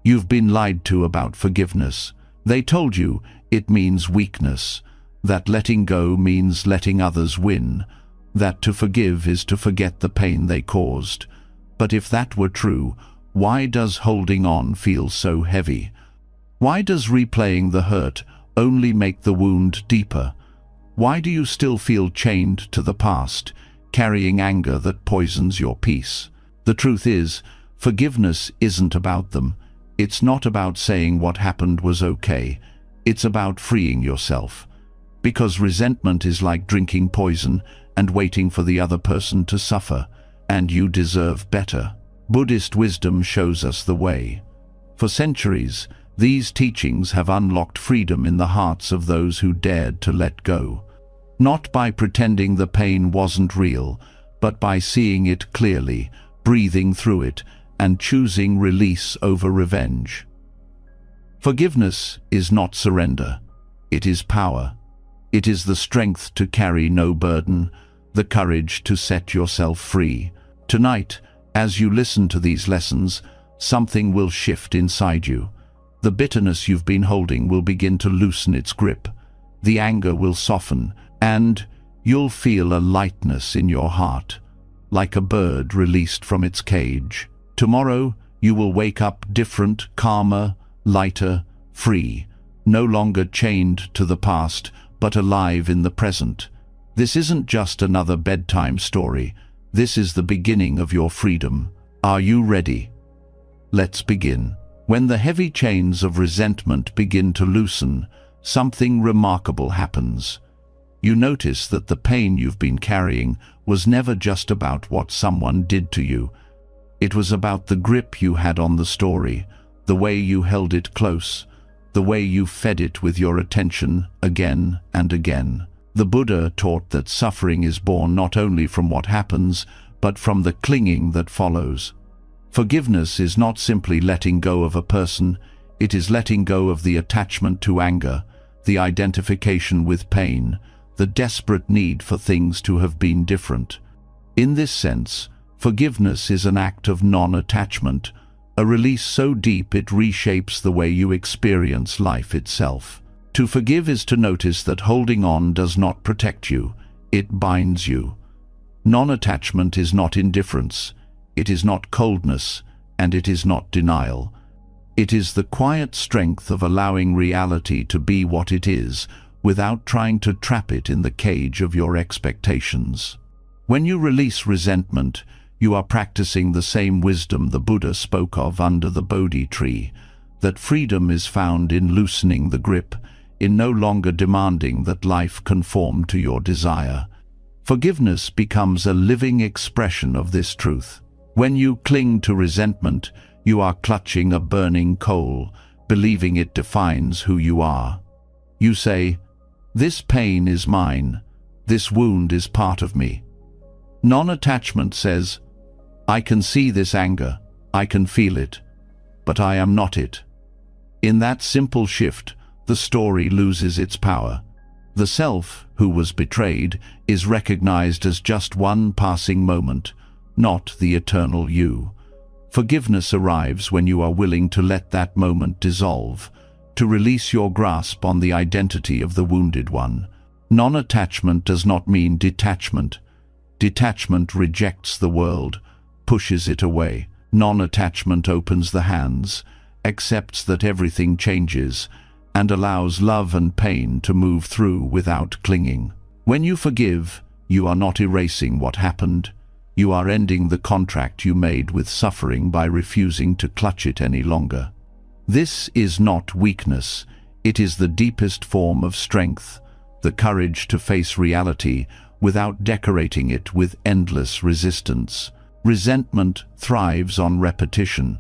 You've been lied to about forgiveness. They told you it means weakness, that letting go means letting others win, that to forgive is to forget the pain they caused. But if that were true, why does holding on feel so heavy? Why does replaying the hurt only make the wound deeper? Why do you still feel chained to the past, carrying anger that poisons your peace? The truth is, forgiveness isn't about them. It's not about saying what happened was okay. It's about freeing yourself. Because resentment is like drinking poison and waiting for the other person to suffer, and you deserve better. Buddhist wisdom shows us the way. For centuries, these teachings have unlocked freedom in the hearts of those who dared to let go. Not by pretending the pain wasn't real, but by seeing it clearly, breathing through it, and choosing release over revenge. Forgiveness is not surrender. It is power. It is the strength to carry no burden, the courage to set yourself free. Tonight, as you listen to these lessons, something will shift inside you. The bitterness you've been holding will begin to loosen its grip. The anger will soften, and you'll feel a lightness in your heart, like a bird released from its cage. Tomorrow, you will wake up different, calmer, lighter, free, no longer chained to the past, but alive in the present. This isn't just another bedtime story. This is the beginning of your freedom. Are you ready? Let's begin. When the heavy chains of resentment begin to loosen, something remarkable happens. You notice that the pain you've been carrying was never just about what someone did to you. It was about the grip you had on the story, the way you held it close, the way you fed it with your attention again and again. The Buddha taught that suffering is born not only from what happens, but from the clinging that follows. Forgiveness is not simply letting go of a person, it is letting go of the attachment to anger, the identification with pain, the desperate need for things to have been different. In this sense, forgiveness is an act of non-attachment, a release so deep it reshapes the way you experience life itself. To forgive is to notice that holding on does not protect you, it binds you. Non-attachment is not indifference, it is not coldness, and it is not denial. It is the quiet strength of allowing reality to be what it is, without trying to trap it in the cage of your expectations. When you release resentment, you are practicing the same wisdom the Buddha spoke of under the Bodhi tree, that freedom is found in loosening the grip, in no longer demanding that life conform to your desire. Forgiveness becomes a living expression of this truth. When you cling to resentment, you are clutching a burning coal, believing it defines who you are. You say, "This pain is mine. This wound is part of me." Non-attachment says, "I can see this anger, I can feel it, but I am not it." In that simple shift, the story loses its power. The self, who was betrayed, is recognized as just one passing moment, not the eternal you. Forgiveness arrives when you are willing to let that moment dissolve, to release your grasp on the identity of the wounded one. Non-attachment does not mean detachment. Detachment rejects the world, pushes it away. Non-attachment opens the hands, accepts that everything changes, and allows love and pain to move through without clinging. When you forgive, you are not erasing what happened. You are ending the contract you made with suffering by refusing to clutch it any longer. This is not weakness. It is the deepest form of strength, the courage to face reality without decorating it with endless resistance. Resentment thrives on repetition.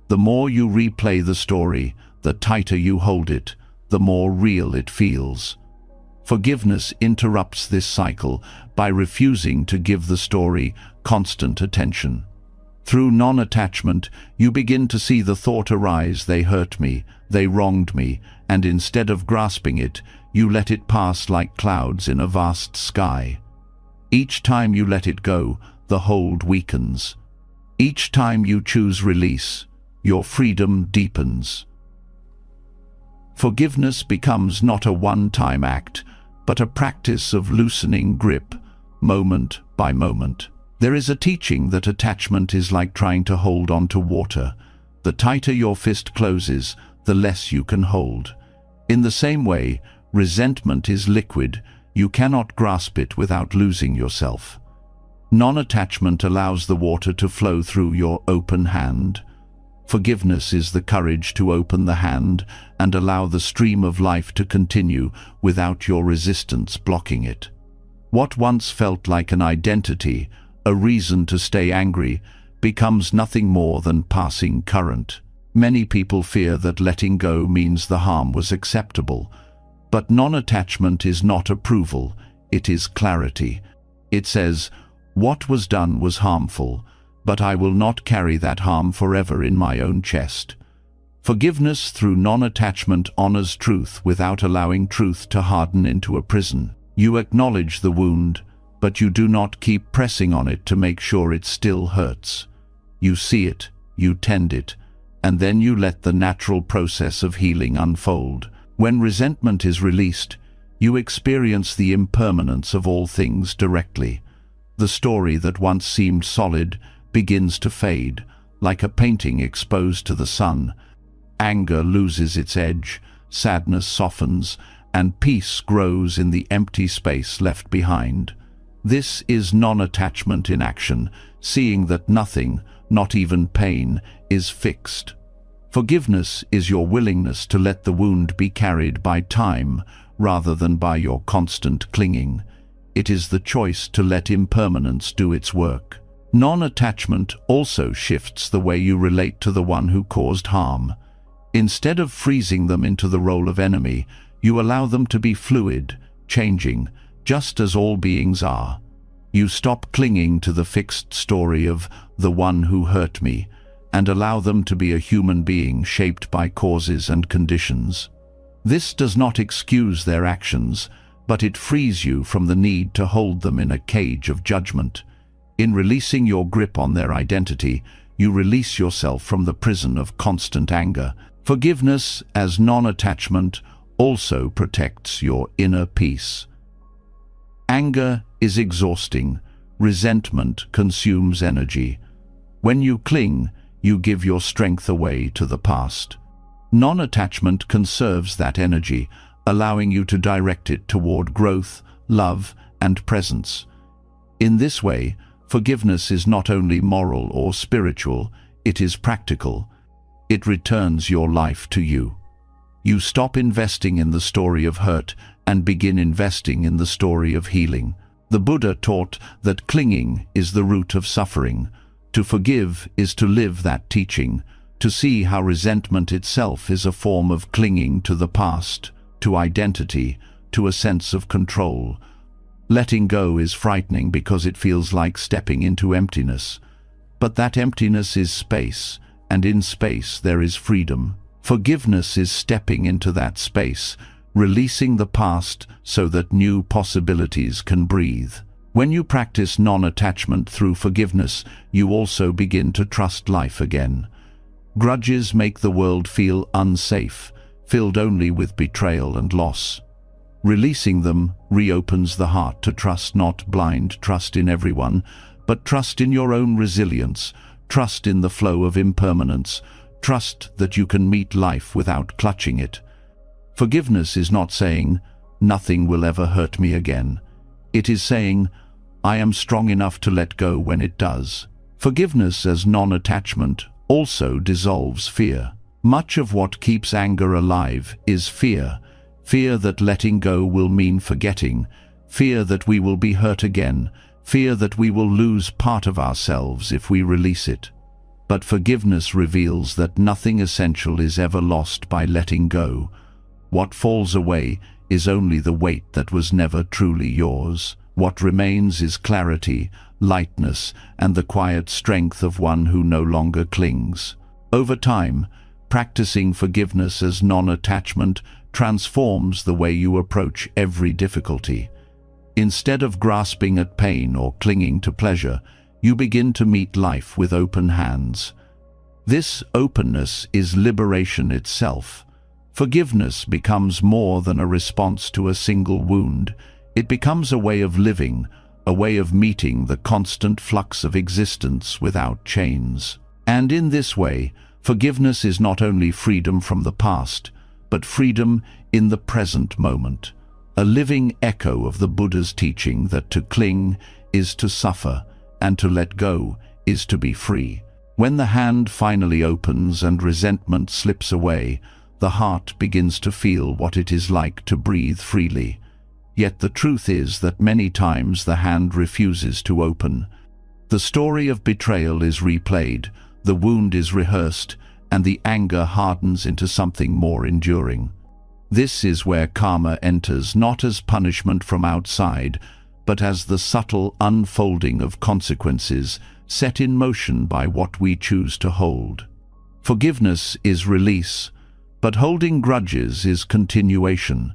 The more you replay the story, the tighter you hold it, the more real it feels. Forgiveness interrupts this cycle by refusing to give the story constant attention. Through non-attachment, you begin to see the thought arise, "They hurt me, they wronged me," and instead of grasping it, you let it pass like clouds in a vast sky. Each time you let it go, the hold weakens. Each time you choose release, your freedom deepens. Forgiveness becomes not a one-time act, but a practice of loosening grip, moment by moment. There is a teaching that attachment is like trying to hold on to water. The tighter your fist closes, the less you can hold. In the same way, resentment is liquid. You cannot grasp it without losing yourself. Non-attachment allows the water to flow through your open hand. Forgiveness is the courage to open the hand and allow the stream of life to continue without your resistance blocking it. What once felt like an identity, a reason to stay angry, becomes nothing more than passing current. Many people fear that letting go means the harm was acceptable. But non-attachment is not approval, it is clarity. It says, "What was done was harmful, but I will not carry that harm forever in my own chest." Forgiveness through non-attachment honors truth without allowing truth to harden into a prison. You acknowledge the wound, but you do not keep pressing on it to make sure it still hurts. You see it, you tend it, and then you let the natural process of healing unfold. When resentment is released, you experience the impermanence of all things directly. The story that once seemed solid begins to fade, like a painting exposed to the sun. Anger loses its edge, sadness softens, and peace grows in the empty space left behind. This is non-attachment in action, seeing that nothing, not even pain, is fixed. Forgiveness is your willingness to let the wound be carried by time rather than by your constant clinging. It is the choice to let impermanence do its work. Non-attachment also shifts the way you relate to the one who caused harm. Instead of freezing them into the role of enemy, you allow them to be fluid, changing, just as all beings are. You stop clinging to the fixed story of the one who hurt me, and allow them to be a human being shaped by causes and conditions. This does not excuse their actions, but it frees you from the need to hold them in a cage of judgment. In releasing your grip on their identity, you release yourself from the prison of constant anger. Forgiveness as non-attachment also protects your inner peace. Anger is exhausting. Resentment consumes energy. When you cling, you give your strength away to the past. Non-attachment conserves that energy, allowing you to direct it toward growth, love, and presence. In this way, forgiveness is not only moral or spiritual, it is practical. It returns your life to you. You stop investing in the story of hurt and begin investing in the story of healing. The Buddha taught that clinging is the root of suffering. To forgive is to live that teaching, to see how resentment itself is a form of clinging to the past, to identity, to a sense of control. Letting go is frightening because it feels like stepping into emptiness. But that emptiness is space, and in space there is freedom. Forgiveness is stepping into that space, releasing the past so that new possibilities can breathe. When you practice non-attachment through forgiveness, you also begin to trust life again. Grudges make the world feel unsafe, filled only with betrayal and loss. Releasing them reopens the heart to trust, not blind trust in everyone, but trust in your own resilience, trust in the flow of impermanence, trust that you can meet life without clutching it. Forgiveness is not saying, "Nothing will ever hurt me again." It is saying, "I am strong enough to let go when it does." Forgiveness as non-attachment also dissolves fear. Much of what keeps anger alive is fear. Fear that letting go will mean forgetting. Fear that we will be hurt again. Fear that we will lose part of ourselves if we release it. But forgiveness reveals that nothing essential is ever lost by letting go. What falls away is only the weight that was never truly yours. What remains is clarity, lightness, and the quiet strength of one who no longer clings. Over time, practicing forgiveness as non-attachment transforms the way you approach every difficulty. Instead of grasping at pain or clinging to pleasure, you begin to meet life with open hands. This openness is liberation itself. Forgiveness becomes more than a response to a single wound. It becomes a way of living, a way of meeting the constant flux of existence without chains. And in this way, forgiveness is not only freedom from the past, but freedom in the present moment, a living echo of the Buddha's teaching that to cling is to suffer, and to let go is to be free. When the hand finally opens and resentment slips away, the heart begins to feel what it is like to breathe freely. Yet the truth is that many times the hand refuses to open. The story of betrayal is replayed, the wound is rehearsed, and the anger hardens into something more enduring. This is where karma enters, not as punishment from outside, but as the subtle unfolding of consequences set in motion by what we choose to hold. Forgiveness is release, but holding grudges is continuation,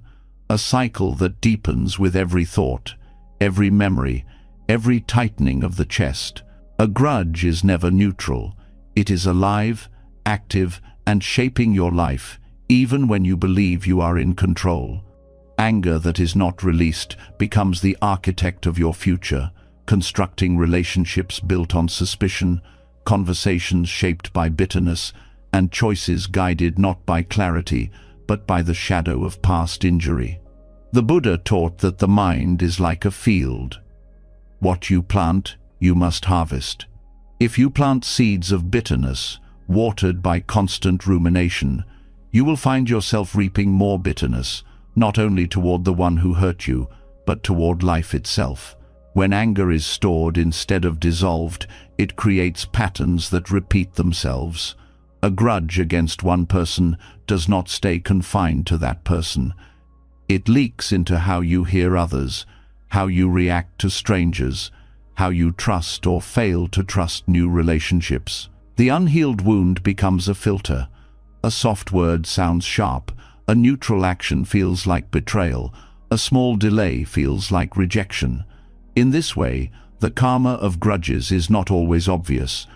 a cycle that deepens with every thought, every memory, every tightening of the chest. A grudge is never neutral. It is alive, active, and shaping your life, even when you believe you are in control. Anger that is not released becomes the architect of your future, constructing relationships built on suspicion, conversations shaped by bitterness, and choices guided not by clarity, but by the shadow of past injury. The Buddha taught that the mind is like a field. What you plant, you must harvest. If you plant seeds of bitterness, watered by constant rumination, you will find yourself reaping more bitterness, not only toward the one who hurt you, but toward life itself. When anger is stored instead of dissolved, it creates patterns that repeat themselves. A grudge against one person does not stay confined to that person. It leaks into how you hear others, how you react to strangers, how you trust or fail to trust new relationships. The unhealed wound becomes a filter. A soft word sounds sharp, a neutral action feels like betrayal, a small delay feels like rejection. In this way, the karma of grudges is not always obvious.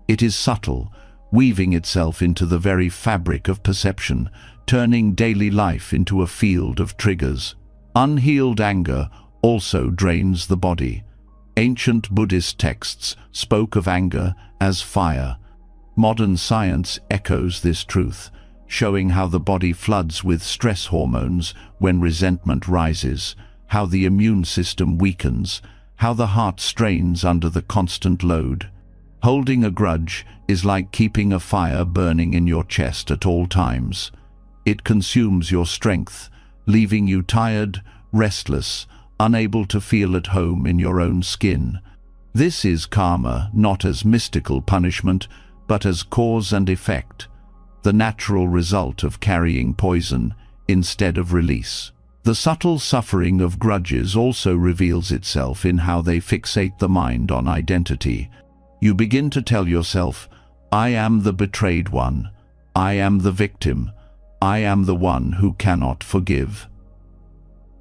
It is subtle, weaving itself into the very fabric of perception, turning daily life into a field of triggers. Unhealed anger also drains the body. Ancient Buddhist texts spoke of anger as fire. Modern science echoes this truth, showing how the body floods with stress hormones when resentment rises, how the immune system weakens, how the heart strains under the constant load. Holding a grudge is like keeping a fire burning in your chest at all times. It consumes your strength, leaving you tired, restless, unable to feel at home in your own skin. This is karma, not as mystical punishment, but as cause and effect, the natural result of carrying poison instead of release. The subtle suffering of grudges also reveals itself in how they fixate the mind on identity. You begin to tell yourself, I am the betrayed one, I am the victim, I am the one who cannot forgive.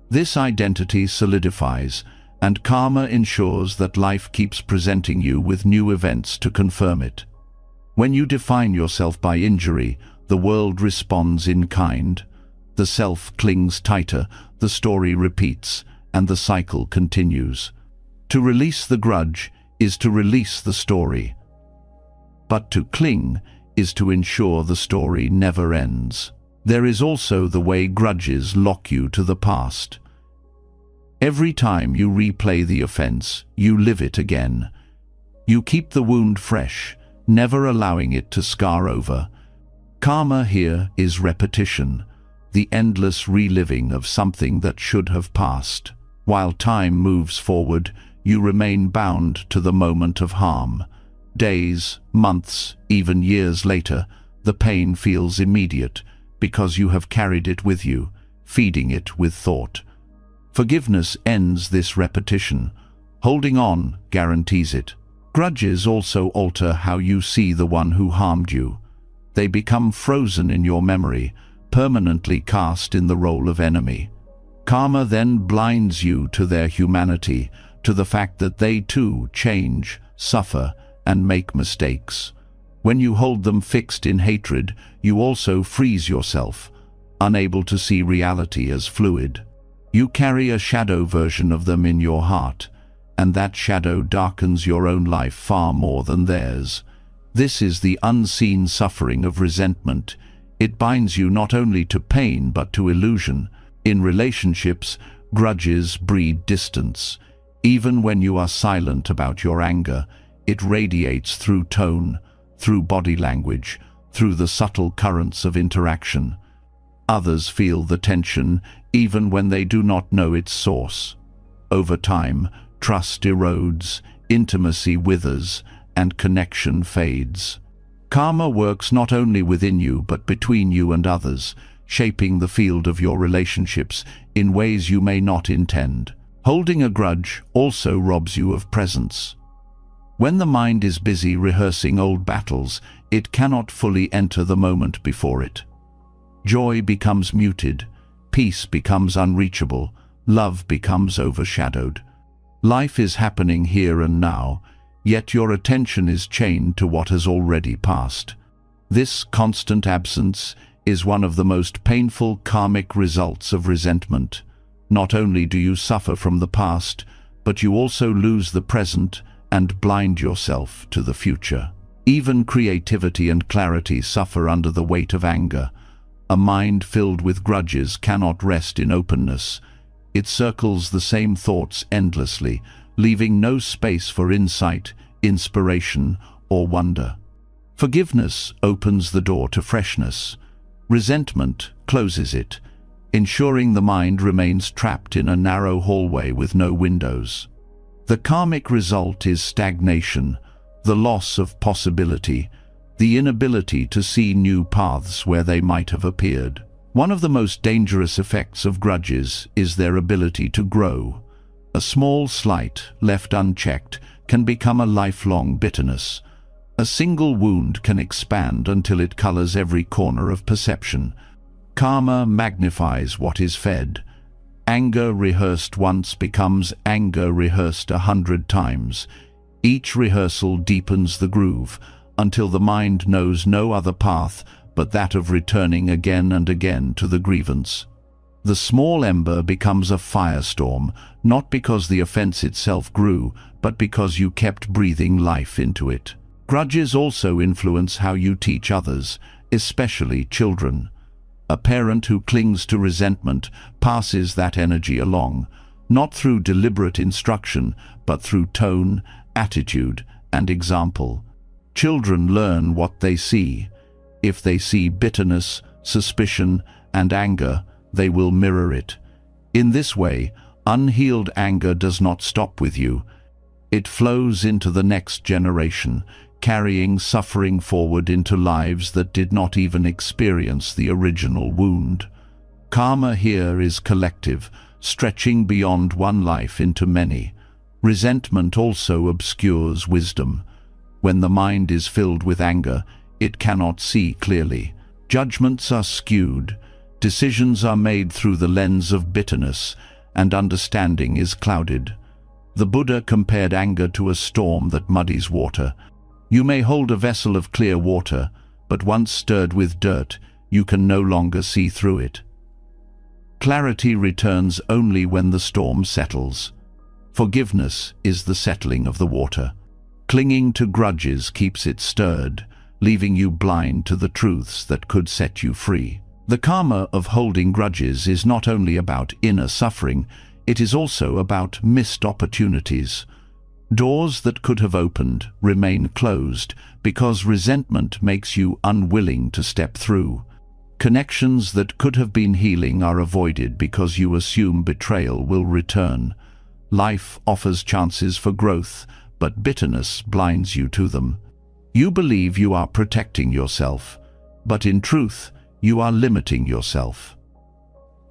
This identity solidifies, and karma ensures that life keeps presenting you with new events to confirm it. When you define yourself by injury, the world responds in kind. The self clings tighter, the story repeats, and the cycle continues. To release the grudge is to release the story. But to cling is to ensure the story never ends. There is also the way grudges lock you to the past. Every time you replay the offense, you live it again. You keep the wound fresh, never allowing it to scar over. Karma here is repetition, the endless reliving of something that should have passed. While time moves forward, you remain bound to the moment of harm. Days, months, even years later, the pain feels immediate because you have carried it with you, feeding it with thought. Forgiveness ends this repetition. Holding on guarantees it. Grudges also alter how you see the one who harmed you. They become frozen in your memory, permanently cast in the role of enemy. Karma then blinds you to their humanity, to the fact that they too change, suffer, and make mistakes. When you hold them fixed in hatred, you also freeze yourself, unable to see reality as fluid. You carry a shadow version of them in your heart, and that shadow darkens your own life far more than theirs. This is the unseen suffering of resentment. It binds you not only to pain but to illusion. In relationships, grudges breed distance. Even when you are silent about your anger, it radiates through tone, through body language, through the subtle currents of interaction. Others feel the tension even when they do not know its source. Over time, trust erodes, intimacy withers, and connection fades. Karma works not only within you but between you and others, shaping the field of your relationships in ways you may not intend. Holding a grudge also robs you of presence. When the mind is busy rehearsing old battles, it cannot fully enter the moment before it. Joy becomes muted, peace becomes unreachable, love becomes overshadowed. Life is happening here and now, yet your attention is chained to what has already passed. This constant absence is one of the most painful karmic results of resentment. Not only do you suffer from the past, but you also lose the present and blind yourself to the future. Even creativity and clarity suffer under the weight of anger. A mind filled with grudges cannot rest in openness. It circles the same thoughts endlessly, leaving no space for insight, inspiration, or wonder. Forgiveness opens the door to freshness. Resentment closes it, ensuring the mind remains trapped in a narrow hallway with no windows. The karmic result is stagnation, the loss of possibility, the inability to see new paths where they might have appeared. One of the most dangerous effects of grudges is their ability to grow. A small slight, left unchecked, can become a lifelong bitterness. A single wound can expand until it colors every corner of perception. Karma magnifies what is fed. Anger rehearsed once becomes anger rehearsed 100 times. Each rehearsal deepens the groove, until the mind knows no other path but that of returning again and again to the grievance. The small ember becomes a firestorm, not because the offense itself grew, but because you kept breathing life into it. Grudges also influence how you teach others, especially children. A parent who clings to resentment passes that energy along, not through deliberate instruction, but through tone, attitude, and example. Children learn what they see. If they see bitterness, suspicion, and anger, they will mirror it. In this way, unhealed anger does not stop with you. It flows into the next generation, carrying suffering forward into lives that did not even experience the original wound. Karma here is collective, stretching beyond one life into many. Resentment also obscures wisdom. When the mind is filled with anger, it cannot see clearly. Judgments are skewed, decisions are made through the lens of bitterness, and understanding is clouded. The Buddha compared anger to a storm that muddies water. You may hold a vessel of clear water, but once stirred with dirt, you can no longer see through it. Clarity returns only when the storm settles. Forgiveness is the settling of the water. Clinging to grudges keeps it stirred, leaving you blind to the truths that could set you free. The karma of holding grudges is not only about inner suffering, it is also about missed opportunities. Doors that could have opened remain closed because resentment makes you unwilling to step through. Connections that could have been healing are avoided because you assume betrayal will return. Life offers chances for growth, but bitterness blinds you to them. You believe you are protecting yourself, but in truth, you are limiting yourself.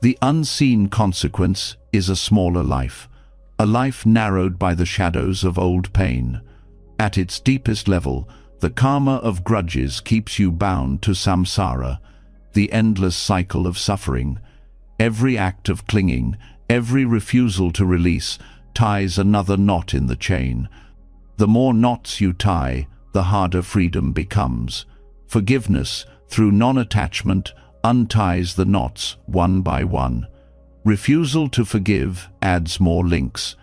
The unseen consequence is a smaller life, a life narrowed by the shadows of old pain. At its deepest level, the karma of grudges keeps you bound to samsara, the endless cycle of suffering. Every act of clinging, every refusal to release, ties another knot in the chain. The more knots you tie, the harder freedom becomes. Forgiveness, through non-attachment, unties the knots one by one. Refusal to forgive adds more links.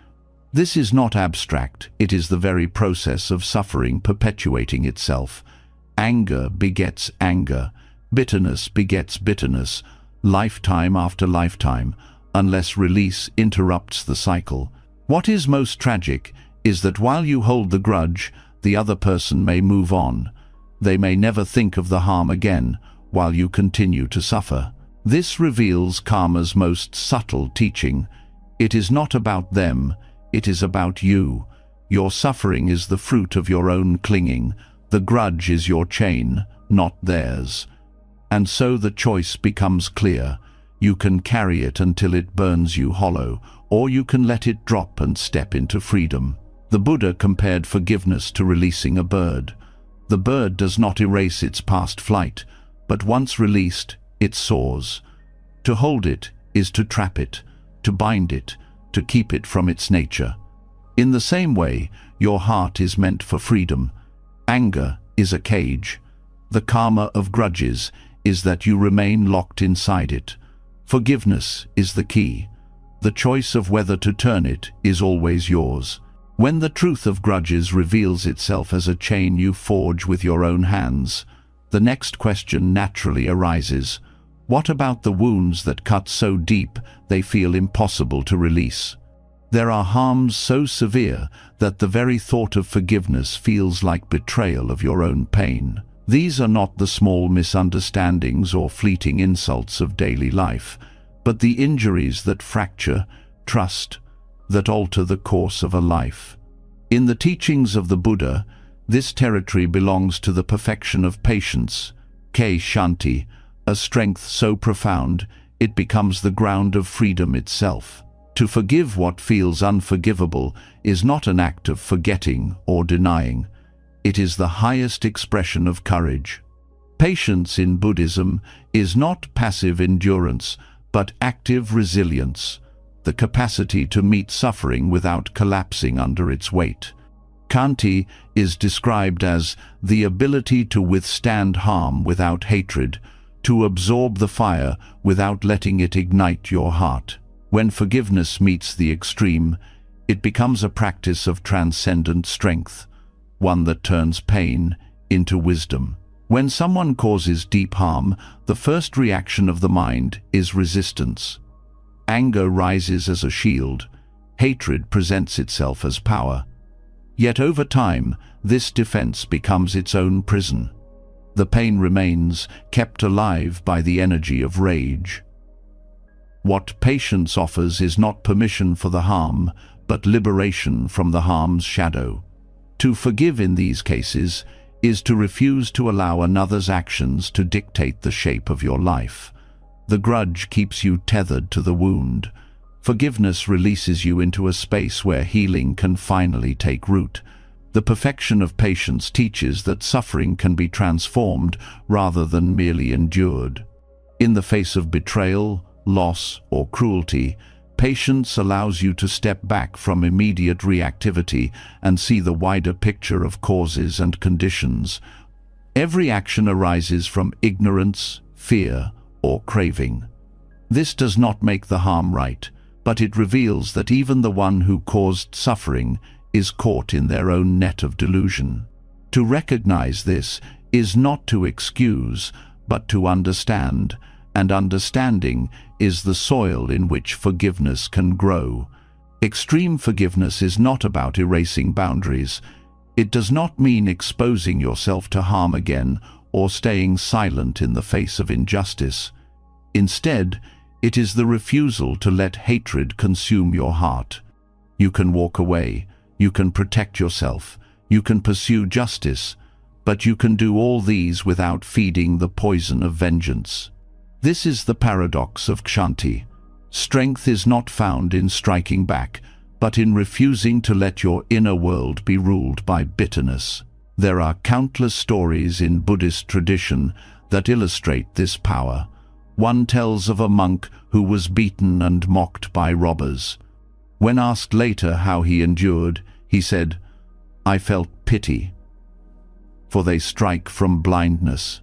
This is not abstract, it is the very process of suffering perpetuating itself. Anger begets anger, bitterness begets bitterness, lifetime after lifetime, unless release interrupts the cycle. What is most tragic is that while you hold the grudge, the other person may move on. They may never think of the harm again, while you continue to suffer. This reveals karma's most subtle teaching. It is not about them, it is about you. Your suffering is the fruit of your own clinging. The grudge is your chain, not theirs. And so the choice becomes clear. You can carry it until it burns you hollow, or you can let it drop and step into freedom. The Buddha compared forgiveness to releasing a bird. The bird does not erase its past flight, but once released, it soars. To hold it is to trap it, to bind it, to keep it from its nature. In the same way, your heart is meant for freedom. Anger is a cage. The karma of grudges is that you remain locked inside it. Forgiveness is the key. The choice of whether to turn it is always yours. When the truth of grudges reveals itself as a chain you forge with your own hands, the next question naturally arises. What about the wounds that cut so deep they feel impossible to release? There are harms so severe that the very thought of forgiveness feels like betrayal of your own pain. These are not the small misunderstandings or fleeting insults of daily life, but the injuries that fracture trust, that alter the course of a life. In the teachings of the Buddha, this territory belongs to the perfection of patience, shanti, a strength so profound it becomes the ground of freedom itself. To forgive what feels unforgivable is not an act of forgetting or denying. It is the highest expression of courage. Patience in Buddhism is not passive endurance, but active resilience, the capacity to meet suffering without collapsing under its weight. Khanti is described as the ability to withstand harm without hatred, to absorb the fire without letting it ignite your heart. When forgiveness meets the extreme, it becomes a practice of transcendent strength, one that turns pain into wisdom. When someone causes deep harm, the first reaction of the mind is resistance. Anger rises as a shield. Hatred presents itself as power. Yet over time, this defense becomes its own prison. The pain remains, kept alive by the energy of rage. What patience offers is not permission for the harm, but liberation from the harm's shadow. To forgive in these cases is to refuse to allow another's actions to dictate the shape of your life. The grudge keeps you tethered to the wound. Forgiveness releases you into a space where healing can finally take root. The perfection of patience teaches that suffering can be transformed rather than merely endured. In the face of betrayal, loss, or cruelty, patience allows you to step back from immediate reactivity and see the wider picture of causes and conditions. Every action arises from ignorance, fear, or craving. This does not make the harm right, but it reveals that even the one who caused suffering is caught in their own net of delusion. To recognize this is not to excuse, but to understand, and understanding is the soil in which forgiveness can grow. Extreme forgiveness is not about erasing boundaries. It does not mean exposing yourself to harm again or staying silent in the face of injustice. Instead, it is the refusal to let hatred consume your heart. You can walk away, you can protect yourself, you can pursue justice, but you can do all these without feeding the poison of vengeance. This is the paradox of Kshanti. Strength is not found in striking back, but in refusing to let your inner world be ruled by bitterness. There are countless stories in Buddhist tradition that illustrate this power. One tells of a monk who was beaten and mocked by robbers. When asked later how he endured, he said, "I felt pity." for they strike from blindness.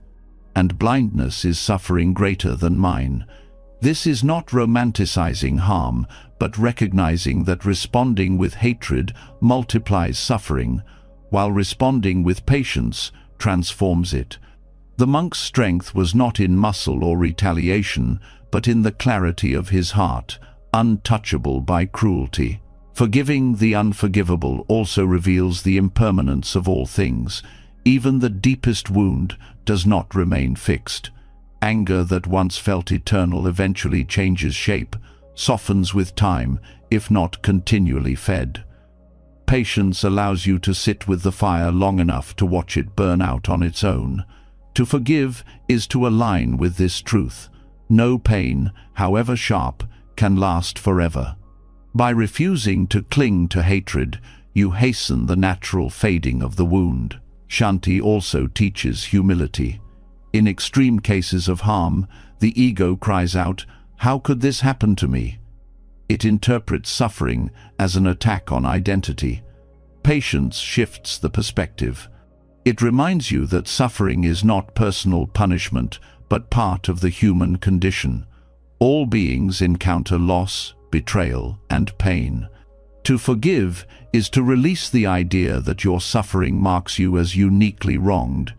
And blindness is suffering greater than mine. This is not romanticizing harm, but recognizing that responding with hatred multiplies suffering, while responding with patience transforms it. The monk's strength was not in muscle or retaliation, but in the clarity of his heart, untouchable by cruelty. Forgiving the unforgivable also reveals the impermanence of all things. Even the deepest wound does not remain fixed. Anger that once felt eternal eventually changes shape, softens with time, if not continually fed. Patience allows you to sit with the fire long enough to watch it burn out on its own. To forgive is to align with this truth. No pain, however sharp, can last forever. By refusing to cling to hatred, you hasten the natural fading of the wound. Shanti also teaches humility. In extreme cases of harm, the ego cries out, "How could this happen to me?" It interprets suffering as an attack on identity. Patience shifts the perspective. It reminds you that suffering is not personal punishment, but part of the human condition. All beings encounter loss, betrayal, and pain. To forgive is to release the idea that your suffering marks you as uniquely wronged.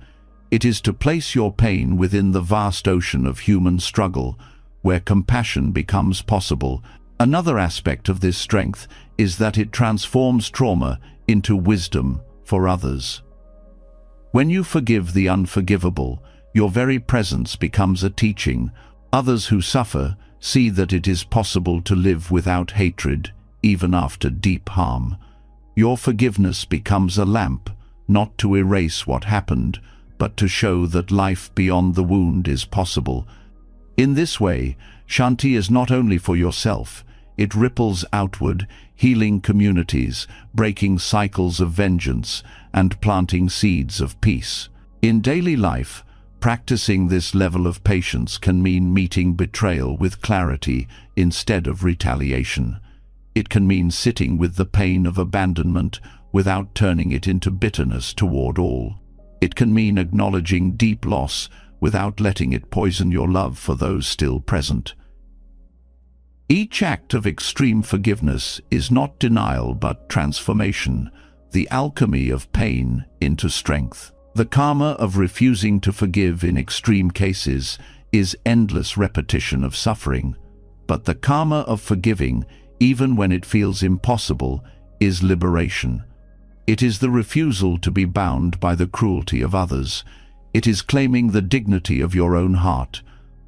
It is to place your pain within the vast ocean of human struggle, where compassion becomes possible. Another aspect of this strength is that it transforms trauma into wisdom for others. When you forgive the unforgivable, your very presence becomes a teaching. Others who suffer see that it is possible to live without hatred, even after deep harm. Your forgiveness becomes a lamp, not to erase what happened, but to show that life beyond the wound is possible. In this way, Shanti is not only for yourself, it ripples outward, healing communities, breaking cycles of vengeance, and planting seeds of peace. In daily life, practicing this level of patience can mean meeting betrayal with clarity instead of retaliation. It can mean sitting with the pain of abandonment without turning it into bitterness toward all. It can mean acknowledging deep loss without letting it poison your love for those still present. Each act of extreme forgiveness is not denial but transformation, the alchemy of pain into strength. The karma of refusing to forgive in extreme cases is endless repetition of suffering, but the karma of forgiving, even when it feels impossible, is liberation. It is the refusal to be bound by the cruelty of others. It is claiming the dignity of your own heart.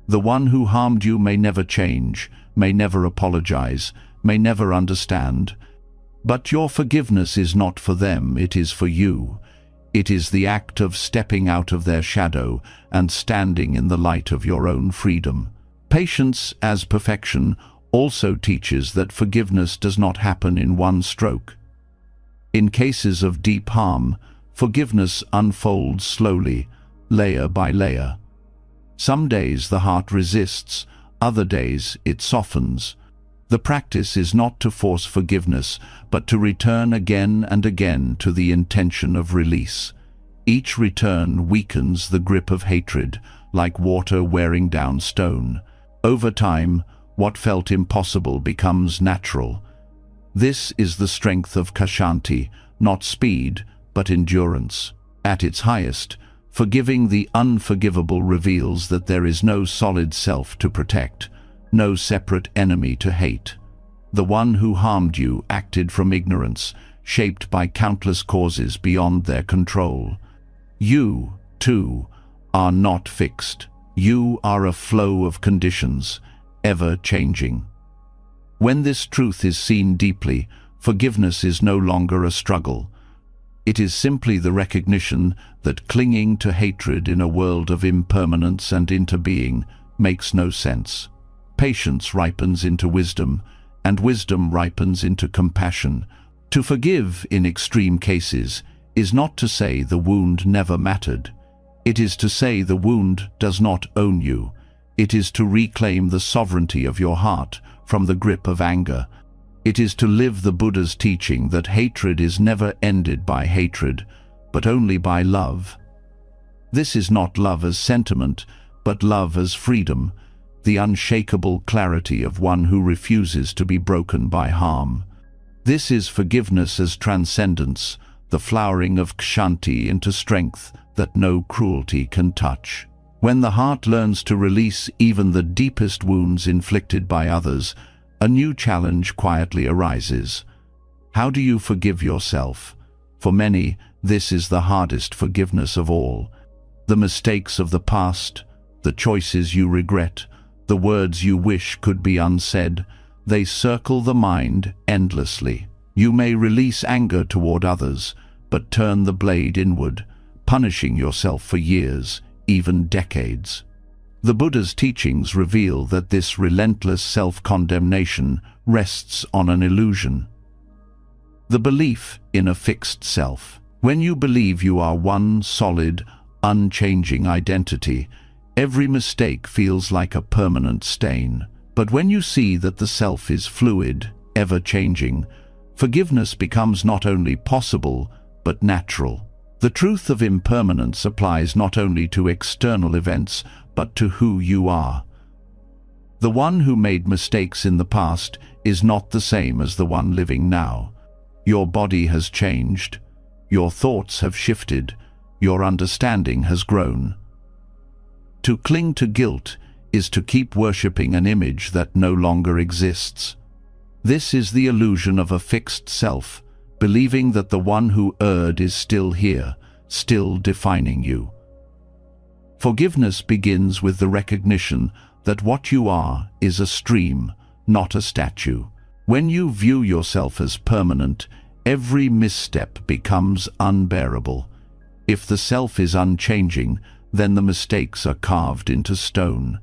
The one who harmed you may never change, may never apologize, may never understand. But your forgiveness is not for them, it is for you. It is the act of stepping out of their shadow and standing in the light of your own freedom. Patience as perfection also teaches that forgiveness does not happen in one stroke. In cases of deep harm, forgiveness unfolds slowly, layer by layer. Some days the heart resists, other days it softens. The practice is not to force forgiveness, but to return again and again to the intention of release. Each return weakens the grip of hatred, like water wearing down stone. Over time, what felt impossible becomes natural. This is the strength of Kshanti, not speed, but endurance. At its highest, forgiving the unforgivable reveals that there is no solid self to protect, no separate enemy to hate. The one who harmed you acted from ignorance, shaped by countless causes beyond their control. You, too, are not fixed. You are a flow of conditions, ever changing. When this truth is seen deeply, forgiveness is no longer a struggle. It is simply the recognition that clinging to hatred in a world of impermanence and interbeing makes no sense. Patience ripens into wisdom, and wisdom ripens into compassion. To forgive in extreme cases is not to say the wound never mattered. It is to say the wound does not own you. It is to reclaim the sovereignty of your heart from the grip of anger. It is to live the Buddha's teaching that hatred is never ended by hatred, but only by love. This is not love as sentiment, but love as freedom, the unshakable clarity of one who refuses to be broken by harm. This is forgiveness as transcendence, the flowering of kshanti into strength that no cruelty can touch. When the heart learns to release even the deepest wounds inflicted by others, a new challenge quietly arises. How do you forgive yourself? For many, this is the hardest forgiveness of all. The mistakes of the past, the choices you regret, the words you wish could be unsaid, they circle the mind endlessly. You may release anger toward others, but turn the blade inward, punishing yourself for years, even decades. The Buddha's teachings reveal that this relentless self-condemnation rests on an illusion. The belief in a fixed self. When you believe you are one solid, unchanging identity, every mistake feels like a permanent stain. But when you see that the self is fluid, ever-changing, forgiveness becomes not only possible, but natural. The truth of impermanence applies not only to external events, but to who you are. The one who made mistakes in the past is not the same as the one living now. Your body has changed, your thoughts have shifted, your understanding has grown. To cling to guilt is to keep worshipping an image that no longer exists. This is the illusion of a fixed self, believing that the one who erred is still here, still defining you. Forgiveness begins with the recognition that what you are is a stream, not a statue. When you view yourself as permanent, every misstep becomes unbearable. If the self is unchanging, then the mistakes are carved into stone.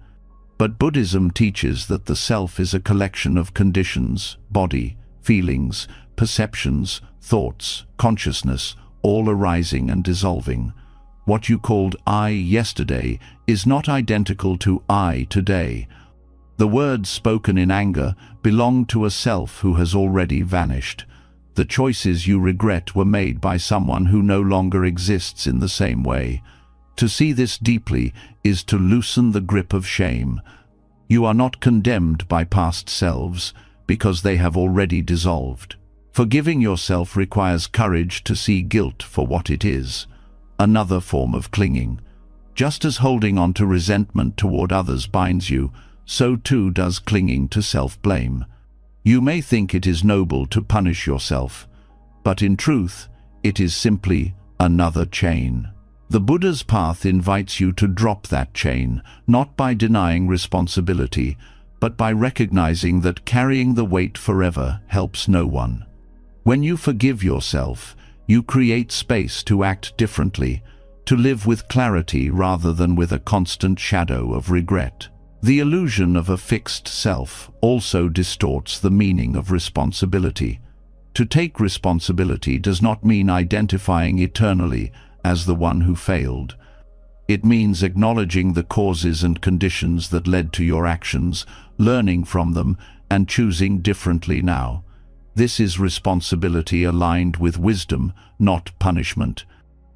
But Buddhism teaches that the self is a collection of conditions, body, feelings, perceptions, thoughts, consciousness, all arising and dissolving. What you called I yesterday is not identical to I today. The words spoken in anger belong to a self who has already vanished. The choices you regret were made by someone who no longer exists in the same way. To see this deeply is to loosen the grip of shame. You are not condemned by past selves because they have already dissolved. Forgiving yourself requires courage to see guilt for what it is, another form of clinging. Just as holding on to resentment toward others binds you, so too does clinging to self-blame. You may think it is noble to punish yourself, but in truth, it is simply another chain. The Buddha's path invites you to drop that chain, not by denying responsibility, but by recognizing that carrying the weight forever helps no one. When you forgive yourself, you create space to act differently, to live with clarity rather than with a constant shadow of regret. The illusion of a fixed self also distorts the meaning of responsibility. To take responsibility does not mean identifying eternally as the one who failed. It means acknowledging the causes and conditions that led to your actions, learning from them, and choosing differently now. This is responsibility aligned with wisdom, not punishment.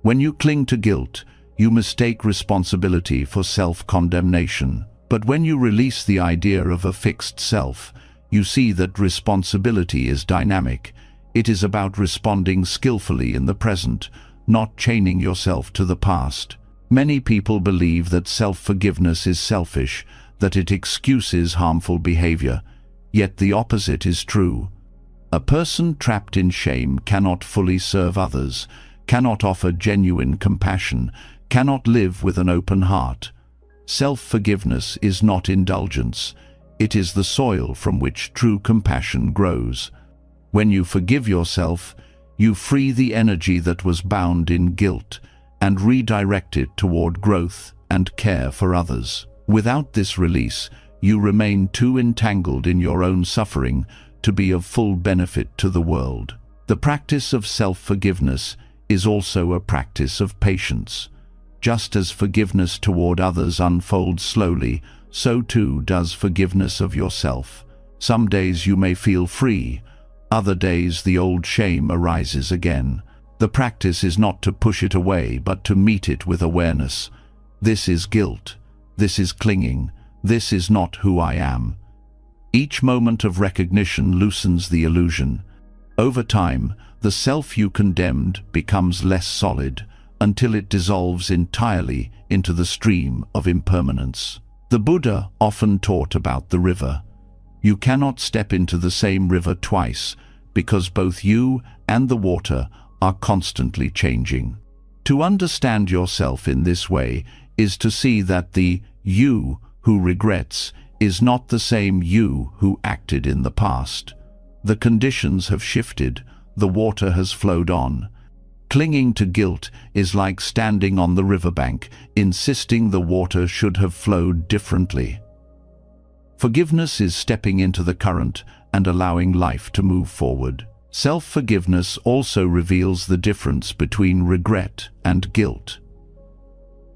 When you cling to guilt, you mistake responsibility for self-condemnation. But when you release the idea of a fixed self, you see that responsibility is dynamic. It is about responding skillfully in the present, not chaining yourself to the past. Many people believe that self-forgiveness is selfish, that it excuses harmful behavior. Yet the opposite is true. A person trapped in shame cannot fully serve others, cannot offer genuine compassion, cannot live with an open heart. Self-forgiveness is not indulgence. It is the soil from which true compassion grows. When you forgive yourself, you free the energy that was bound in guilt and redirect it toward growth and care for others. Without this release, you remain too entangled in your own suffering to be of full benefit to the world. The practice of self-forgiveness is also a practice of patience. Just as forgiveness toward others unfolds slowly, so too does forgiveness of yourself. Some days you may feel free, other days the old shame arises again. The practice is not to push it away, but to meet it with awareness. This is guilt. This is clinging. This is not who I am. Each moment of recognition loosens the illusion. Over time, the self you condemned becomes less solid until it dissolves entirely into the stream of impermanence. The Buddha often taught about the river. You cannot step into the same river twice because both you and the water are constantly changing. To understand yourself in this way is to see that the you who regrets is not the same you who acted in the past. The conditions have shifted, the water has flowed on. Clinging to guilt is like standing on the riverbank, insisting the water should have flowed differently. Forgiveness is stepping into the current and allowing life to move forward. Self-forgiveness also reveals the difference between regret and guilt.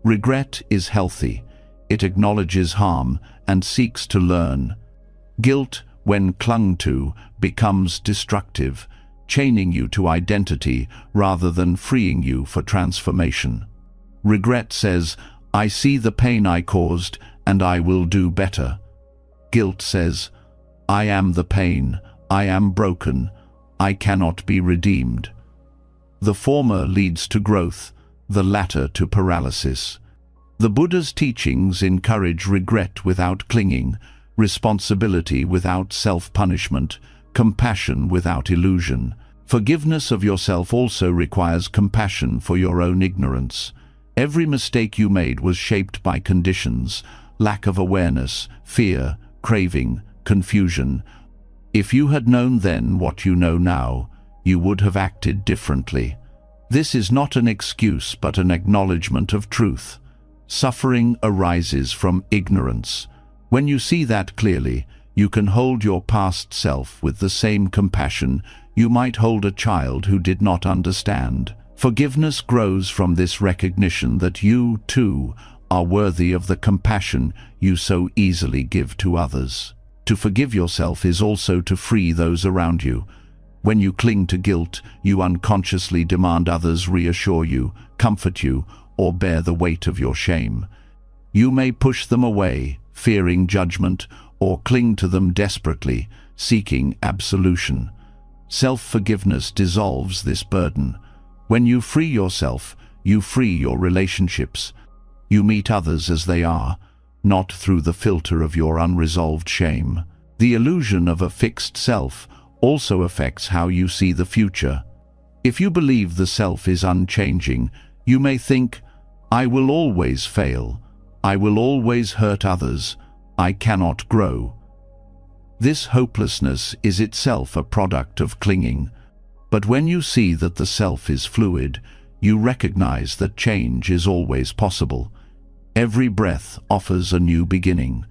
Regret is healthy. It acknowledges harm and seeks to learn. Guilt, when clung to, becomes destructive, chaining you to identity rather than freeing you for transformation. Regret says, I see the pain I caused and I will do better. Guilt says, I am the pain, I am broken, I cannot be redeemed. The former leads to growth, the latter to paralysis. The Buddha's teachings encourage regret without clinging, responsibility without self-punishment, compassion without illusion. Forgiveness of yourself also requires compassion for your own ignorance. Every mistake you made was shaped by conditions, lack of awareness, fear, craving, confusion. If you had known then what you know now, you would have acted differently. This is not an excuse but an acknowledgement of truth. Suffering arises from ignorance. When you see that clearly, you can hold your past self with the same compassion you might hold a child who did not understand. Forgiveness grows from this recognition that you, too, are worthy of the compassion you so easily give to others. To forgive yourself is also to free those around you. When you cling to guilt, you unconsciously demand others reassure you, comfort you, or bear the weight of your shame. You may push them away, fearing judgment, or cling to them desperately, seeking absolution. Self-forgiveness dissolves this burden. When you free yourself, you free your relationships. You meet others as they are, not through the filter of your unresolved shame. The illusion of a fixed self also affects how you see the future. If you believe the self is unchanging, you may think, I will always fail. I will always hurt others. I cannot grow. This hopelessness is itself a product of clinging. But when you see that the self is fluid, you recognize that change is always possible. Every breath offers a new beginning.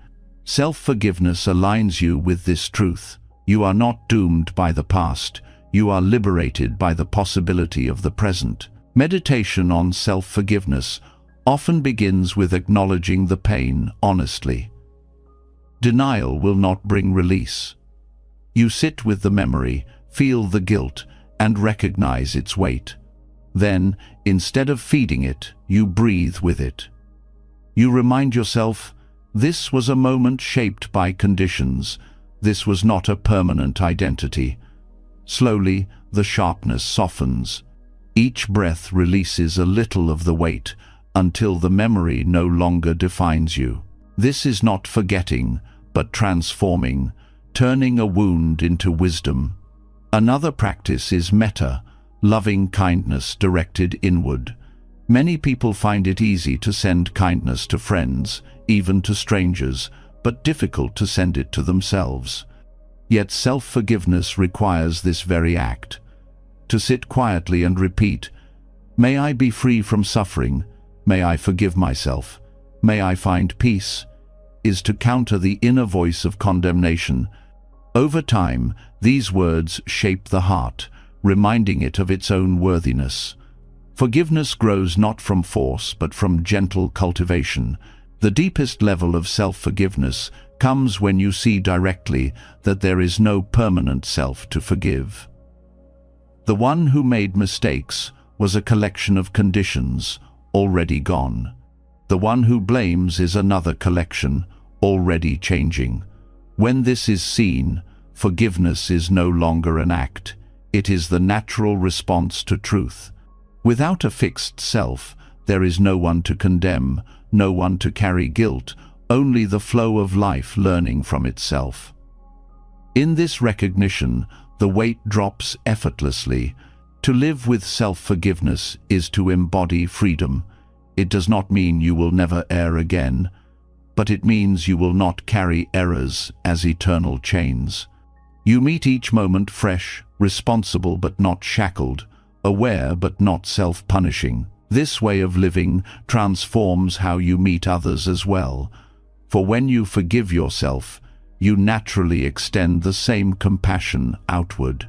Self-forgiveness aligns you with this truth. You are not doomed by the past. You are liberated by the possibility of the present. Meditation on self-forgiveness often begins with acknowledging the pain honestly. Denial will not bring release. You sit with the memory, feel the guilt, and recognize its weight. Then, instead of feeding it, you breathe with it. You remind yourself, this was a moment shaped by conditions. This was not a permanent identity. Slowly, the sharpness softens. Each breath releases a little of the weight until the memory no longer defines you. This is not forgetting, but transforming, turning a wound into wisdom. Another practice is metta, loving kindness directed inward. Many people find it easy to send kindness to friends, even to strangers, but difficult to send it to themselves. Yet self-forgiveness requires this very act. To sit quietly and repeat, may I be free from suffering, may I forgive myself, may I find peace, is to counter the inner voice of condemnation. Over time, these words shape the heart, reminding it of its own worthiness. Forgiveness grows not from force, but from gentle cultivation. The deepest level of self-forgiveness comes when you see directly that there is no permanent self to forgive. The one who made mistakes was a collection of conditions already gone. The one who blames is another collection already changing. When this is seen, forgiveness is no longer an act. It is the natural response to truth. Without a fixed self, there is no one to condemn, no one to carry guilt, only the flow of life learning from itself. In this recognition, the weight drops effortlessly. To live with self-forgiveness is to embody freedom. It does not mean you will never err again, but it means you will not carry errors as eternal chains. You meet each moment fresh, responsible but not shackled, aware but not self-punishing. This way of living transforms how you meet others as well. For when you forgive yourself, you naturally extend the same compassion outward.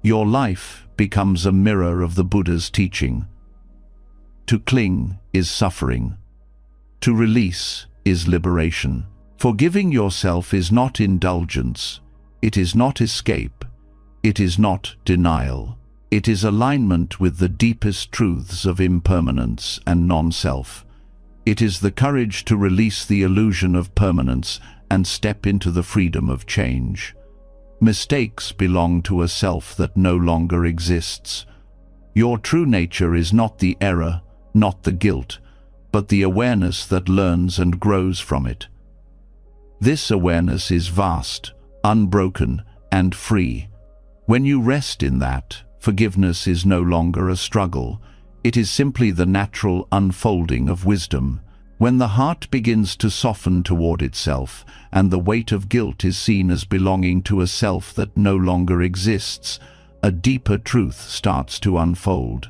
Your life becomes a mirror of the Buddha's teaching. To cling is suffering. To release is liberation. Forgiving yourself is not indulgence. It is not escape. It is not denial. It is alignment with the deepest truths of impermanence and non-self. It is the courage to release the illusion of permanence and step into the freedom of change. Mistakes belong to a self that no longer exists. Your true nature is not the error, not the guilt, but the awareness that learns and grows from it. This awareness is vast, unbroken, and free. When you rest in that, forgiveness is no longer a struggle. It is simply the natural unfolding of wisdom. When the heart begins to soften toward itself, and the weight of guilt is seen as belonging to a self that no longer exists, a deeper truth starts to unfold.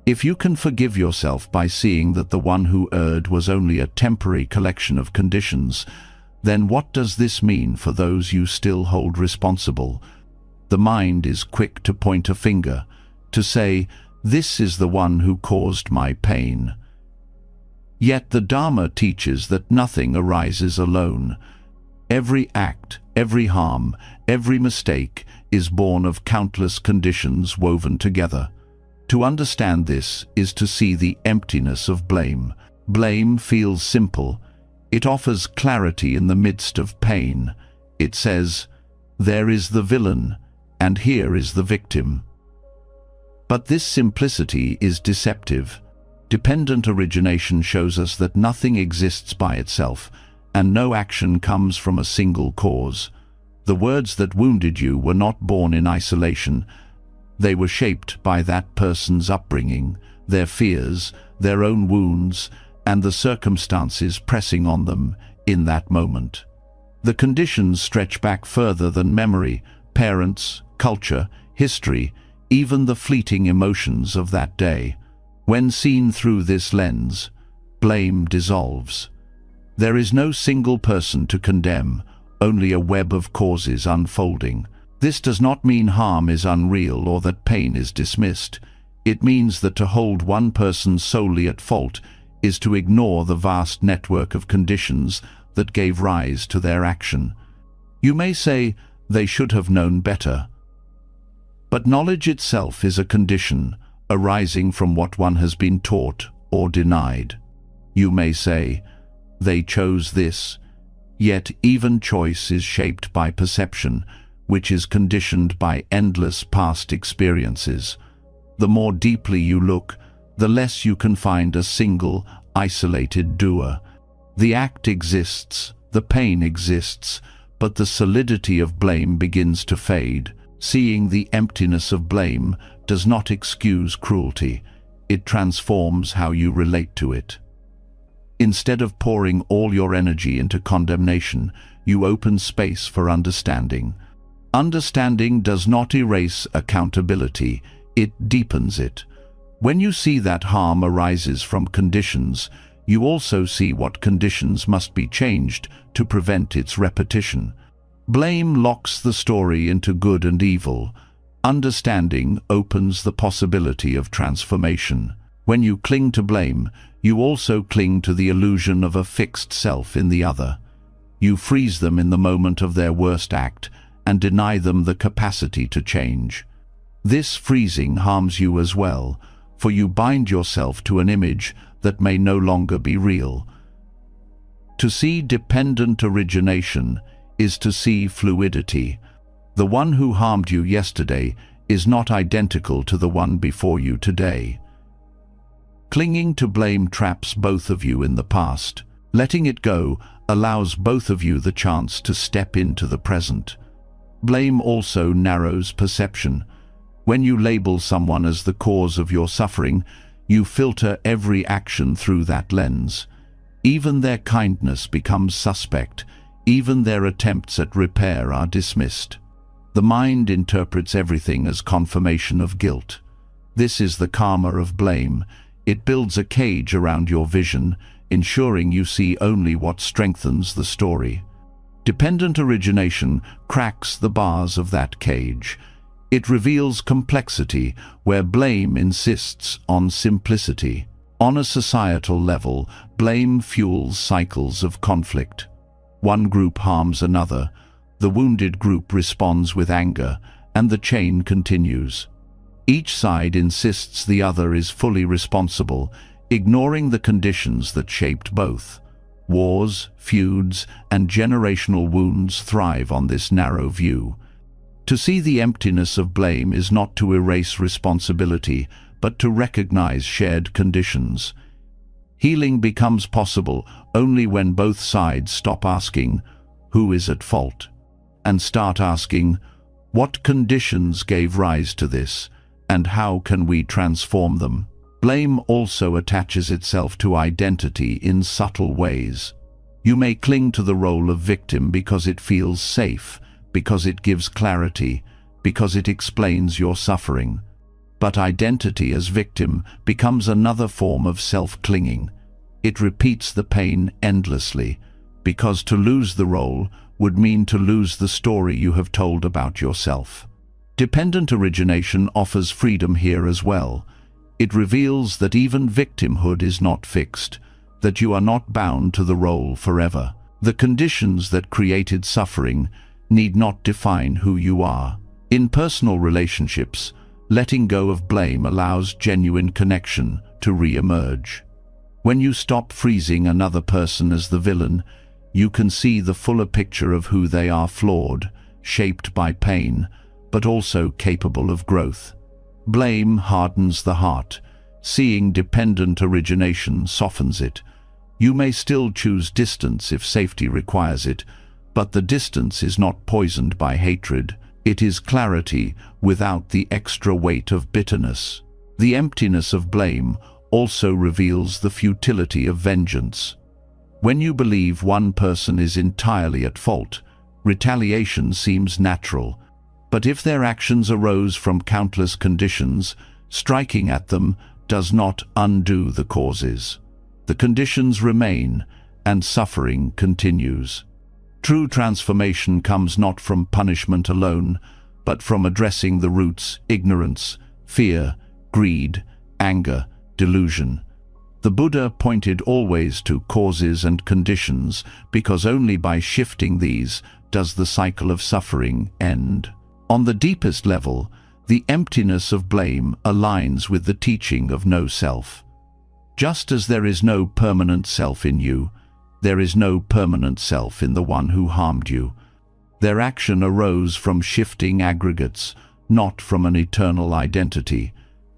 If you can forgive yourself by seeing that the one who erred was only a temporary collection of conditions, then what does this mean for those you still hold responsible? The mind is quick to point a finger, to say, "This is the one who caused my pain." Yet the Dharma teaches that nothing arises alone. Every act, every harm, every mistake is born of countless conditions woven together. To understand this is to see the emptiness of blame. Blame feels simple. It offers clarity in the midst of pain. It says, "There is the villain, and here is the victim." But this simplicity is deceptive. Dependent origination shows us that nothing exists by itself, and no action comes from a single cause. The words that wounded you were not born in isolation. They were shaped by that person's upbringing, their fears, their own wounds, and the circumstances pressing on them in that moment. The conditions stretch back further than memory, parents, culture, history, even the fleeting emotions of that day. When seen through this lens, blame dissolves. There is no single person to condemn, only a web of causes unfolding. This does not mean harm is unreal or that pain is dismissed. It means that to hold one person solely at fault is to ignore the vast network of conditions that gave rise to their action. You may say, "They should have known better." But knowledge itself is a condition, arising from what one has been taught or denied. You may say, "They chose this," yet even choice is shaped by perception, which is conditioned by endless past experiences. The more deeply you look, the less you can find a single, isolated doer. The act exists, the pain exists, but the solidity of blame begins to fade. Seeing the emptiness of blame does not excuse cruelty. It transforms how you relate to it. Instead of pouring all your energy into condemnation, you open space for understanding. Understanding does not erase accountability, it deepens it. When you see that harm arises from conditions, you also see what conditions must be changed to prevent its repetition. Blame locks the story into good and evil. Understanding opens the possibility of transformation. When you cling to blame, you also cling to the illusion of a fixed self in the other. You freeze them in the moment of their worst act and deny them the capacity to change. This freezing harms you as well. for you bind yourself to an image that may no longer be real. To see dependent origination is to see fluidity. The one who harmed you yesterday is not identical to the one before you today. Clinging to blame traps both of you in the past. Letting it go allows both of you the chance to step into the present. Blame also narrows perception. When you label someone as the cause of your suffering, you filter every action through that lens. Even their kindness becomes suspect. Even their attempts at repair are dismissed. The mind interprets everything as confirmation of guilt. This is the karma of blame. It builds a cage around your vision, ensuring you see only what strengthens the story. Dependent origination cracks the bars of that cage. It reveals complexity where blame insists on simplicity. On a societal level, blame fuels cycles of conflict. One group harms another, the wounded group responds with anger, and the chain continues. Each side insists the other is fully responsible, ignoring the conditions that shaped both. Wars, feuds, and generational wounds thrive on this narrow view. To see the emptiness of blame is not to erase responsibility, but to recognize shared conditions. Healing becomes possible only when both sides stop asking, "Who is at fault?" and start asking, "What conditions gave rise to this, and how can we transform them?" Blame also attaches itself to identity in subtle ways. You may cling to the role of victim because it feels safe, because it gives clarity, because it explains your suffering. But identity as victim becomes another form of self-clinging. It repeats the pain endlessly, because to lose the role would mean to lose the story you have told about yourself. Dependent origination offers freedom here as well. It reveals that even victimhood is not fixed, that you are not bound to the role forever. The conditions that created suffering need not define who you are. In personal relationships, letting go of blame allows genuine connection to re-emerge. When you stop freezing another person as the villain, you can see the fuller picture of who they are: flawed, shaped by pain, but also capable of growth. Blame hardens the heart. Seeing dependent origination softens it. You may still choose distance if safety requires it, but the distance is not poisoned by hatred. It is clarity without the extra weight of bitterness. The emptiness of blame also reveals the futility of vengeance. When you believe one person is entirely at fault, retaliation seems natural. But if their actions arose from countless conditions, striking at them does not undo the causes. The conditions remain, and suffering continues. True transformation comes not from punishment alone, but from addressing the roots: ignorance, fear, greed, anger, delusion. The Buddha pointed always to causes and conditions, because only by shifting these does the cycle of suffering end. On the deepest level, the emptiness of blame aligns with the teaching of no self. Just as there is no permanent self in you, there is no permanent self in the one who harmed you. Their action arose from shifting aggregates, not from an eternal identity.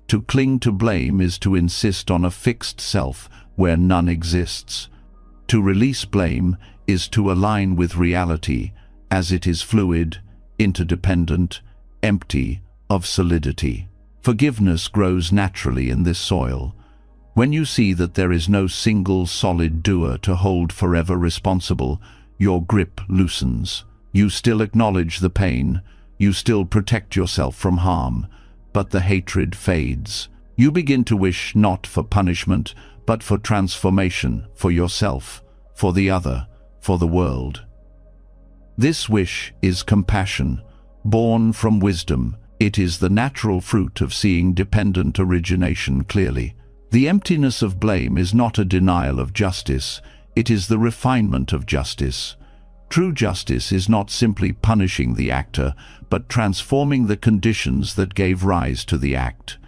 To cling to blame is to insist on a fixed self where none exists. To release blame is to align with reality, as it is fluid, interdependent, empty of solidity. Forgiveness grows naturally in this soil. When you see that there is no single solid doer to hold forever responsible, your grip loosens. You still acknowledge the pain, you still protect yourself from harm, but the hatred fades. You begin to wish not for punishment, but for transformation, for yourself, for the other, for the world. This wish is compassion, born from wisdom. It is the natural fruit of seeing dependent origination clearly. The emptiness of blame is not a denial of justice, it is the refinement of justice. True justice is not simply punishing the actor, but transforming the conditions that gave rise to the act.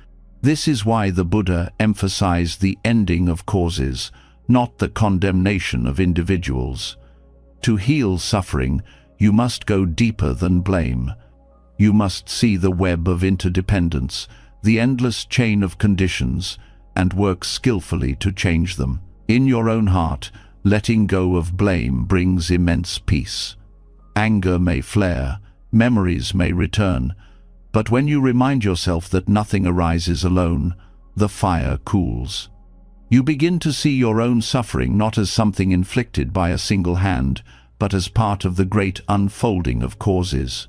This is why the Buddha emphasized the ending of causes, not the condemnation of individuals. To heal suffering, you must go deeper than blame. You must see the web of interdependence, the endless chain of conditions, and work skillfully to change them. In your own heart, letting go of blame brings immense peace. Anger may flare, memories may return, but when you remind yourself that nothing arises alone, the fire cools. You begin to see your own suffering not as something inflicted by a single hand, but as part of the great unfolding of causes.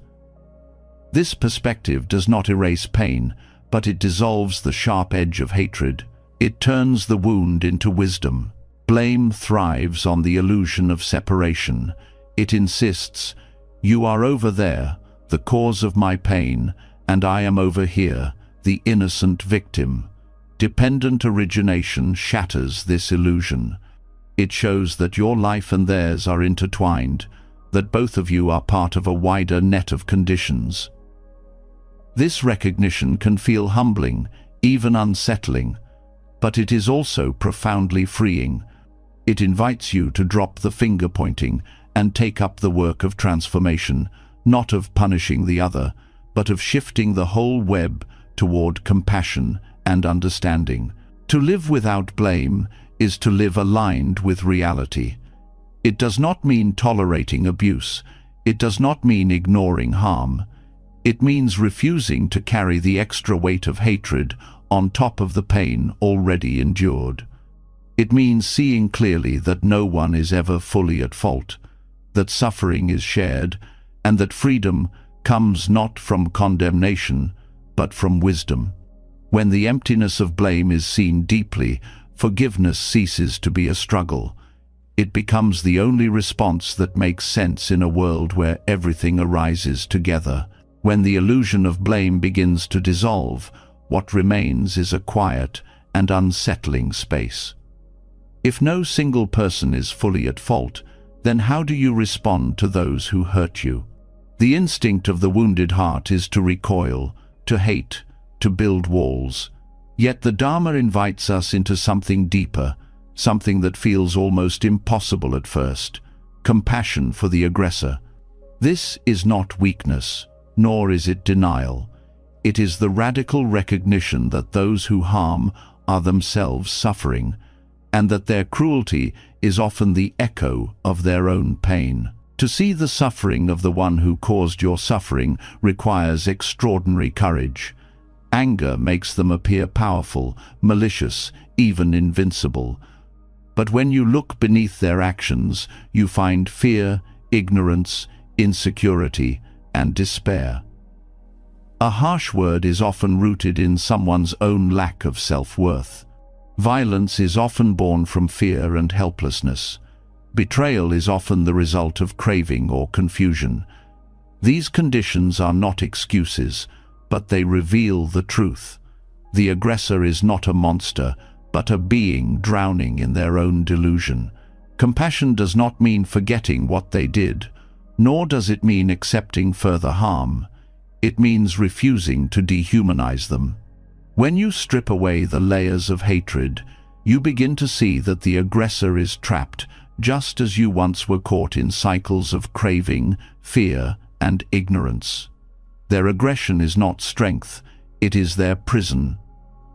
This perspective does not erase pain, but it dissolves the sharp edge of hatred. It turns the wound into wisdom. Blame thrives on the illusion of separation. It insists, "You are over there, the cause of my pain, and I am over here, the innocent victim." Dependent origination shatters this illusion. It shows that your life and theirs are intertwined, that both of you are part of a wider net of conditions. This recognition can feel humbling, even unsettling, but it is also profoundly freeing. It invites you to drop the finger-pointing and take up the work of transformation, not of punishing the other, but of shifting the whole web toward compassion and understanding. To live without blame is to live aligned with reality. It does not mean tolerating abuse. It does not mean ignoring harm. It means refusing to carry the extra weight of hatred on top of the pain already endured. It means seeing clearly that no one is ever fully at fault, that suffering is shared, and that freedom comes not from condemnation, but from wisdom. When the emptiness of blame is seen deeply, forgiveness ceases to be a struggle. It becomes the only response that makes sense in a world where everything arises together. When the illusion of blame begins to dissolve, what remains is a quiet and unsettling space. If no single person is fully at fault, then how do you respond to those who hurt you? The instinct of the wounded heart is to recoil, to hate, to build walls. Yet the Dharma invites us into something deeper, something that feels almost impossible at first: compassion for the aggressor. This is not weakness, nor is it denial. It is the radical recognition that those who harm are themselves suffering, and that their cruelty is often the echo of their own pain. To see the suffering of the one who caused your suffering requires extraordinary courage. Anger makes them appear powerful, malicious, even invincible. But when you look beneath their actions, you find fear, ignorance, insecurity, and despair. A harsh word is often rooted in someone's own lack of self-worth. Violence is often born from fear and helplessness. Betrayal is often the result of craving or confusion. These conditions are not excuses, but they reveal the truth. The aggressor is not a monster, but a being drowning in their own delusion. Compassion does not mean forgetting what they did, nor does it mean accepting further harm. It means refusing to dehumanize them. When you strip away the layers of hatred, you begin to see that the aggressor is trapped, just as you once were caught in cycles of craving, fear, and ignorance. Their aggression is not strength, it is their prison.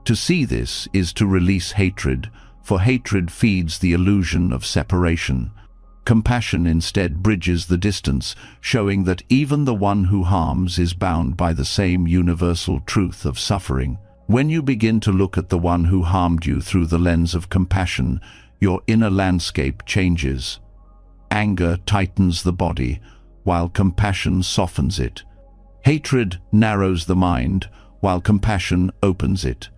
To see this is to release hatred, for hatred feeds the illusion of separation. Compassion instead bridges the distance, showing that even the one who harms is bound by the same universal truth of suffering. When you begin to look at the one who harmed you through the lens of compassion, your inner landscape changes. Anger tightens the body, while compassion softens it. Hatred narrows the mind, while compassion opens it.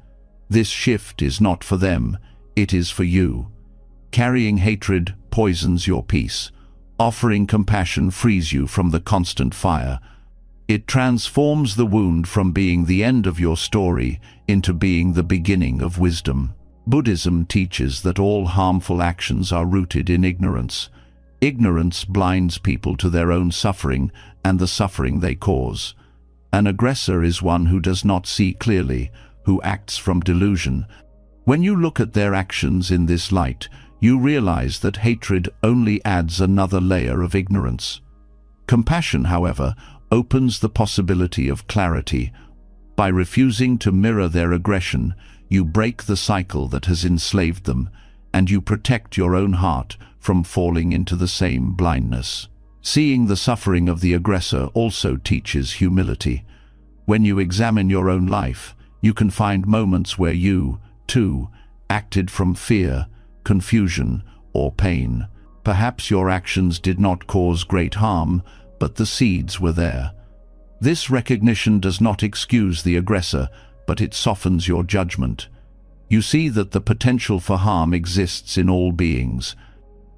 This shift is not for them, it is for you. Carrying hatred poisons your peace. Offering compassion frees you from the constant fire. It transforms the wound from being the end of your story into being the beginning of wisdom. Buddhism teaches that all harmful actions are rooted in ignorance. Ignorance blinds people to their own suffering and the suffering they cause. An aggressor is one who does not see clearly, who acts from delusion. When you look at their actions in this light, you realize that hatred only adds another layer of ignorance. Compassion, however, opens the possibility of clarity. By refusing to mirror their aggression, you break the cycle that has enslaved them, and you protect your own heart from falling into the same blindness. Seeing the suffering of the aggressor also teaches humility. When you examine your own life, you can find moments where you, too, acted from fear, confusion, or pain. Perhaps your actions did not cause great harm, but the seeds were there. This recognition does not excuse the aggressor, but it softens your judgment. You see that the potential for harm exists in all beings.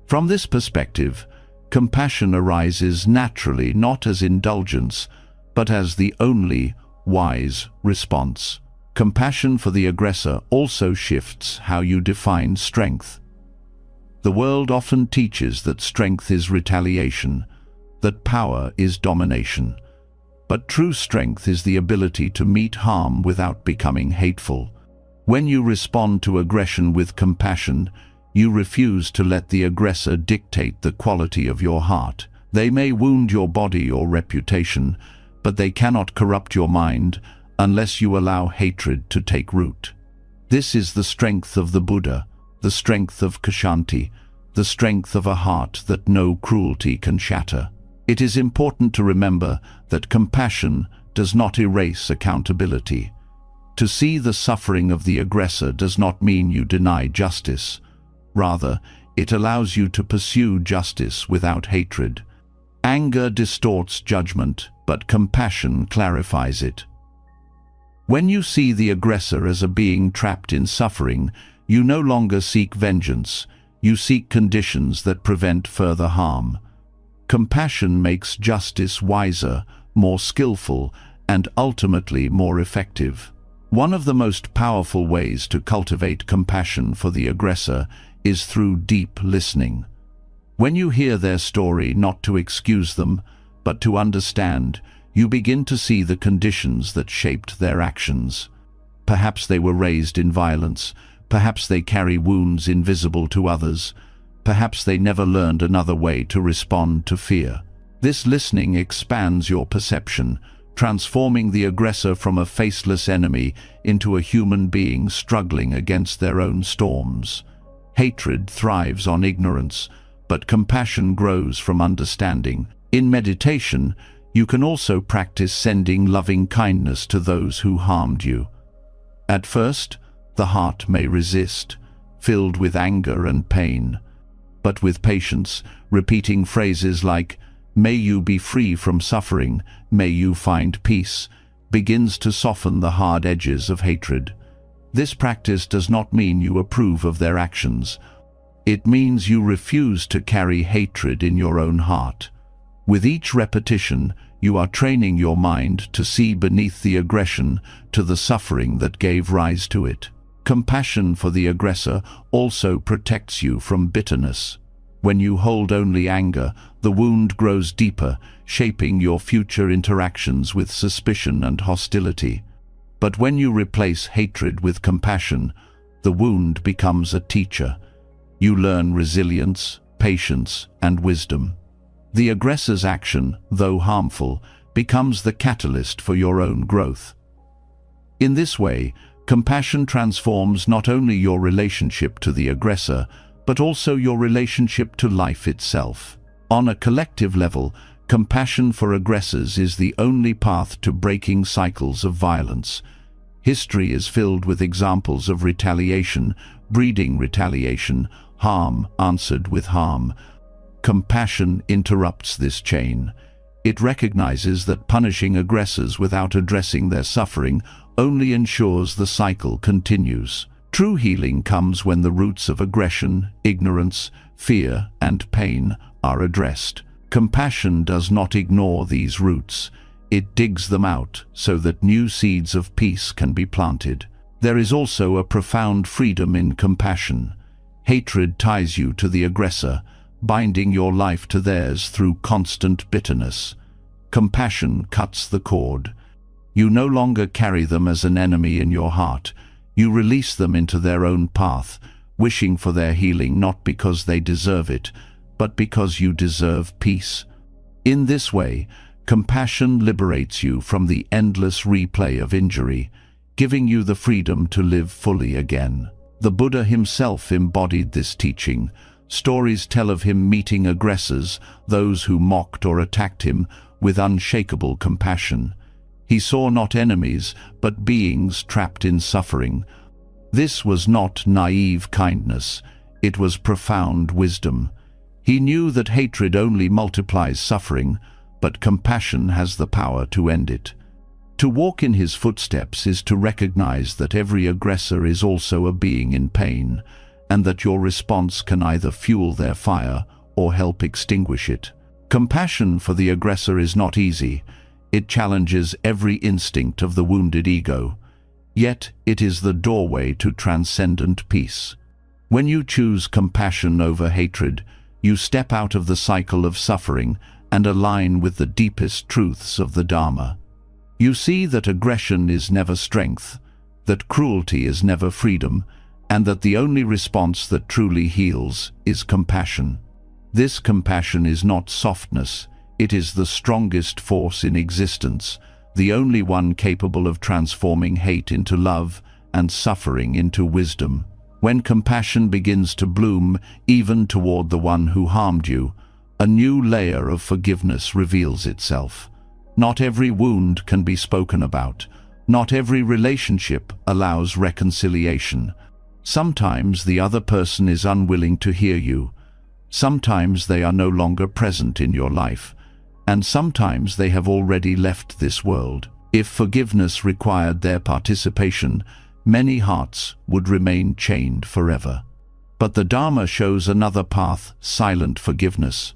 From this perspective, compassion arises naturally, not as indulgence, but as the only wise response. Compassion for the aggressor also shifts how you define strength. The world often teaches that strength is retaliation, that power is domination. But true strength is the ability to meet harm without becoming hateful. When you respond to aggression with compassion, you refuse to let the aggressor dictate the quality of your heart. They may wound your body or reputation, but they cannot corrupt your mind unless you allow hatred to take root. This is the strength of the Buddha, the strength of Kshanti, the strength of a heart that no cruelty can shatter. It is important to remember that compassion does not erase accountability. To see the suffering of the aggressor does not mean you deny justice. Rather, it allows you to pursue justice without hatred. Anger distorts judgment, but compassion clarifies it. When you see the aggressor as a being trapped in suffering, you no longer seek vengeance. You seek conditions that prevent further harm. Compassion makes justice wiser, more skillful, and ultimately more effective. One of the most powerful ways to cultivate compassion for the aggressor is through deep listening. When you hear their story, not to excuse them, but to understand, you begin to see the conditions that shaped their actions. Perhaps they were raised in violence. Perhaps they carry wounds invisible to others. Perhaps they never learned another way to respond to fear. This listening expands your perception, transforming the aggressor from a faceless enemy into a human being struggling against their own storms. Hatred thrives on ignorance, but compassion grows from understanding. In meditation, you can also practice sending loving kindness to those who harmed you. At first, the heart may resist, filled with anger and pain. But with patience, repeating phrases like, "May you be free from suffering, may you find peace," begins to soften the hard edges of hatred. This practice does not mean you approve of their actions. It means you refuse to carry hatred in your own heart. With each repetition, you are training your mind to see beneath the aggression to the suffering that gave rise to it. Compassion for the aggressor also protects you from bitterness. When you hold only anger, the wound grows deeper, shaping your future interactions with suspicion and hostility. But when you replace hatred with compassion, the wound becomes a teacher. You learn resilience, patience, and wisdom. The aggressor's action, though harmful, becomes the catalyst for your own growth. In this way, compassion transforms not only your relationship to the aggressor, but also your relationship to life itself. On a collective level, compassion for aggressors is the only path to breaking cycles of violence. History is filled with examples of retaliation, breeding retaliation, harm answered with harm. Compassion interrupts this chain. It recognizes that punishing aggressors without addressing their suffering only ensures the cycle continues. True healing comes when the roots of aggression, ignorance, fear, and pain are addressed. Compassion does not ignore these roots. It digs them out so that new seeds of peace can be planted. There is also a profound freedom in compassion. Hatred ties you to the aggressor, binding your life to theirs through constant bitterness. Compassion cuts the cord. You no longer carry them as an enemy in your heart. You release them into their own path, wishing for their healing not because they deserve it, but because you deserve peace. In this way, compassion liberates you from the endless replay of injury, giving you the freedom to live fully again. The Buddha himself embodied this teaching. Stories tell of him meeting aggressors, those who mocked or attacked him, with unshakable compassion. He saw not enemies, but beings trapped in suffering. This was not naive kindness, it was profound wisdom. He knew that hatred only multiplies suffering, but compassion has the power to end it. To walk in his footsteps is to recognize that every aggressor is also a being in pain, and that your response can either fuel their fire or help extinguish it. Compassion for the aggressor is not easy. It challenges every instinct of the wounded ego. Yet it is the doorway to transcendent peace. When you choose compassion over hatred, you step out of the cycle of suffering and align with the deepest truths of the Dharma. You see that aggression is never strength, that cruelty is never freedom, and that the only response that truly heals is compassion. This compassion is not softness, it is the strongest force in existence, the only one capable of transforming hate into love and suffering into wisdom. When compassion begins to bloom, even toward the one who harmed you, a new layer of forgiveness reveals itself. Not every wound can be spoken about. Not every relationship allows reconciliation. Sometimes the other person is unwilling to hear you. Sometimes they are no longer present in your life. And sometimes they have already left this world. If forgiveness required their participation, many hearts would remain chained forever. But the Dharma shows another path, silent forgiveness.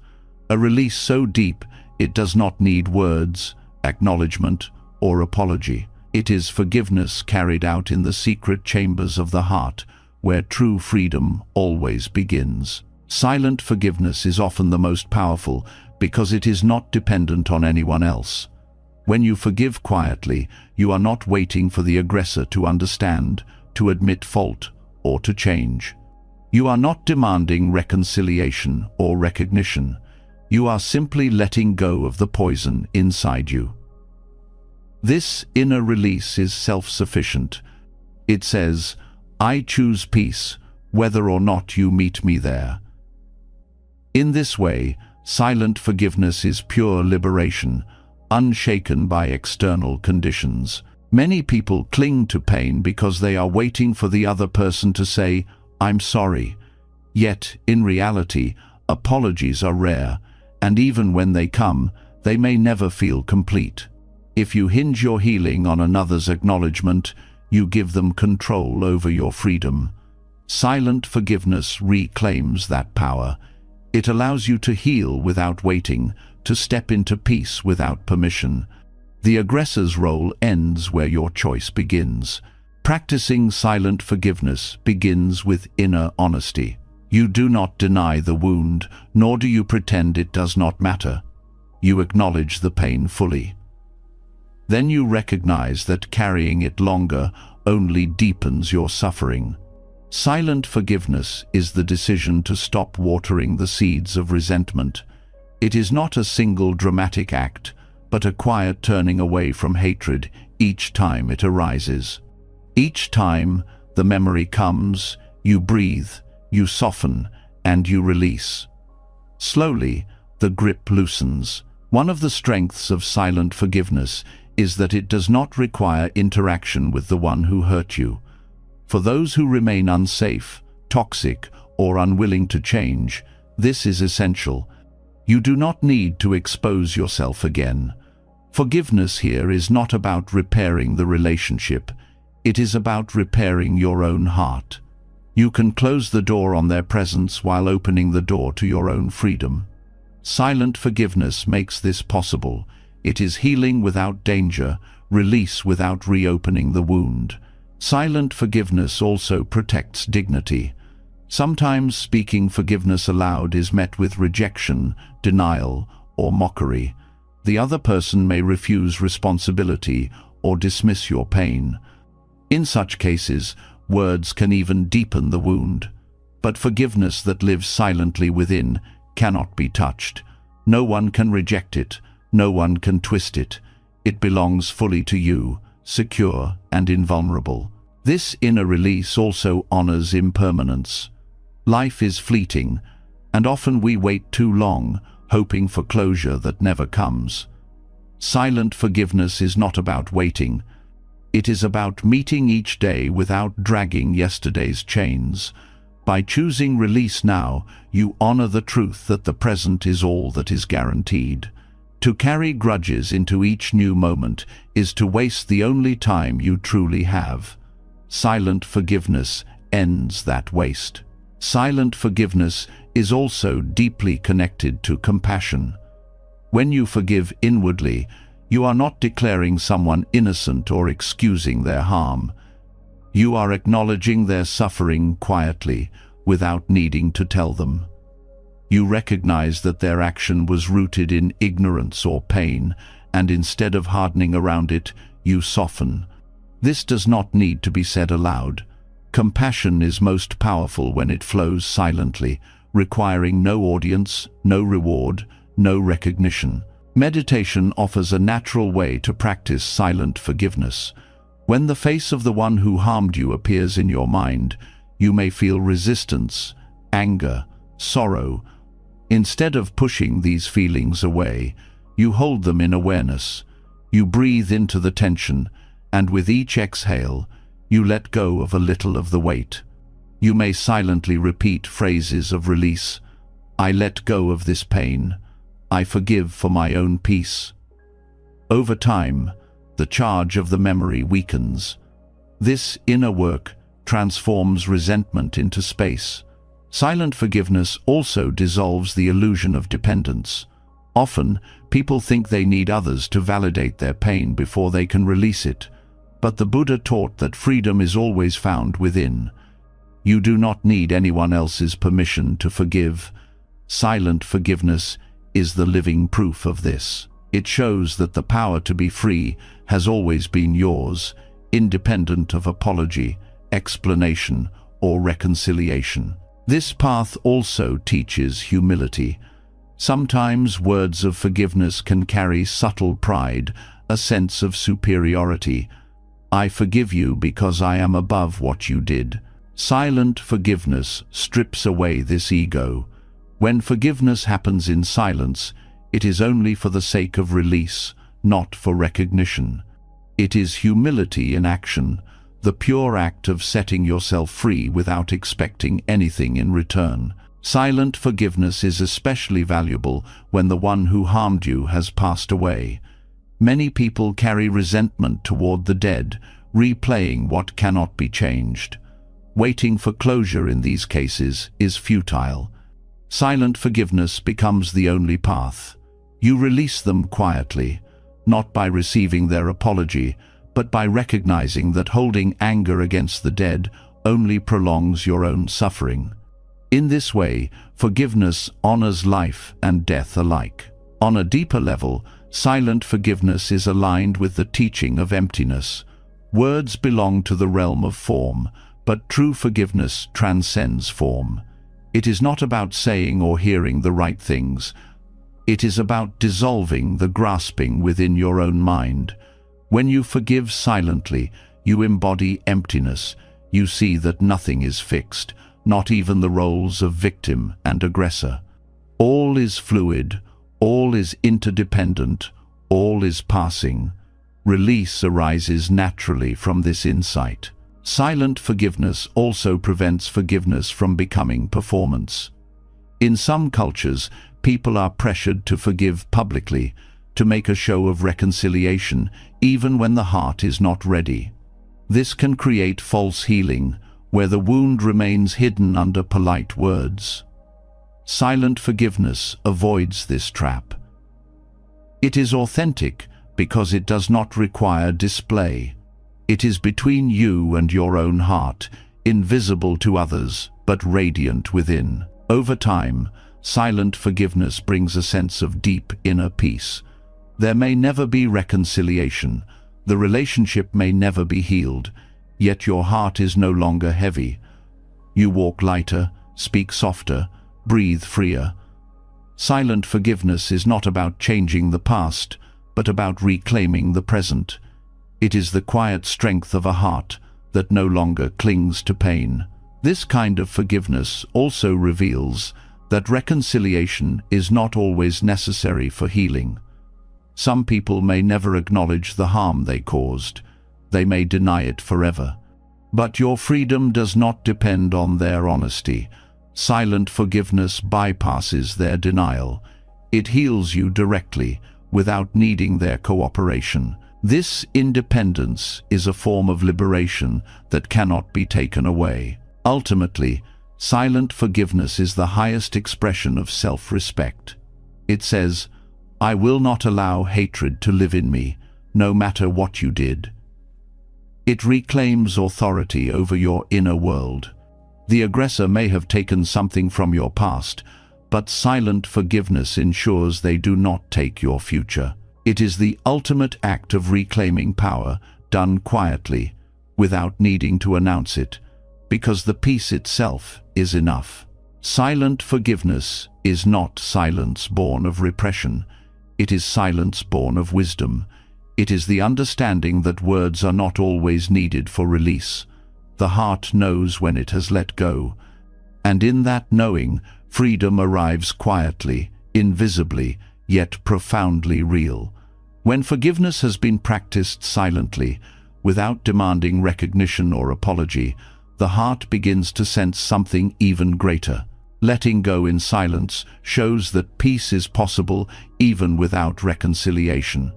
A release so deep it does not need words, acknowledgement, or apology. It is forgiveness carried out in the secret chambers of the heart, where true freedom always begins. Silent forgiveness is often the most powerful because it is not dependent on anyone else. When you forgive quietly, you are not waiting for the aggressor to understand, to admit fault, or to change. You are not demanding reconciliation or recognition. You are simply letting go of the poison inside you. This inner release is self-sufficient. It says, "I choose peace, whether or not you meet me there." In this way, silent forgiveness is pure liberation, unshaken by external conditions. Many people cling to pain because they are waiting for the other person to say, "I'm sorry." Yet, in reality, apologies are rare, and even when they come, they may never feel complete. If you hinge your healing on another's acknowledgement, you give them control over your freedom. Silent forgiveness reclaims that power. It allows you to heal without waiting, to step into peace without permission. The aggressor's role ends where your choice begins. Practicing silent forgiveness begins with inner honesty. You do not deny the wound, nor do you pretend it does not matter. You acknowledge the pain fully. Then you recognize that carrying it longer only deepens your suffering. Silent forgiveness is the decision to stop watering the seeds of resentment. It is not a single dramatic act, but a quiet turning away from hatred each time it arises. Each time the memory comes, you breathe, you soften, and you release. Slowly, the grip loosens. One of the strengths of silent forgiveness is that it does not require interaction with the one who hurt you. For those who remain unsafe, toxic, or unwilling to change, this is essential. You do not need to expose yourself again. Forgiveness here is not about repairing the relationship. It is about repairing your own heart. You can close the door on their presence while opening the door to your own freedom. Silent forgiveness makes this possible. It is healing without danger, release without reopening the wound. Silent forgiveness also protects dignity. Sometimes speaking forgiveness aloud is met with rejection, denial, or mockery. The other person may refuse responsibility or dismiss your pain. In such cases, words can even deepen the wound. But forgiveness that lives silently within cannot be touched. No one can reject it, no one can twist it. It belongs fully to you, secure and invulnerable. This inner release also honors impermanence. Life is fleeting, and often we wait too long, hoping for closure that never comes. Silent forgiveness is not about waiting. It is about meeting each day without dragging yesterday's chains. By choosing release now, you honor the truth that the present is all that is guaranteed. To carry grudges into each new moment is to waste the only time you truly have. Silent forgiveness ends that waste. Silent forgiveness is also deeply connected to compassion. When you forgive inwardly, you are not declaring someone innocent or excusing their harm. You are acknowledging their suffering quietly, without needing to tell them. You recognize that their action was rooted in ignorance or pain, and instead of hardening around it, you soften. This does not need to be said aloud. Compassion is most powerful when it flows silently, requiring no audience, no reward, no recognition. Meditation offers a natural way to practice silent forgiveness. When the face of the one who harmed you appears in your mind, you may feel resistance, anger, sorrow. Instead of pushing these feelings away, you hold them in awareness. You breathe into the tension, and with each exhale, you let go of a little of the weight. You may silently repeat phrases of release. I let go of this pain. I forgive for my own peace. Over time, the charge of the memory weakens. This inner work transforms resentment into space. Silent forgiveness also dissolves the illusion of dependence. Often, people think they need others to validate their pain before they can release it. But the Buddha taught that freedom is always found within. You do not need anyone else's permission to forgive. Silent forgiveness is the living proof of this. It shows that the power to be free has always been yours, independent of apology, explanation, or reconciliation. This path also teaches humility. Sometimes words of forgiveness can carry subtle pride, a sense of superiority. I forgive you because I am above what you did. Silent forgiveness strips away this ego. When forgiveness happens in silence, it is only for the sake of release, not for recognition. It is humility in action, the pure act of setting yourself free without expecting anything in return. Silent forgiveness is especially valuable when the one who harmed you has passed away. Many people carry resentment toward the dead, replaying what cannot be changed. Waiting for closure in these cases is futile. Silent forgiveness becomes the only path. You release them quietly, not by receiving their apology, but by recognizing that holding anger against the dead only prolongs your own suffering. In this way, forgiveness honors life and death alike. On a deeper level, silent forgiveness is aligned with the teaching of emptiness. Words belong to the realm of form, but true forgiveness transcends form. It is not about saying or hearing the right things. It is about dissolving the grasping within your own mind. When you forgive silently, you embody emptiness. You see that nothing is fixed, not even the roles of victim and aggressor. All is fluid, all is interdependent, all is passing. Release arises naturally from this insight. Silent forgiveness also prevents forgiveness from becoming performance. In some cultures, people are pressured to forgive publicly, to make a show of reconciliation, even when the heart is not ready. This can create false healing, where the wound remains hidden under polite words. Silent forgiveness avoids this trap. It is authentic because it does not require display. It is between you and your own heart, invisible to others, but radiant within. Over time, silent forgiveness brings a sense of deep inner peace. There may never be reconciliation, The relationship may never be healed, yet your heart is no longer heavy. You walk lighter, speak softer, breathe freer. Silent forgiveness is not about changing the past, but about reclaiming the present. It is the quiet strength of a heart that no longer clings to pain. This kind of forgiveness also reveals that reconciliation is not always necessary for healing. Some people may never acknowledge the harm they caused. They may deny it forever. But your freedom does not depend on their honesty. Silent forgiveness bypasses their denial. It heals you directly, without needing their cooperation. This independence is a form of liberation that cannot be taken away. Ultimately, silent forgiveness is the highest expression of self-respect. It says, "I will not allow hatred to live in me, no matter what you did." It reclaims authority over your inner world. The aggressor may have taken something from your past, but silent forgiveness ensures they do not take your future. It is the ultimate act of reclaiming power, done quietly, without needing to announce it, because the peace itself is enough. Silent forgiveness is not silence born of repression. It is silence born of wisdom. It is the understanding that words are not always needed for release. The heart knows when it has let go, and in that knowing, freedom arrives quietly, invisibly, yet profoundly real. When forgiveness has been practiced silently, without demanding recognition or apology, the heart begins to sense something even greater. Letting go in silence shows that peace is possible even without reconciliation.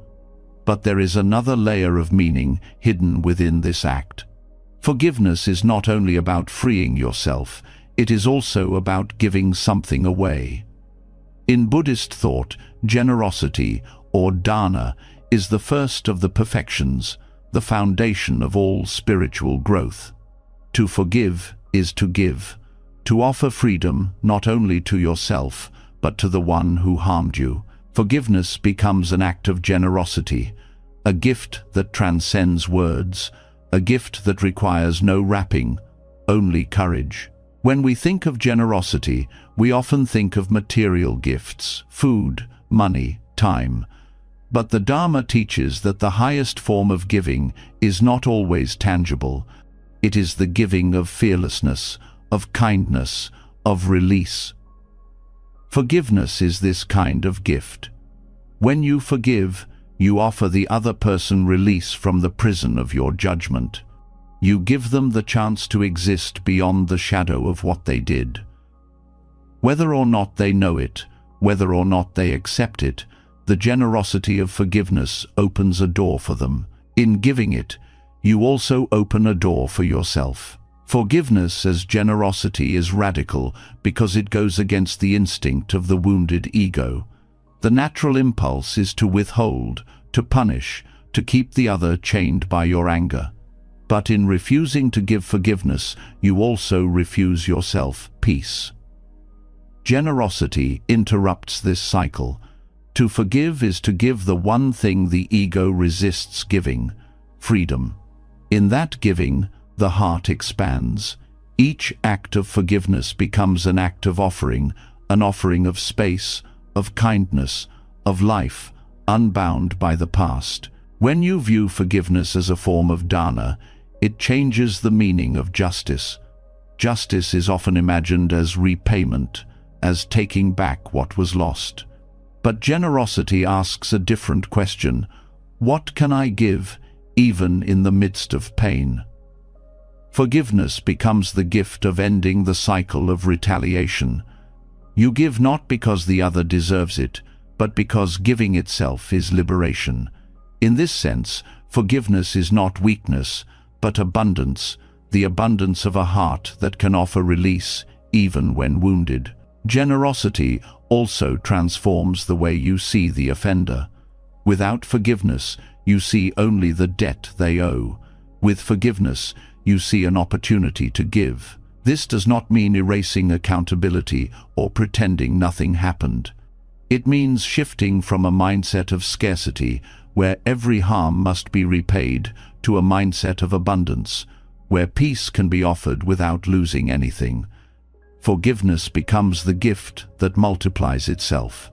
But there is another layer of meaning hidden within this act. Forgiveness is not only about freeing yourself, it is also about giving something away. In Buddhist thought, generosity, or dana, is the first of the perfections, the foundation of all spiritual growth. To forgive is to give, to offer freedom not only to yourself, but to the one who harmed you. Forgiveness becomes an act of generosity, a gift that transcends words, a gift that requires no wrapping, only courage. When we think of generosity, we often think of material gifts, food, money, time. But the Dharma teaches that the highest form of giving is not always tangible. It is the giving of fearlessness, of kindness, of release. Forgiveness is this kind of gift. When you forgive, you offer the other person release from the prison of your judgment. You give them the chance to exist beyond the shadow of what they did. Whether or not they know it, whether or not they accept it, the generosity of forgiveness opens a door for them. In giving it, you also open a door for yourself. Forgiveness as generosity is radical because it goes against the instinct of the wounded ego. The natural impulse is to withhold, to punish, to keep the other chained by your anger. But in refusing to give forgiveness, you also refuse yourself peace. Generosity interrupts this cycle. To forgive is to give the one thing the ego resists giving, freedom. In that giving, the heart expands. Each act of forgiveness becomes an act of offering, an offering of space, of kindness, of life, unbound by the past. When you view forgiveness as a form of dana, it changes the meaning of justice. Justice is often imagined as repayment, as taking back what was lost. But generosity asks a different question. What can I give, even in the midst of pain? Forgiveness becomes the gift of ending the cycle of retaliation. You give not because the other deserves it, but because giving itself is liberation. In this sense, forgiveness is not weakness, but abundance, the abundance of a heart that can offer release even when wounded. Generosity also transforms the way you see the offender. Without forgiveness, you see only the debt they owe. With forgiveness, you see an opportunity to give. This does not mean erasing accountability or pretending nothing happened. It means shifting from a mindset of scarcity, where every harm must be repaid, to a mindset of abundance, where peace can be offered without losing anything. Forgiveness becomes the gift that multiplies itself.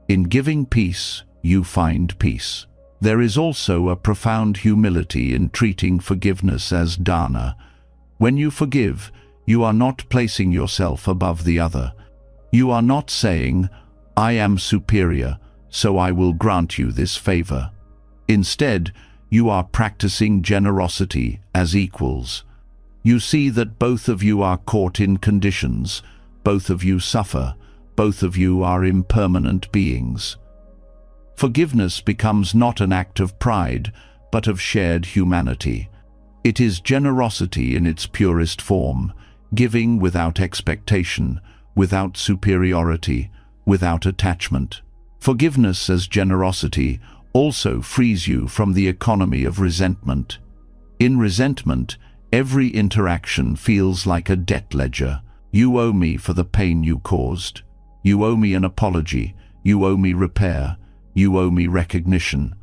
In giving peace, you find peace. There is also a profound humility in treating forgiveness as dana. When you forgive, you are not placing yourself above the other. You are not saying, "I am superior, so I will grant you this favor." Instead, you are practicing generosity as equals. You see that both of you are caught in conditions, both of you suffer, both of you are impermanent beings. Forgiveness becomes not an act of pride, but of shared humanity. It is generosity in its purest form, giving without expectation, without superiority, without attachment. Forgiveness as generosity also frees you from the economy of resentment. In resentment, every interaction feels like a debt ledger. You owe me for the pain you caused. You owe me an apology. You owe me repair. You owe me recognition.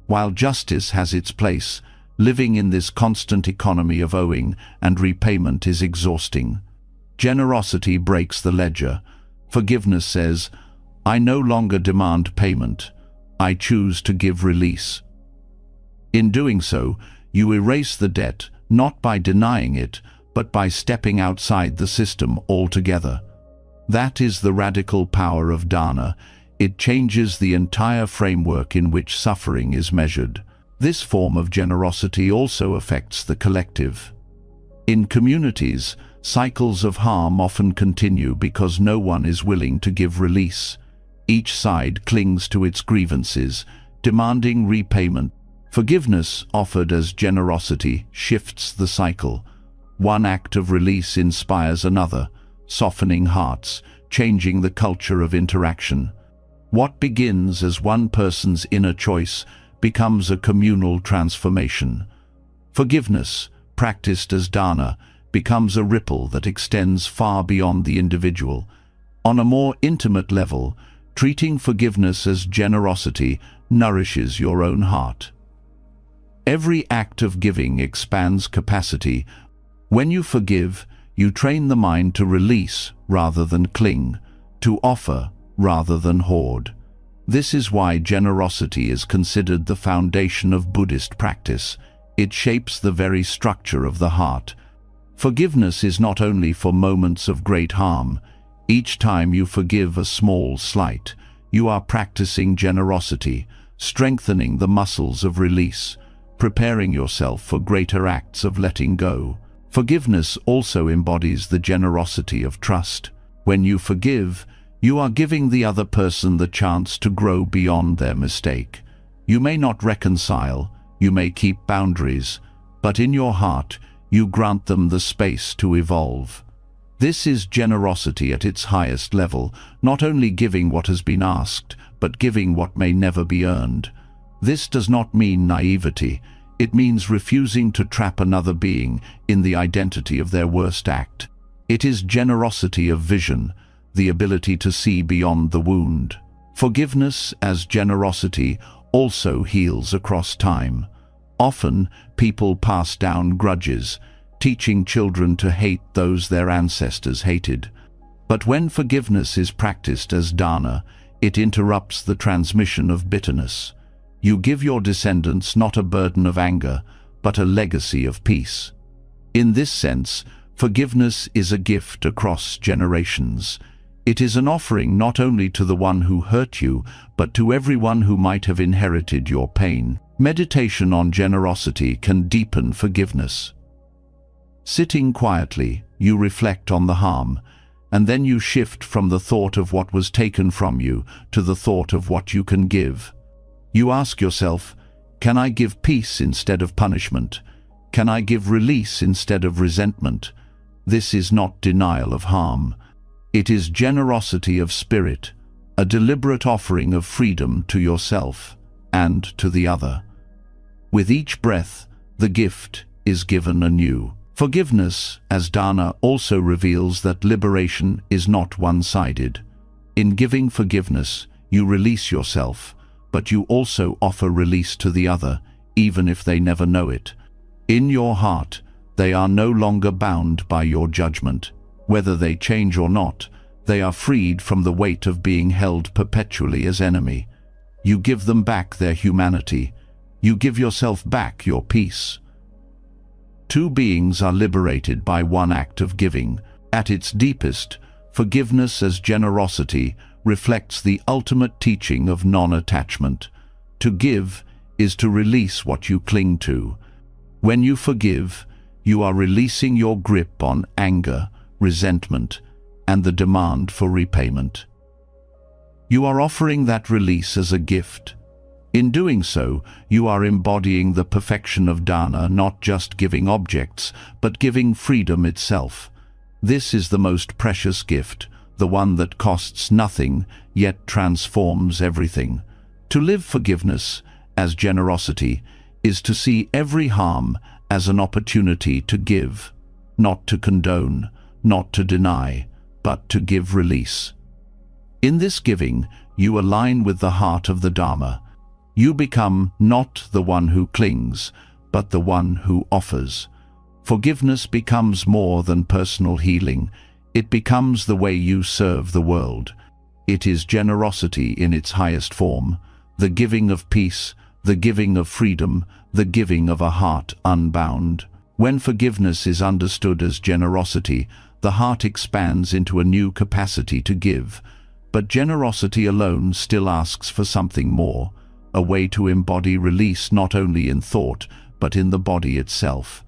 While justice has its place, living in this constant economy of owing and repayment is exhausting. Generosity breaks the ledger. Forgiveness says, "I no longer demand payment. I choose to give release." In doing so, you erase the debt, not by denying it, but by stepping outside the system altogether. That is the radical power of dana. It changes the entire framework in which suffering is measured. This form of generosity also affects the collective. In communities, cycles of harm often continue because no one is willing to give release. Each side clings to its grievances, demanding repayment. Forgiveness, offered as generosity, shifts the cycle. One act of release inspires another, softening hearts, changing the culture of interaction. What begins as one person's inner choice becomes a communal transformation. Forgiveness, practiced as dana, becomes a ripple that extends far beyond the individual. On a more intimate level, treating forgiveness as generosity nourishes your own heart. Every act of giving expands capacity. When you forgive, you train the mind to release rather than cling, to offer rather than hoard. This is why generosity is considered the foundation of Buddhist practice. It shapes the very structure of the heart. Forgiveness is not only for moments of great harm. Each time you forgive a small slight, you are practicing generosity, strengthening the muscles of release, preparing yourself for greater acts of letting go. Forgiveness also embodies the generosity of trust. When you forgive, you are giving the other person the chance to grow beyond their mistake. You may not reconcile, you may keep boundaries, but in your heart, you grant them the space to evolve. This is generosity at its highest level, not only giving what has been asked, but giving what may never be earned. This does not mean naivety. It means refusing to trap another being in the identity of their worst act. It is generosity of vision, the ability to see beyond the wound. Forgiveness as generosity also heals across time. Often, people pass down grudges, teaching children to hate those their ancestors hated. But when forgiveness is practiced as dana, it interrupts the transmission of bitterness. You give your descendants not a burden of anger, but a legacy of peace. In this sense, forgiveness is a gift across generations. It is an offering not only to the one who hurt you, but to everyone who might have inherited your pain. Meditation on generosity can deepen forgiveness. Sitting quietly, you reflect on the harm, and then you shift from the thought of what was taken from you to the thought of what you can give. You ask yourself, can I give peace instead of punishment? Can I give release instead of resentment? This is not denial of harm. It is generosity of spirit, a deliberate offering of freedom to yourself and to the other. With each breath, the gift is given anew. Forgiveness, as dana, also reveals that liberation is not one-sided. In giving forgiveness, you release yourself, but you also offer release to the other, even if they never know it. In your heart, they are no longer bound by your judgment. Whether they change or not, they are freed from the weight of being held perpetually as enemy. You give them back their humanity. You give yourself back your peace. Two beings are liberated by one act of giving. At its deepest, forgiveness as generosity reflects the ultimate teaching of non-attachment. To give is to release what you cling to. When you forgive, you are releasing your grip on anger, resentment, and the demand for repayment. You are offering that release as a gift. In doing so, you are embodying the perfection of dana, not just giving objects, but giving freedom itself. This is the most precious gift, the one that costs nothing, yet transforms everything. To live forgiveness as generosity is to see every harm as an opportunity to give, not to condone, not to deny, but to give release. In this giving, you align with the heart of the Dharma. You become not the one who clings, but the one who offers. Forgiveness becomes more than personal healing. It becomes the way you serve the world. It is generosity in its highest form, the giving of peace, the giving of freedom, the giving of a heart unbound. When forgiveness is understood as generosity, the heart expands into a new capacity to give. But generosity alone still asks for something more, a way to embody release not only in thought, but in the body itself.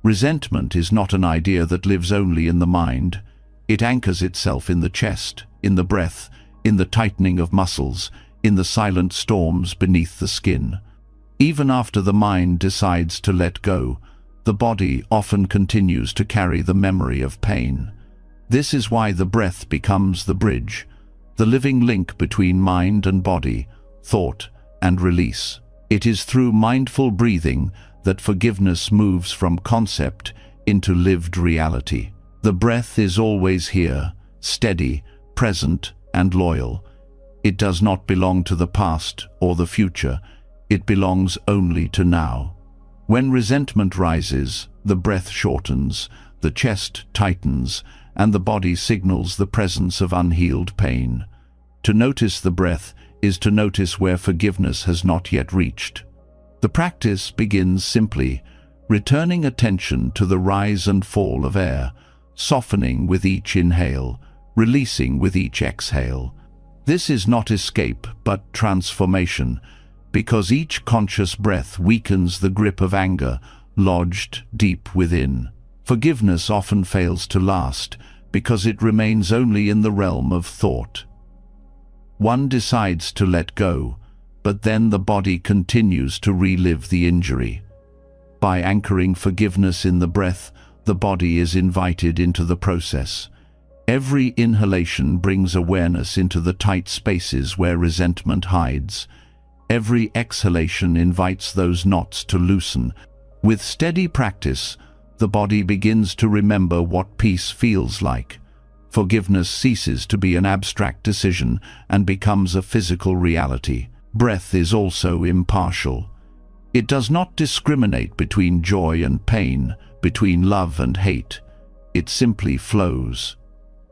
Resentment is not an idea that lives only in the mind. It anchors itself in the chest, in the breath, in the tightening of muscles, in the silent storms beneath the skin. Even after the mind decides to let go, the body often continues to carry the memory of pain. This is why the breath becomes the bridge, the living link between mind and body, thought and release. It is through mindful breathing that forgiveness moves from concept into lived reality. The breath is always here, steady, present, and loyal. It does not belong to the past or the future. It belongs only to now. When resentment rises, the breath shortens, the chest tightens, and the body signals the presence of unhealed pain. To notice the breath is to notice where forgiveness has not yet reached. The practice begins simply, returning attention to the rise and fall of air, softening with each inhale, releasing with each exhale. This is not escape, but transformation, because each conscious breath weakens the grip of anger lodged deep within. Forgiveness often fails to last because it remains only in the realm of thought. One decides to let go, but then the body continues to relive the injury. By anchoring forgiveness in the breath, the body is invited into the process. Every inhalation brings awareness into the tight spaces where resentment hides. Every exhalation invites those knots to loosen. With steady practice, the body begins to remember what peace feels like. Forgiveness ceases to be an abstract decision and becomes a physical reality. Breath is also impartial. It does not discriminate between joy and pain, between love and hate. It simply flows.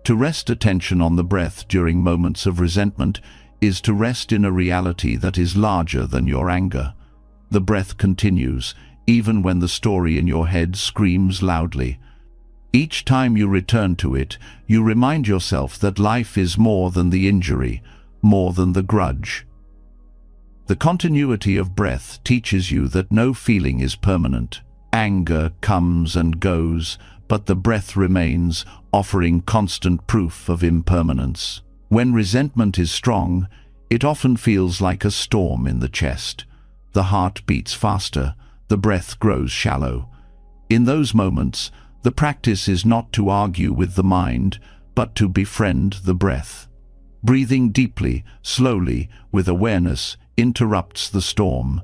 To rest attention on the breath during moments of resentment is to rest in a reality that is larger than your anger. The breath continues, even when the story in your head screams loudly. Each time you return to it, you remind yourself that life is more than the injury, more than the grudge. The continuity of breath teaches you that no feeling is permanent. Anger comes and goes, but the breath remains, offering constant proof of impermanence. When resentment is strong, it often feels like a storm in the chest. The heart beats faster, the breath grows shallow. In those moments, the practice is not to argue with the mind, but to befriend the breath. Breathing deeply, slowly, with awareness, interrupts the storm.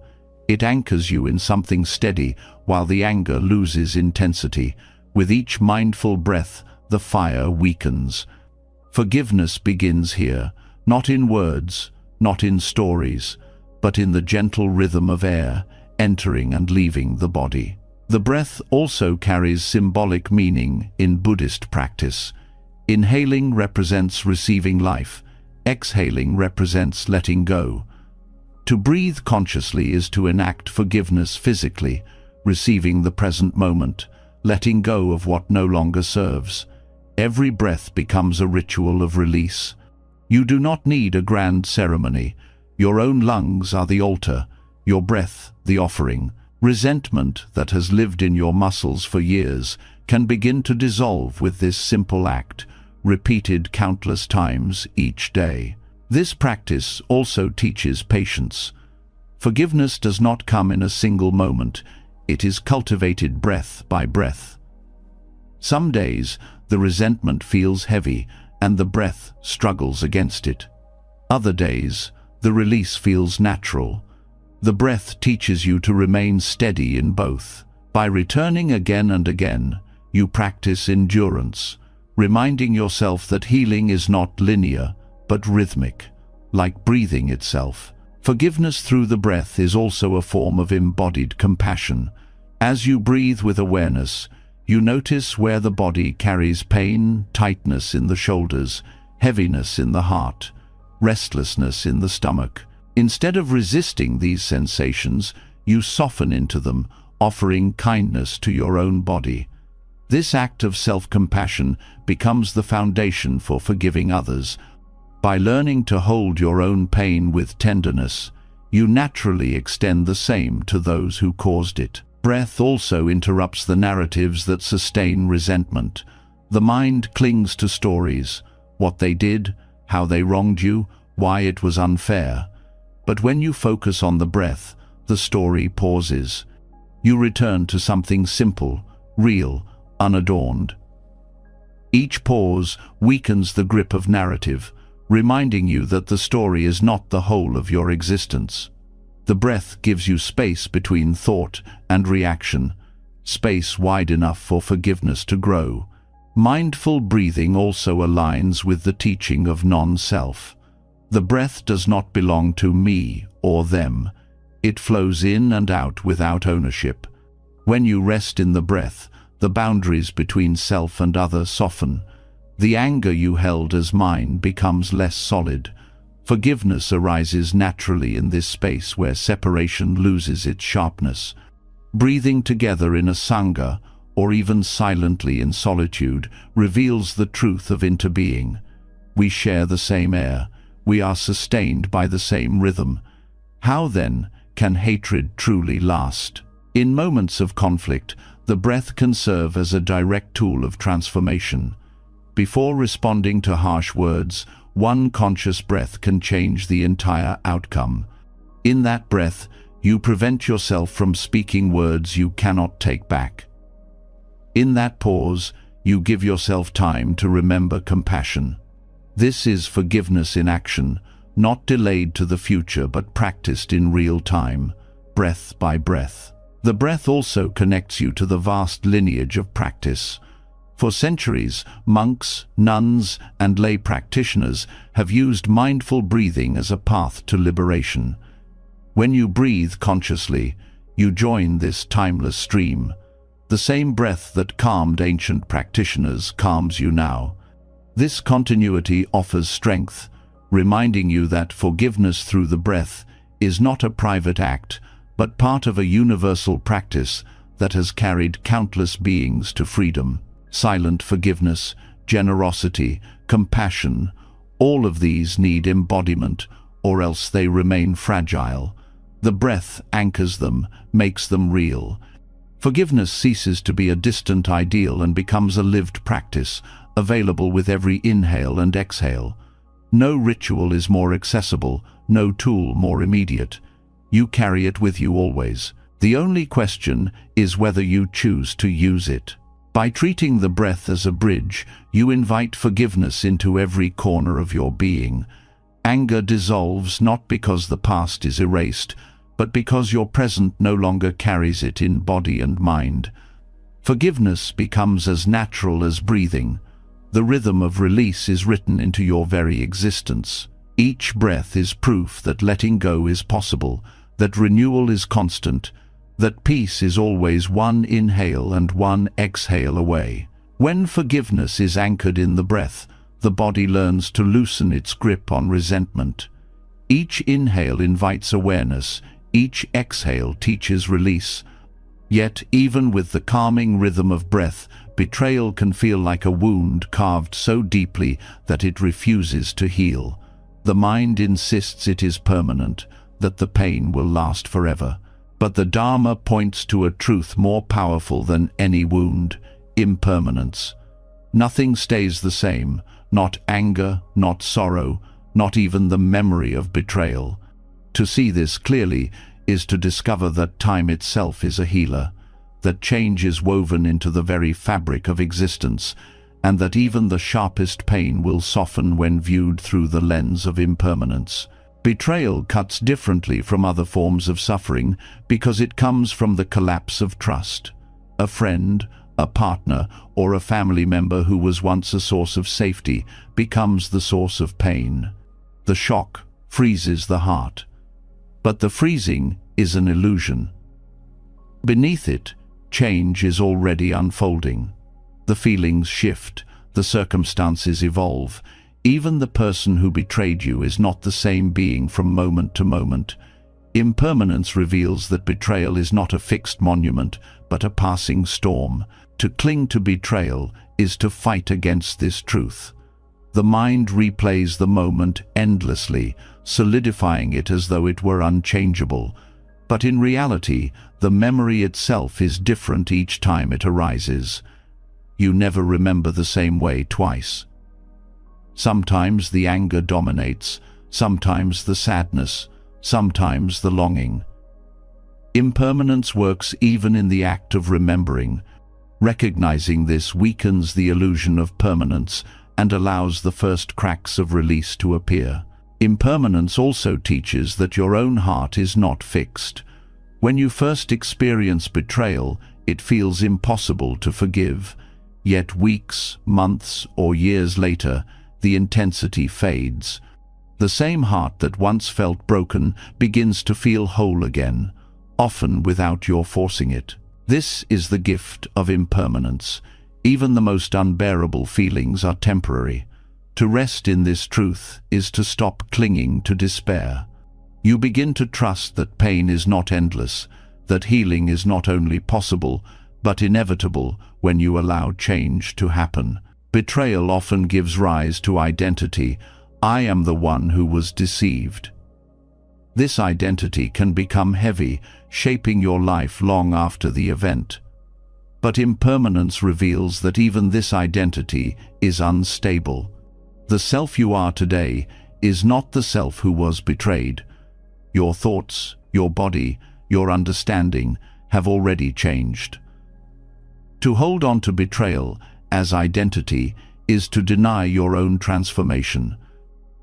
It anchors you in something steady while the anger loses intensity. With each mindful breath, the fire weakens. Forgiveness begins here, not in words, not in stories, but in the gentle rhythm of air entering and leaving the body. The breath also carries symbolic meaning in Buddhist practice. Inhaling represents receiving life, exhaling represents letting go. To breathe consciously is to enact forgiveness physically, receiving the present moment, letting go of what no longer serves. Every breath becomes a ritual of release. You do not need a grand ceremony. Your own lungs are the altar, your breath the offering. Resentment that has lived in your muscles for years can begin to dissolve with this simple act, repeated countless times each day. This practice also teaches patience. Forgiveness does not come in a single moment. It is cultivated breath by breath. Some days, the resentment feels heavy and the breath struggles against it. Other days, the release feels natural. The breath teaches you to remain steady in both. By returning again and again, you practice endurance, reminding yourself that healing is not linear, but rhythmic, like breathing itself. Forgiveness through the breath is also a form of embodied compassion. As you breathe with awareness, you notice where the body carries pain, tightness in the shoulders, heaviness in the heart, restlessness in the stomach. Instead of resisting these sensations, you soften into them, offering kindness to your own body. This act of self-compassion becomes the foundation for forgiving others. By learning to hold your own pain with tenderness, you naturally extend the same to those who caused it. Breath also interrupts the narratives that sustain resentment. The mind clings to stories, what they did, how they wronged you, why it was unfair. But when you focus on the breath, the story pauses. You return to something simple, real, unadorned. Each pause weakens the grip of narrative, reminding you that the story is not the whole of your existence. The breath gives you space between thought and reaction, space wide enough for forgiveness to grow. Mindful breathing also aligns with the teaching of non-self. The breath does not belong to me or them. It flows in and out without ownership. When you rest in the breath, the boundaries between self and other soften. The anger you held as mine becomes less solid. Forgiveness arises naturally in this space where separation loses its sharpness. Breathing together in a sangha, or even silently in solitude, reveals the truth of interbeing. We share the same air. We are sustained by the same rhythm. How then can hatred truly last? In moments of conflict, the breath can serve as a direct tool of transformation. Before responding to harsh words, one conscious breath can change the entire outcome. In that breath, you prevent yourself from speaking words you cannot take back. In that pause, you give yourself time to remember compassion. This is forgiveness in action, not delayed to the future but practiced in real time, breath by breath. The breath also connects you to the vast lineage of practice. For centuries, monks, nuns, and lay practitioners have used mindful breathing as a path to liberation. When you breathe consciously, you join this timeless stream. The same breath that calmed ancient practitioners calms you now. This continuity offers strength, reminding you that forgiveness through the breath is not a private act, but part of a universal practice that has carried countless beings to freedom. Silent forgiveness, generosity, compassion, all of these need embodiment, or else they remain fragile. The breath anchors them, makes them real. Forgiveness ceases to be a distant ideal and becomes a lived practice, available with every inhale and exhale. No ritual is more accessible, no tool more immediate. You carry it with you always. The only question is whether you choose to use it. By treating the breath as a bridge, you invite forgiveness into every corner of your being. Anger dissolves not because the past is erased, but because your present no longer carries it in body and mind. Forgiveness becomes as natural as breathing. The rhythm of release is written into your very existence. Each breath is proof that letting go is possible, that renewal is constant, that peace is always one inhale and one exhale away. When forgiveness is anchored in the breath, the body learns to loosen its grip on resentment. Each inhale invites awareness, each exhale teaches release. Yet, even with the calming rhythm of breath, betrayal can feel like a wound carved so deeply that it refuses to heal. The mind insists it is permanent, that the pain will last forever. But the Dharma points to a truth more powerful than any wound: impermanence. Nothing stays the same, not anger, not sorrow, not even the memory of betrayal. To see this clearly is to discover that time itself is a healer, that change is woven into the very fabric of existence, and that even the sharpest pain will soften when viewed through the lens of impermanence. Betrayal cuts differently from other forms of suffering because it comes from the collapse of trust. A friend, a partner, or a family member who was once a source of safety becomes the source of pain. The shock freezes the heart. But the freezing is an illusion. Beneath it, change is already unfolding. The feelings shift, the circumstances evolve. Even the person who betrayed you is not the same being from moment to moment. Impermanence reveals that betrayal is not a fixed monument, but a passing storm. To cling to betrayal is to fight against this truth. The mind replays the moment endlessly, solidifying it as though it were unchangeable. But in reality, the memory itself is different each time it arises. You never remember the same way twice. Sometimes the anger dominates, sometimes the sadness, sometimes the longing. Impermanence works even in the act of remembering. Recognizing this weakens the illusion of permanence and allows the first cracks of release to appear. Impermanence also teaches that your own heart is not fixed. When you first experience betrayal, it feels impossible to forgive. Yet weeks, months, or years later, the intensity fades. The same heart that once felt broken begins to feel whole again, often without your forcing it. This is the gift of impermanence. Even the most unbearable feelings are temporary. To rest in this truth is to stop clinging to despair. You begin to trust that pain is not endless, that healing is not only possible, but inevitable when you allow change to happen. Betrayal often gives rise to identity. I am the one who was deceived. This identity can become heavy, shaping your life long after the event. But impermanence reveals that even this identity is unstable. The self you are today is not the self who was betrayed. Your thoughts, your body, your understanding have already changed. To hold on to betrayal as identity is to deny your own transformation.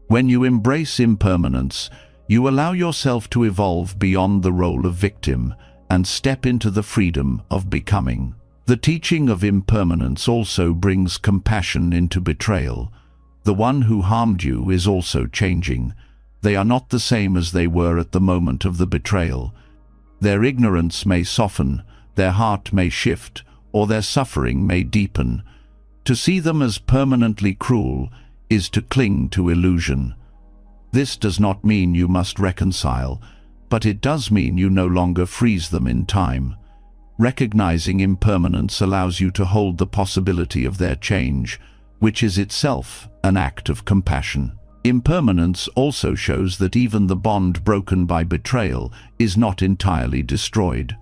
When you embrace impermanence, you allow yourself to evolve beyond the role of victim and step into the freedom of becoming. The teaching of impermanence also brings compassion into betrayal. The one who harmed you is also changing. They are not the same as they were at the moment of the betrayal. Their ignorance may soften, their heart may shift, or their suffering may deepen. To see them as permanently cruel is to cling to illusion. This does not mean you must reconcile, but it does mean you no longer freeze them in time. Recognizing impermanence allows you to hold the possibility of their change, which is itself an act of compassion. Impermanence also shows that even the bond broken by betrayal is not entirely destroyed.